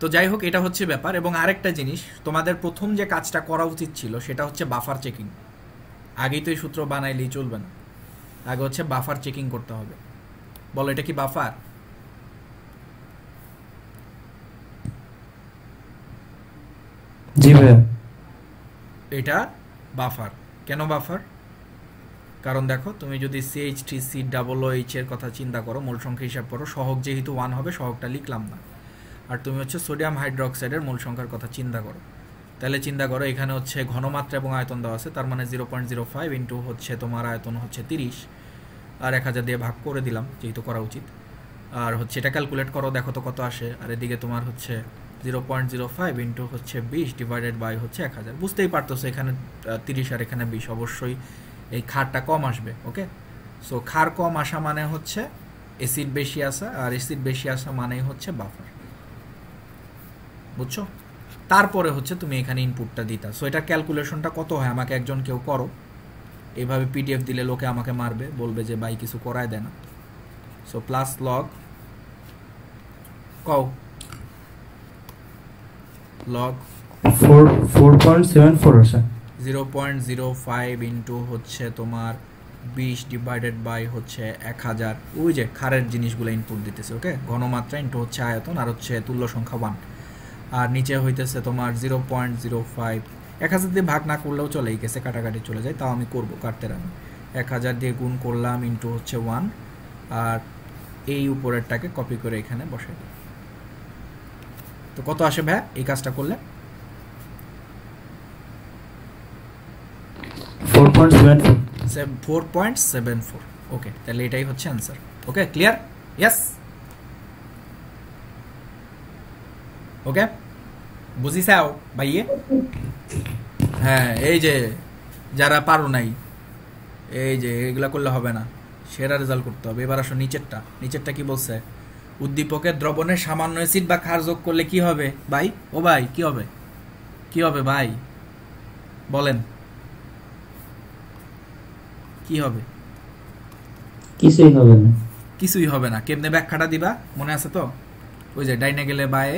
Speaker 1: তো যাই হোক, এটা হচ্ছে ব্যাপার। এবং আরেকটা জিনিস, তোমাদের প্রথম যে কাজটা করা উচিত ছিল সেটা হচ্ছে বাফার চেকিং। আগেই তো এই সূত্র বানাইলেই চলবে না, আগে হচ্ছে বাফার চেকিং করতে হবে। বলো, এটা কি বাফার?
Speaker 6: জি ভাইয়া।
Speaker 1: এটা বাফার। কেন বাফার? কারণ দেখো, তুমি যদি CH3COOH এর কথা চিন্তা করো, মূল সংখ্যা হিসাব করো, সহগ যেহেতু 1 হবে, সহগটা লিখলাম না। আর তুমি হচ্ছে সোডিয়াম হাইড্রোক্সাইডের মূল সংখ্যার কথা চিন্তা করো, তাহলে চিন্তা করো এখানে হচ্ছে ঘনমাত্রা এবং আয়তন দেওয়া আছে, তার মানে 0.05 ইন্টু হচ্ছে তোমার আয়তন হচ্ছে 30, আর 1000 দিয়ে ভাগ করে দিলাম যেহেতু করা উচিত। আর হচ্ছে এটা ক্যালকুলেট করো, দেখো তো কত আসে। আর এদিকে তোমার হচ্ছে 0.05 ইন্টু হচ্ছে 20 ডিভাইডেড বাই হচ্ছে 1000। বুঝতেই পারতেছো এখানে 30 আর এখানে 20, অবশ্যই এই ক্ষারটা কম আসবে। ওকে, সো ক্ষার কম আসা মানে হচ্ছে অ্যাসিড বেশি আসা, আর অ্যাসিড বেশি আসা মানেই হচ্ছে বাফার। বুঝছো? তারপরে হচ্ছে তুমি এখানে ইনপুটটা দিতা। সো এটা ক্যালকুলেশনটা কত হয় আমাকে একজন কেউ করো। এইভাবে পিডিএফ দিলে লোকে আমাকে মারবে, বলবে যে ভাই কিছু করায় দেয় না। সো প্লাস লগ কও লগ
Speaker 6: 4.74 আছে
Speaker 1: 0.05 ইন্টু হচ্ছে তোমার 20 ডিভাইডেড বাই হচ্ছে 1000, ওই যে খারের জিনিসগুলো ইনপুট দিতেছে। ওকে, ঘনমাত্রা ইন্টু হচ্ছে আয়তন আর হচ্ছে তুল্য সংখ্যা 1, আর নিচে হইতেছে তোমার 0.05। 1000 দিয়ে ভাগ না করলেও চলে, এই কেসে কাটাকাটি চলে যায়, তাও আমি করবো, কাটতে রাখি। 1000 দিয়ে গুণ করলাম ইন্টু হচ্ছে 1, আর এই উপরেরটাকে কপি করে এখানে বসাই দিই। তো কত আসে ভাই এই কাজটা করলে? 4.74। ওকে, তাহলে এটাই হচ্ছে অ্যান্সার। ওকে, ক্লিয়ার? ইয়েস, ওকে, বুঝিসাও ভাইয়ে? হ্যাঁ, এই যে যারা পারো নাই, এই যে এগুলা করলে হবে না, সেরা রেজাল্ট করতে হবে। এবার আসো নিচেরটা কি বলছে? উদ্দীপকের দ্রবণের সামান্য অ্যাসিড বা ক্ষার যোগ করলে কি হবে ভাই? ও ভাই, কি হবে? কি হবে ভাই বলেন, কি হবে?
Speaker 5: কিছুই হবে না।
Speaker 1: কিছুই হবে না। কেমনে ব্যাখ্যাটা দিবা মনে আছে তো? ওই যে ডাইনে গেলে বায়ে,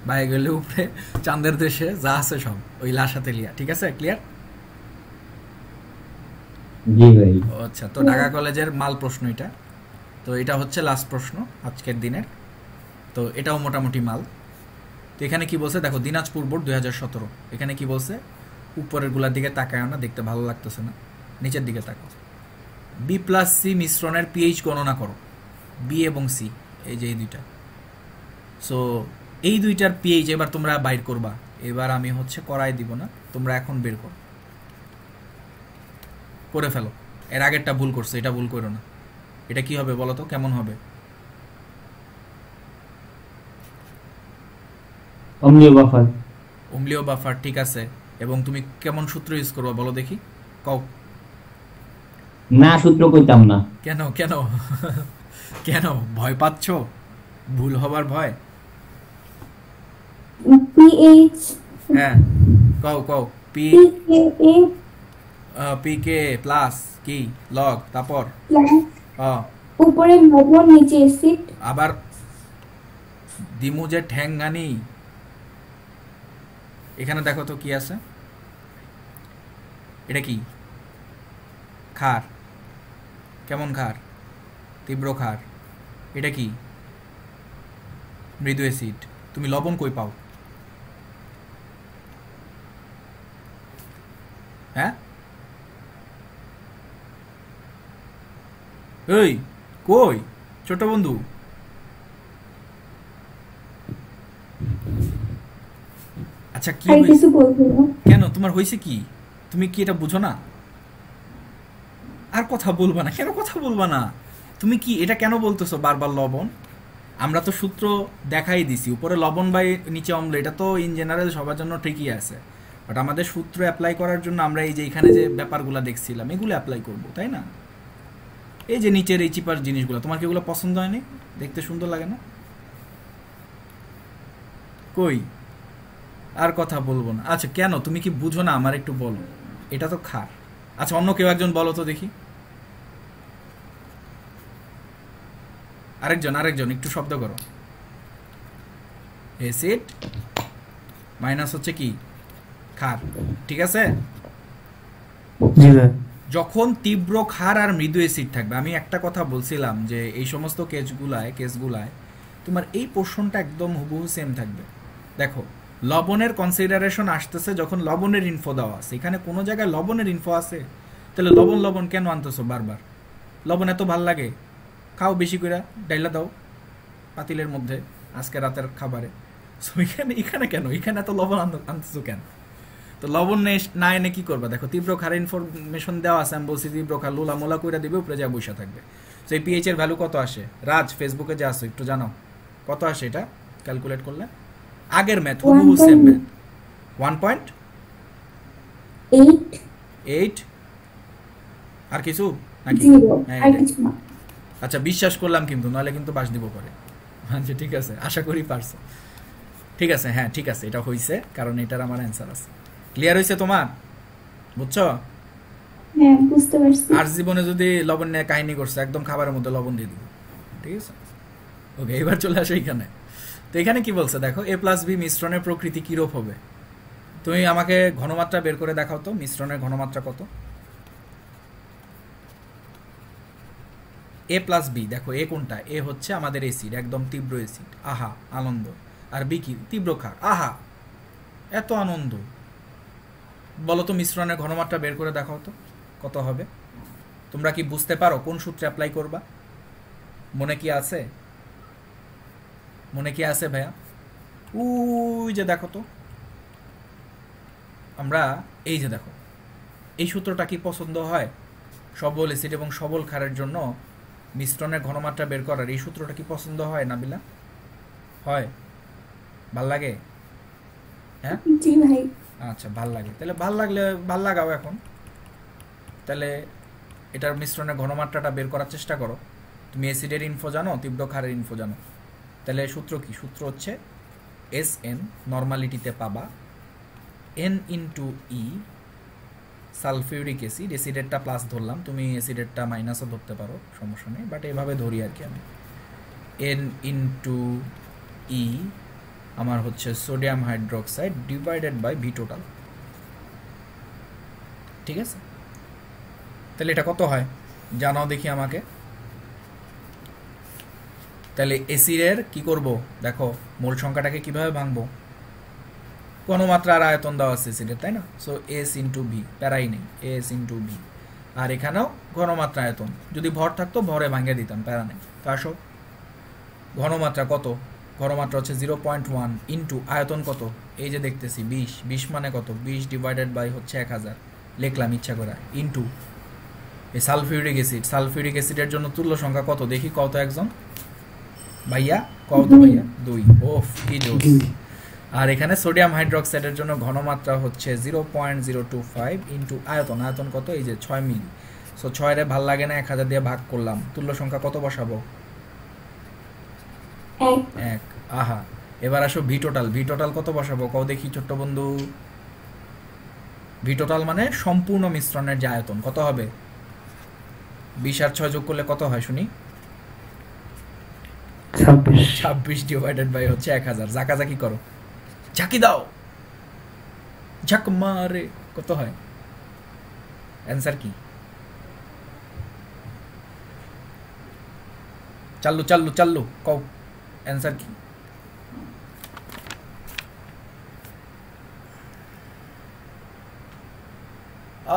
Speaker 1: বায়ে গেলে উপরে, চাঁদের দেশে যা আছে সব ওই লাশাতে লিয়া। ঠিক আছে, ক্লিয়ার?
Speaker 5: জি ভাই।
Speaker 1: আচ্ছা, তো ঢাকা কলেজের মাল প্রশ্ন এটা। তো এটা হচ্ছে লাস্ট প্রশ্ন আজকের দিনের। তো এটাও মোটামুটি মাল। তো এখানে কি বলছে দেখো, দিনাজপুর বোর্ড 2017। এখানে কি বলছে? উপরের গুলার দিকে তাকায় না, দেখতে ভালো লাগতেছে না, নিচের দিকে তাকাও। B+C মিশ্রণের পিএইচ গণনা করো। বি এবং সি, এই যে এই দুইটা। সো এই দুইটার পিএইচ এবার তোমরা বাইর করবা। এবার আমি হচ্ছে করাই দিব না, তোমরা এখন বের করো, করে ফেলো। এর আগেরটা ভুল করছো, এটা ভুল করো না। এটা কি হবে বলো তো, কেমন হবে?
Speaker 5: অম্লীয় বাফার।
Speaker 1: অম্লীয় বাফার, ঠিক আছে। এবং তুমি কেমন সূত্র ইউজ করবা বলো দেখি, কও।
Speaker 5: না, সূত্র কইতাম না।
Speaker 1: কেন কেন কেন ভয় পাচ্ছ? ভুল হবার ভয়?
Speaker 3: পিএইচ
Speaker 1: হ্যাঁ, কও কও।
Speaker 3: পিকেএ
Speaker 1: পিকে প্লাস কি লগ, তারপর
Speaker 3: উপরে লবণ নিচে অ্যাসিড।
Speaker 1: আবার দিমু যে ঠ্যাঙ্গানি। এখানে দেখো তো কি আছে, এটা কি? ক্ষার। কেমন ক্ষার? তীব্র ক্ষার। এটা কি? মৃদু অ্যাসিড। তুমি লবণ কই পাও? হ্যাঁ, এই কই ছোট বন্ধু? আচ্ছা, কি
Speaker 3: আর
Speaker 1: হইছে?
Speaker 3: কিছু বলবো না।
Speaker 1: কেন, তোমার হয়েছে কি? তুমি কি এটা বুঝো না? আর কথা বলবা না কেন? কথা বলবা না তুমি কি? এটা কেন বলতেছো বারবার লবণ? আমরা তো সূত্র দেখাই দিছি, উপরে লবণ বাই নিচে অম্ল। এটা তো ইন জেনারেল সবার জন্য ঠিকই আছে, বাট আমাদের সূত্র অ্যাপ্লাই করার জন্য আমরা এই যে এখানে যে ব্যাপারগুলো দেখছিলাম এগুলো অ্যাপ্লাই করব, তাই না? এই যে নিচের এই চিপার জিনিসগুলো, তোমার কি এগুলো পছন্দ হয়নি? দেখতে সুন্দর লাগে না? কই আর কথা বলবো না। আচ্ছা, কেন তুমি কি বুঝো না? আমার একটু বলো, এটা তো ক্ষার। আচ্ছা, অন্য কেউ একজন বলো তো দেখি। আরেকজন একটু শব্দ করো। অ্যাসিড মাইনাস হচ্ছে কি? ক্ষার। ঠিক আছে?
Speaker 6: জি ভাই।
Speaker 1: যখন তীব্র ক্ষার আর মৃদু অ্যাসিড থাকবে, আমি একটা কথা বলছিলাম যে এই সমস্ত কেসগুলায় তোমার এই পোর্শনটা একদম হুবহু সেম থাকবে। দেখো, লবণের কনসিডারেশন আসতেছে যখন লবণের ইনফো দেওয়া আছে। এখানে কোনো জায়গায় লবণের ইনফো আছে, তাহলে লবণ কেন আনতেছো বারবার? লবণ এত ভাল লাগে, খাও বেশি করে, ডাইলা দাও পাতিলের মধ্যে আজকে রাতের খাবারে। সো এখানে কেন, এখানে এত লবণ আনতেছো কেন? তো লবণ না এনে কি করবা? দেখো, তীব্র ক্ষার ইনফরমেশন দেওয়া আছে, আমি বলছি তীব্র ক্ষার লোলা মোলা কইরা দিবে, উপরে যা বসে থাকবে। তো এই পিএইচ এর ভ্যালু কত আসে? রাজ, ফেসবুকে যে আসো একটু জানাও কত আসে এটা ক্যালকুলেট করলে? আগের ম্যাথ, হুবহু সেম ম্যাথ। 1.8। আর কিছু নাকি?
Speaker 3: আর কিছু না।
Speaker 1: আচ্ছা, বিশ্বাস করলাম কিন্তু, নাহলে কিন্তু বাস দিব পরে। আচ্ছা ঠিক আছে, আশা করি পারছো। ঠিক আছে, হ্যাঁ ঠিক আছে, এটা হইছে, কারণ এটার আমার অ্যান্সার আছে। ক্লিয়ার হইছে তোমার? বুঝছো?
Speaker 3: হ্যাঁ বুঝতে পারছি।
Speaker 1: আর জীবনে যদি লবণ নিয়ে কাহিনী করছে, একদম খাবারের মধ্যে লবণ দিয়ে দিব। ঠিক আছে, ওকে, এবার চলে আসো এখানে। তো এখানে কি বলছে দেখো, এ প্লাস বি মিশ্রণের প্রকৃতি কিরূপ হবে। তুমি আমাকে ঘনমাত্রা বের করে দেখাও তো, মিশ্রণের ঘনমাত্রা কত। এ প্লাস বি, দেখো এ কোনটা, এ হচ্ছে আমাদের এসিড, একদম তীব্র এসিড, আহা আনন্দ। আর বি কি, তীব্র ক্ষার, আহা এত আনন্দ। বলো তো মিশ্রণের ঘনমাত্রা বের করে দেখাও তো কত হবে। তোমরা কি বুঝতে পারো কোন সূত্রে অ্যাপ্লাই করবা? মনে কি আছে? মনে কি আছে ভাইয়া? ওই যে দেখো তো, আমরা এই যে দেখো, এই সূত্রটা কি পছন্দ হয়? সবল অ্যাসিড এবং সবল ক্ষারের জন্য মিশ্রণের ঘনমাত্রা বের করার এই সূত্রটা কি পছন্দ হয় নাবিলা? হয়? ভাল লাগে? হ্যাঁ
Speaker 3: জি ভাই।
Speaker 1: আচ্ছা, ভাল লাগে, তাহলে ভাল লাগলে ভাল লাগাও এখন। তাহলে এটার মিশ্রণের ঘনমাত্রাটা বের করার চেষ্টা করো। তুমি অ্যাসিডের ইনফো জানো, তীব্র ক্ষারের ইনফো জানো, তাহলে সূত্র কি? সূত্র হচ্ছে এস এন, নর্মালিটিতে পাবা এন ইন্টু ই সালফিউরিক অ্যাসিড, অ্যাসিডেরটা প্লাস ধরলাম, তুমি অ্যাসিডেরটা মাইনাসও ধরতে পারো, সমস্যা নেই, বাট এভাবে ধরি আর কি আমি। এন ইন্টু ই আমার হচ্ছে sodium hydroxide divided by V total. ঠিক আছে, তাহলে এটা কত হয় জানাও দেখি আমাকে। তাহলে এসিডের কি করব দেখো, মোল সংখ্যাটাকে কিভাবে ভাঙবো, ঘনমাত্রা আর আয়তন দেওয়া আছে এসিডের, তাই না? সো এস ইন্টু ভি, প্যারাই নেই, এস ইন্টু ভি। আর এখানেও ঘনমাত্রা আয়তন, যদি ভর থাকতো ভরে ভাঙিয়ে দিতাম, প্যারা নেই। তো আসো, ঘনমাত্রা কত? ঘনমাত্রা হচ্ছে 0.1 ইন্টু আয়তন কত, এই যে দেখতেছি 20, 20 মানে কত, 20 ডিভাইডেড বাই হচ্ছে 1000, লিখলাম ইচ্ছা করে, ইন্টু এই সালফিউরিক অ্যাসিড। সালফিউরিক অ্যাসিডের জন্য তুল্য সংখ্যা কত দেখি, কত একজন ভাইয়া, কত ভাইয়া? 2। ওফ কি জোস। আর এখানে সোডিয়াম হাইড্রোক্সাইডের জন্য ঘনমাত্রা হচ্ছে 0.025 ইন্টু আয়তন, আয়তন কত, এই যে 6 মিলি। সো 6 রে ভাল লাগে না, 1000 দিয়ে ভাগ করলাম, তুল্য সংখ্যা কত বসাবো? 1। আহা, এবার আসো ভি টোটাল। ভি টোটাল কত বসাবো কও দেখি ছোট্ট বন্ধু। ভি টোটাল মানে সম্পূর্ণ মিশ্রণের যে আয়তন, কত হবে? 20 আর 6 যোগ করলে কত হয় শুনি? 26 ডিভাইডেড বাই হচ্ছে 1000। জাকাজাকি করো, ঝাঁকি দাও, ঝাঁক মারে, কত হয়? অ্যান্সার কি? চাল্লু চাল্লু চাল্লু কও, অ্যান্সার কি?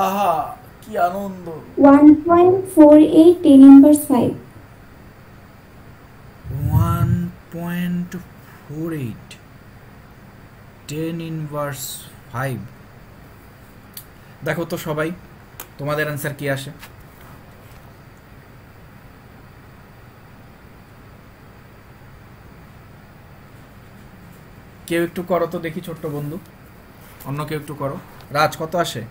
Speaker 1: আহা কি আনন্দ।
Speaker 3: 1.48 10 inverse 5।
Speaker 1: 1.48 10 ইনভার্স 5। দেখো তো সবাই তোমাদের অ্যান্সার কি আসে। কেউ একটু করো তো দেখি ছোট্ট বন্ধু, অন্য কেউ একটু করো। রাজ কত আসে?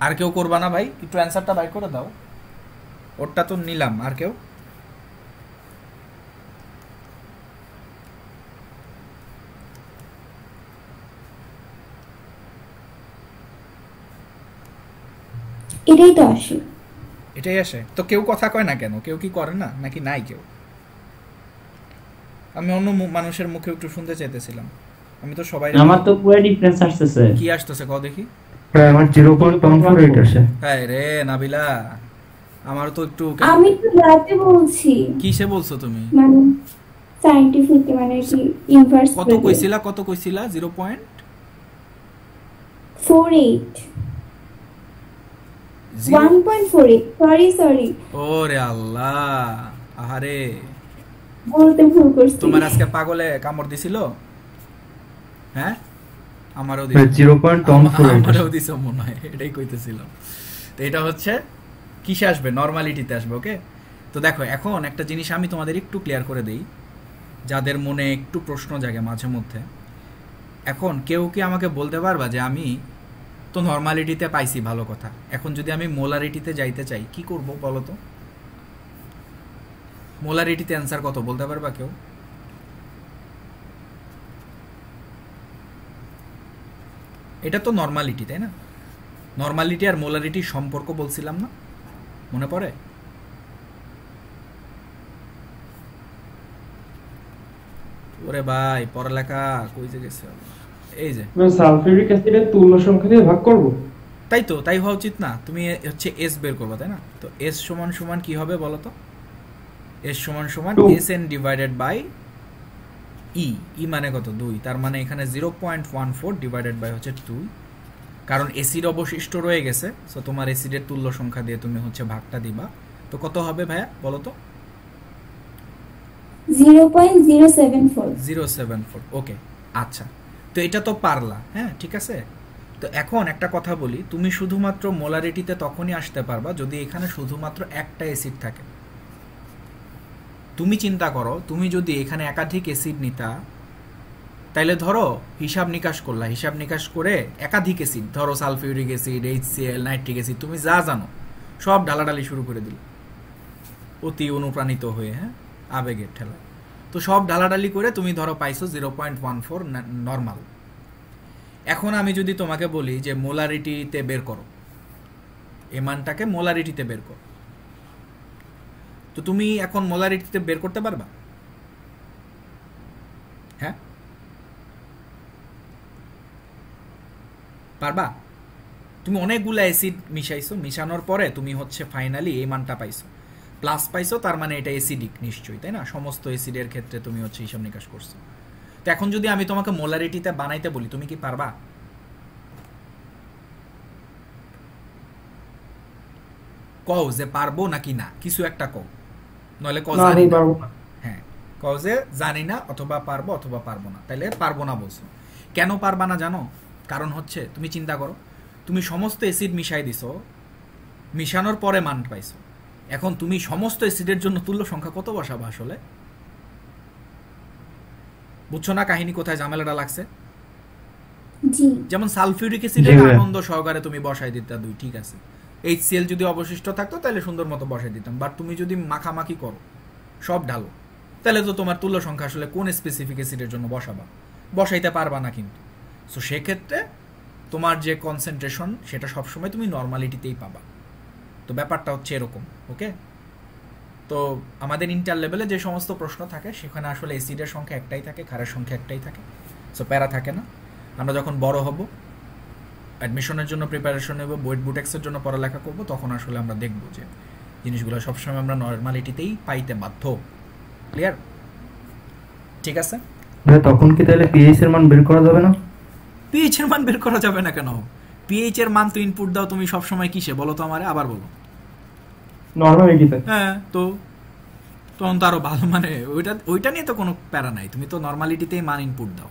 Speaker 1: আর কেউ করবা না ভাই? একটু অ্যান্সারটা বাই করে দাও, ওরটা তো নিলাম। আর কেউ?
Speaker 3: এটাই তো আসে।
Speaker 1: এটাই আসে তো কেউ কথা কয় না কেন? কেউ কি করে না নাকি নাই কেউ? আমি অন্য মানুষের মুখে একটু শুনতে চাইতেছিলাম। আমি তো সবাই,
Speaker 5: আমার তো পুরো ডিফারেন্স আসছে।
Speaker 1: কি আসতেছে কও দেখি।
Speaker 6: আমার 0.148 আসে।
Speaker 1: হ্যাঁ রে নাবিলা, আমার তো একটু।
Speaker 3: আমি তো রাতে বলছি।
Speaker 1: কিসে বলছো তুমি?
Speaker 3: মানে সায়েন্টিফিক, মানে কি ইনভার্স।
Speaker 1: কত কইছিলা? কত কইছিলা?
Speaker 3: 0.48 1.48। সরি
Speaker 1: ওরে আল্লাহ, আহারে
Speaker 3: বলতে ভুল করছি।
Speaker 1: তোমার আজকে পাগলে কামড় দিছিল? হ্যাঁ আমারও দিছো মনে হয়, এটাই কইতেছিলাম। তো এটা হচ্ছে কিসে আসবে? নরমালিটিতে আসবে। ওকে, তো দেখো এখন একটা জিনিস আমি তোমাদের একটু ক্লিয়ার করে দেই, যাদের মনে একটু প্রশ্ন জাগে মাঝে মধ্যে। এখন কেউ কি আমাকে বলতে পারবা যে আমি তো নরমালিটিতে পাইছি, ভালো কথা, এখন যদি আমি মোলারিটিতে যাইতে চাই কি করব বলো তো? মোলারিটিতে অ্যান্সার কত বলতে পারবা কেউ? এটা তো নর্মালিটি, তাই না? নর্মালিটি আর মোলারিটির সম্পর্ক বলছিলাম না, মনে পড়ে? ওরে ভাই পড়ালেখা কই যে গেছে? এই যে
Speaker 5: সালফিউরিক অ্যাসিডের তুল্য সংখ্যা দিয়ে ভাগ করব।
Speaker 1: তাই তো, তাই হওয়া উচিত না? তুমি হচ্ছে এস বের করবা, তাই না? তো এস সমান সমান কি হবে বলো তো? এস সমান সমান এস এন ডিভাইডেড বাই ই। ই মানে কত? 2। তার মানে এখানে 0.14 ডিভাইডেড বাই হচ্ছে 2, কারণ এসিড অবশিষ্ট রয়ে গেছে। সো তোমার এসিডের তুল্য সংখ্যা দিয়ে তুমি হচ্ছে ভাগটা দিবা। তো কত হবে ভাইয়া বলো তো?
Speaker 3: 0.074
Speaker 1: 0.74। ওকে, আচ্ছা। তো এটা তো পারলা, হ্যাঁ ঠিক আছে। তো এখন একটা কথা বলি, তুমি শুধুমাত্র মোলারিটিতে তখনই আসতে পারবা যদি এখানে শুধুমাত্র একটা অ্যাসিড থাকে। তুমি চিন্তা করো, তুমি যদি এখানে একাধিক অ্যাসিড নিতা, তাইলে ধরো হিসাব নিকাশ করলা, হিসাব নিকাশ করে একাধিক অ্যাসিড, ধরো sulphuric acid, HCl, nitric acid, তুমি যা জানো সব ঢালাঢালি শুরু করে দিল অতি অনুপ্রাণিত হয়ে, হ্যাঁ আবেগের ঠেলা। তো সব ঢালাঢালি করে তুমি ধরো পাইছো 0.14 নর্মাল। এখন আমি যদি তোমাকে বলি যে মোলারিটিতে বের করো, এই মানটাকে মোলারিটিতে বের করো, তো তুমি এখন মোলারিটিতে বের করতে পারবা? হ্যাঁ পারবা? তুমি অনেকগুলো অ্যাসিড মিশাইছো, মিশানোর পরে তুমি হচ্ছে ফাইনালি এই মানটা পাইছো, প্লাস পাইছো, তার মানে এটা অ্যাসিডিক নিশ্চয়ই, তাই না? সমস্ত অ্যাসিডের ক্ষেত্রে তুমি হচ্ছে হিসাব নিকাশ করছো। তো এখন যদি আমি তোমাকে মোলারিটিতে বানাইতে বলি, তুমি কি পারবা? কও যে পারবো নাকি না, কিছু একটা কও, নইলে কও জানি না। হ্যাঁ, কও যে জানি না, অথবা পারবো অথবা পারবো না। তাইলে পারবো না বলছো, কেন পারবা না জানো? কারণ হচ্ছে তুমি চিন্তা করো, তুমি সমস্ত অ্যাসিড মিশাই দিছো, মিশানোর পরে মান পাইছো। এখন তুমি সমস্ত অ্যাসিডের জন্য তুল্য সংখ্যা কত বসাবা আসলে? বুঝছো না কাহিনী কোথায় ঝামেলাটা লাগছে?
Speaker 3: জি
Speaker 1: যেমন সালফিউরিক অ্যাসিডের আনন্দ সহকারে তুমি বসাই দিতা 2, ঠিক আছে। HCl যদি অবশিষ্ট থাকতো তাহলে সুন্দর মতো বসাই দিতাম, বাট তুমি যদি মাখামাখি করো, সব ঢালো, তাহলে তো তোমার তুল্য সংখ্যা আসলে কোন স্পেসিফিক অ্যাসিডের জন্য বসাবা, বসাইতে পারবা না কিন্তু। সো সেক্ষেত্রে তোমার যে কনসেন্ট্রেশন সেটা সবসময় তুমি নর্মালিটিতেই পাবা। তো ব্যাপারটা হচ্ছে এরকম, ওকে? তো আমাদের ইন্টার লেভেলে যে সমস্ত প্রশ্ন থাকে সেখানে আসলে অ্যাসিডের সংখ্যা একটাই থাকে, ক্ষারের সংখ্যা একটাই থাকে, সো প্যারা থাকে না। আমরা যখন বড় হব, অ্যাডমিশনের জন্য প্রিপারেশন নেব, বুটেক্সের জন্য পড়ালেখা করব, তখন আসলে আমরা দেখব যে জিনিসগুলো সবসময় আমরা নর্মালিটিতেই পাইতে বাধ্য। ক্লিয়ার? ঠিক আছে।
Speaker 6: তখন কি তাহলে পিএইচ এর মান বের করা যাবে না?
Speaker 1: পিএইচ এর মান বের করা যাবে না কেন? পিএইচ এর মান তো ইনপুট দাও তুমি সবসময় কিসে বলো তো আমারে, আবার বলো।
Speaker 5: নরমালিটিতে।
Speaker 1: হ্যাঁ, তো তখন তো আরো ভালো, মানে ওইটা নিয়ে তো কোনো প্যারা নাই, তুমি তো নর্মালিটিতেই মান ইনপুট দাও,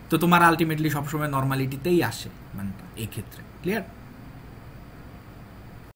Speaker 1: তো তোমার আলটিমেটলি সবসময় নর্মালিটিতেই আসে মানটা এই ক্ষেত্রে। ক্লিয়ার?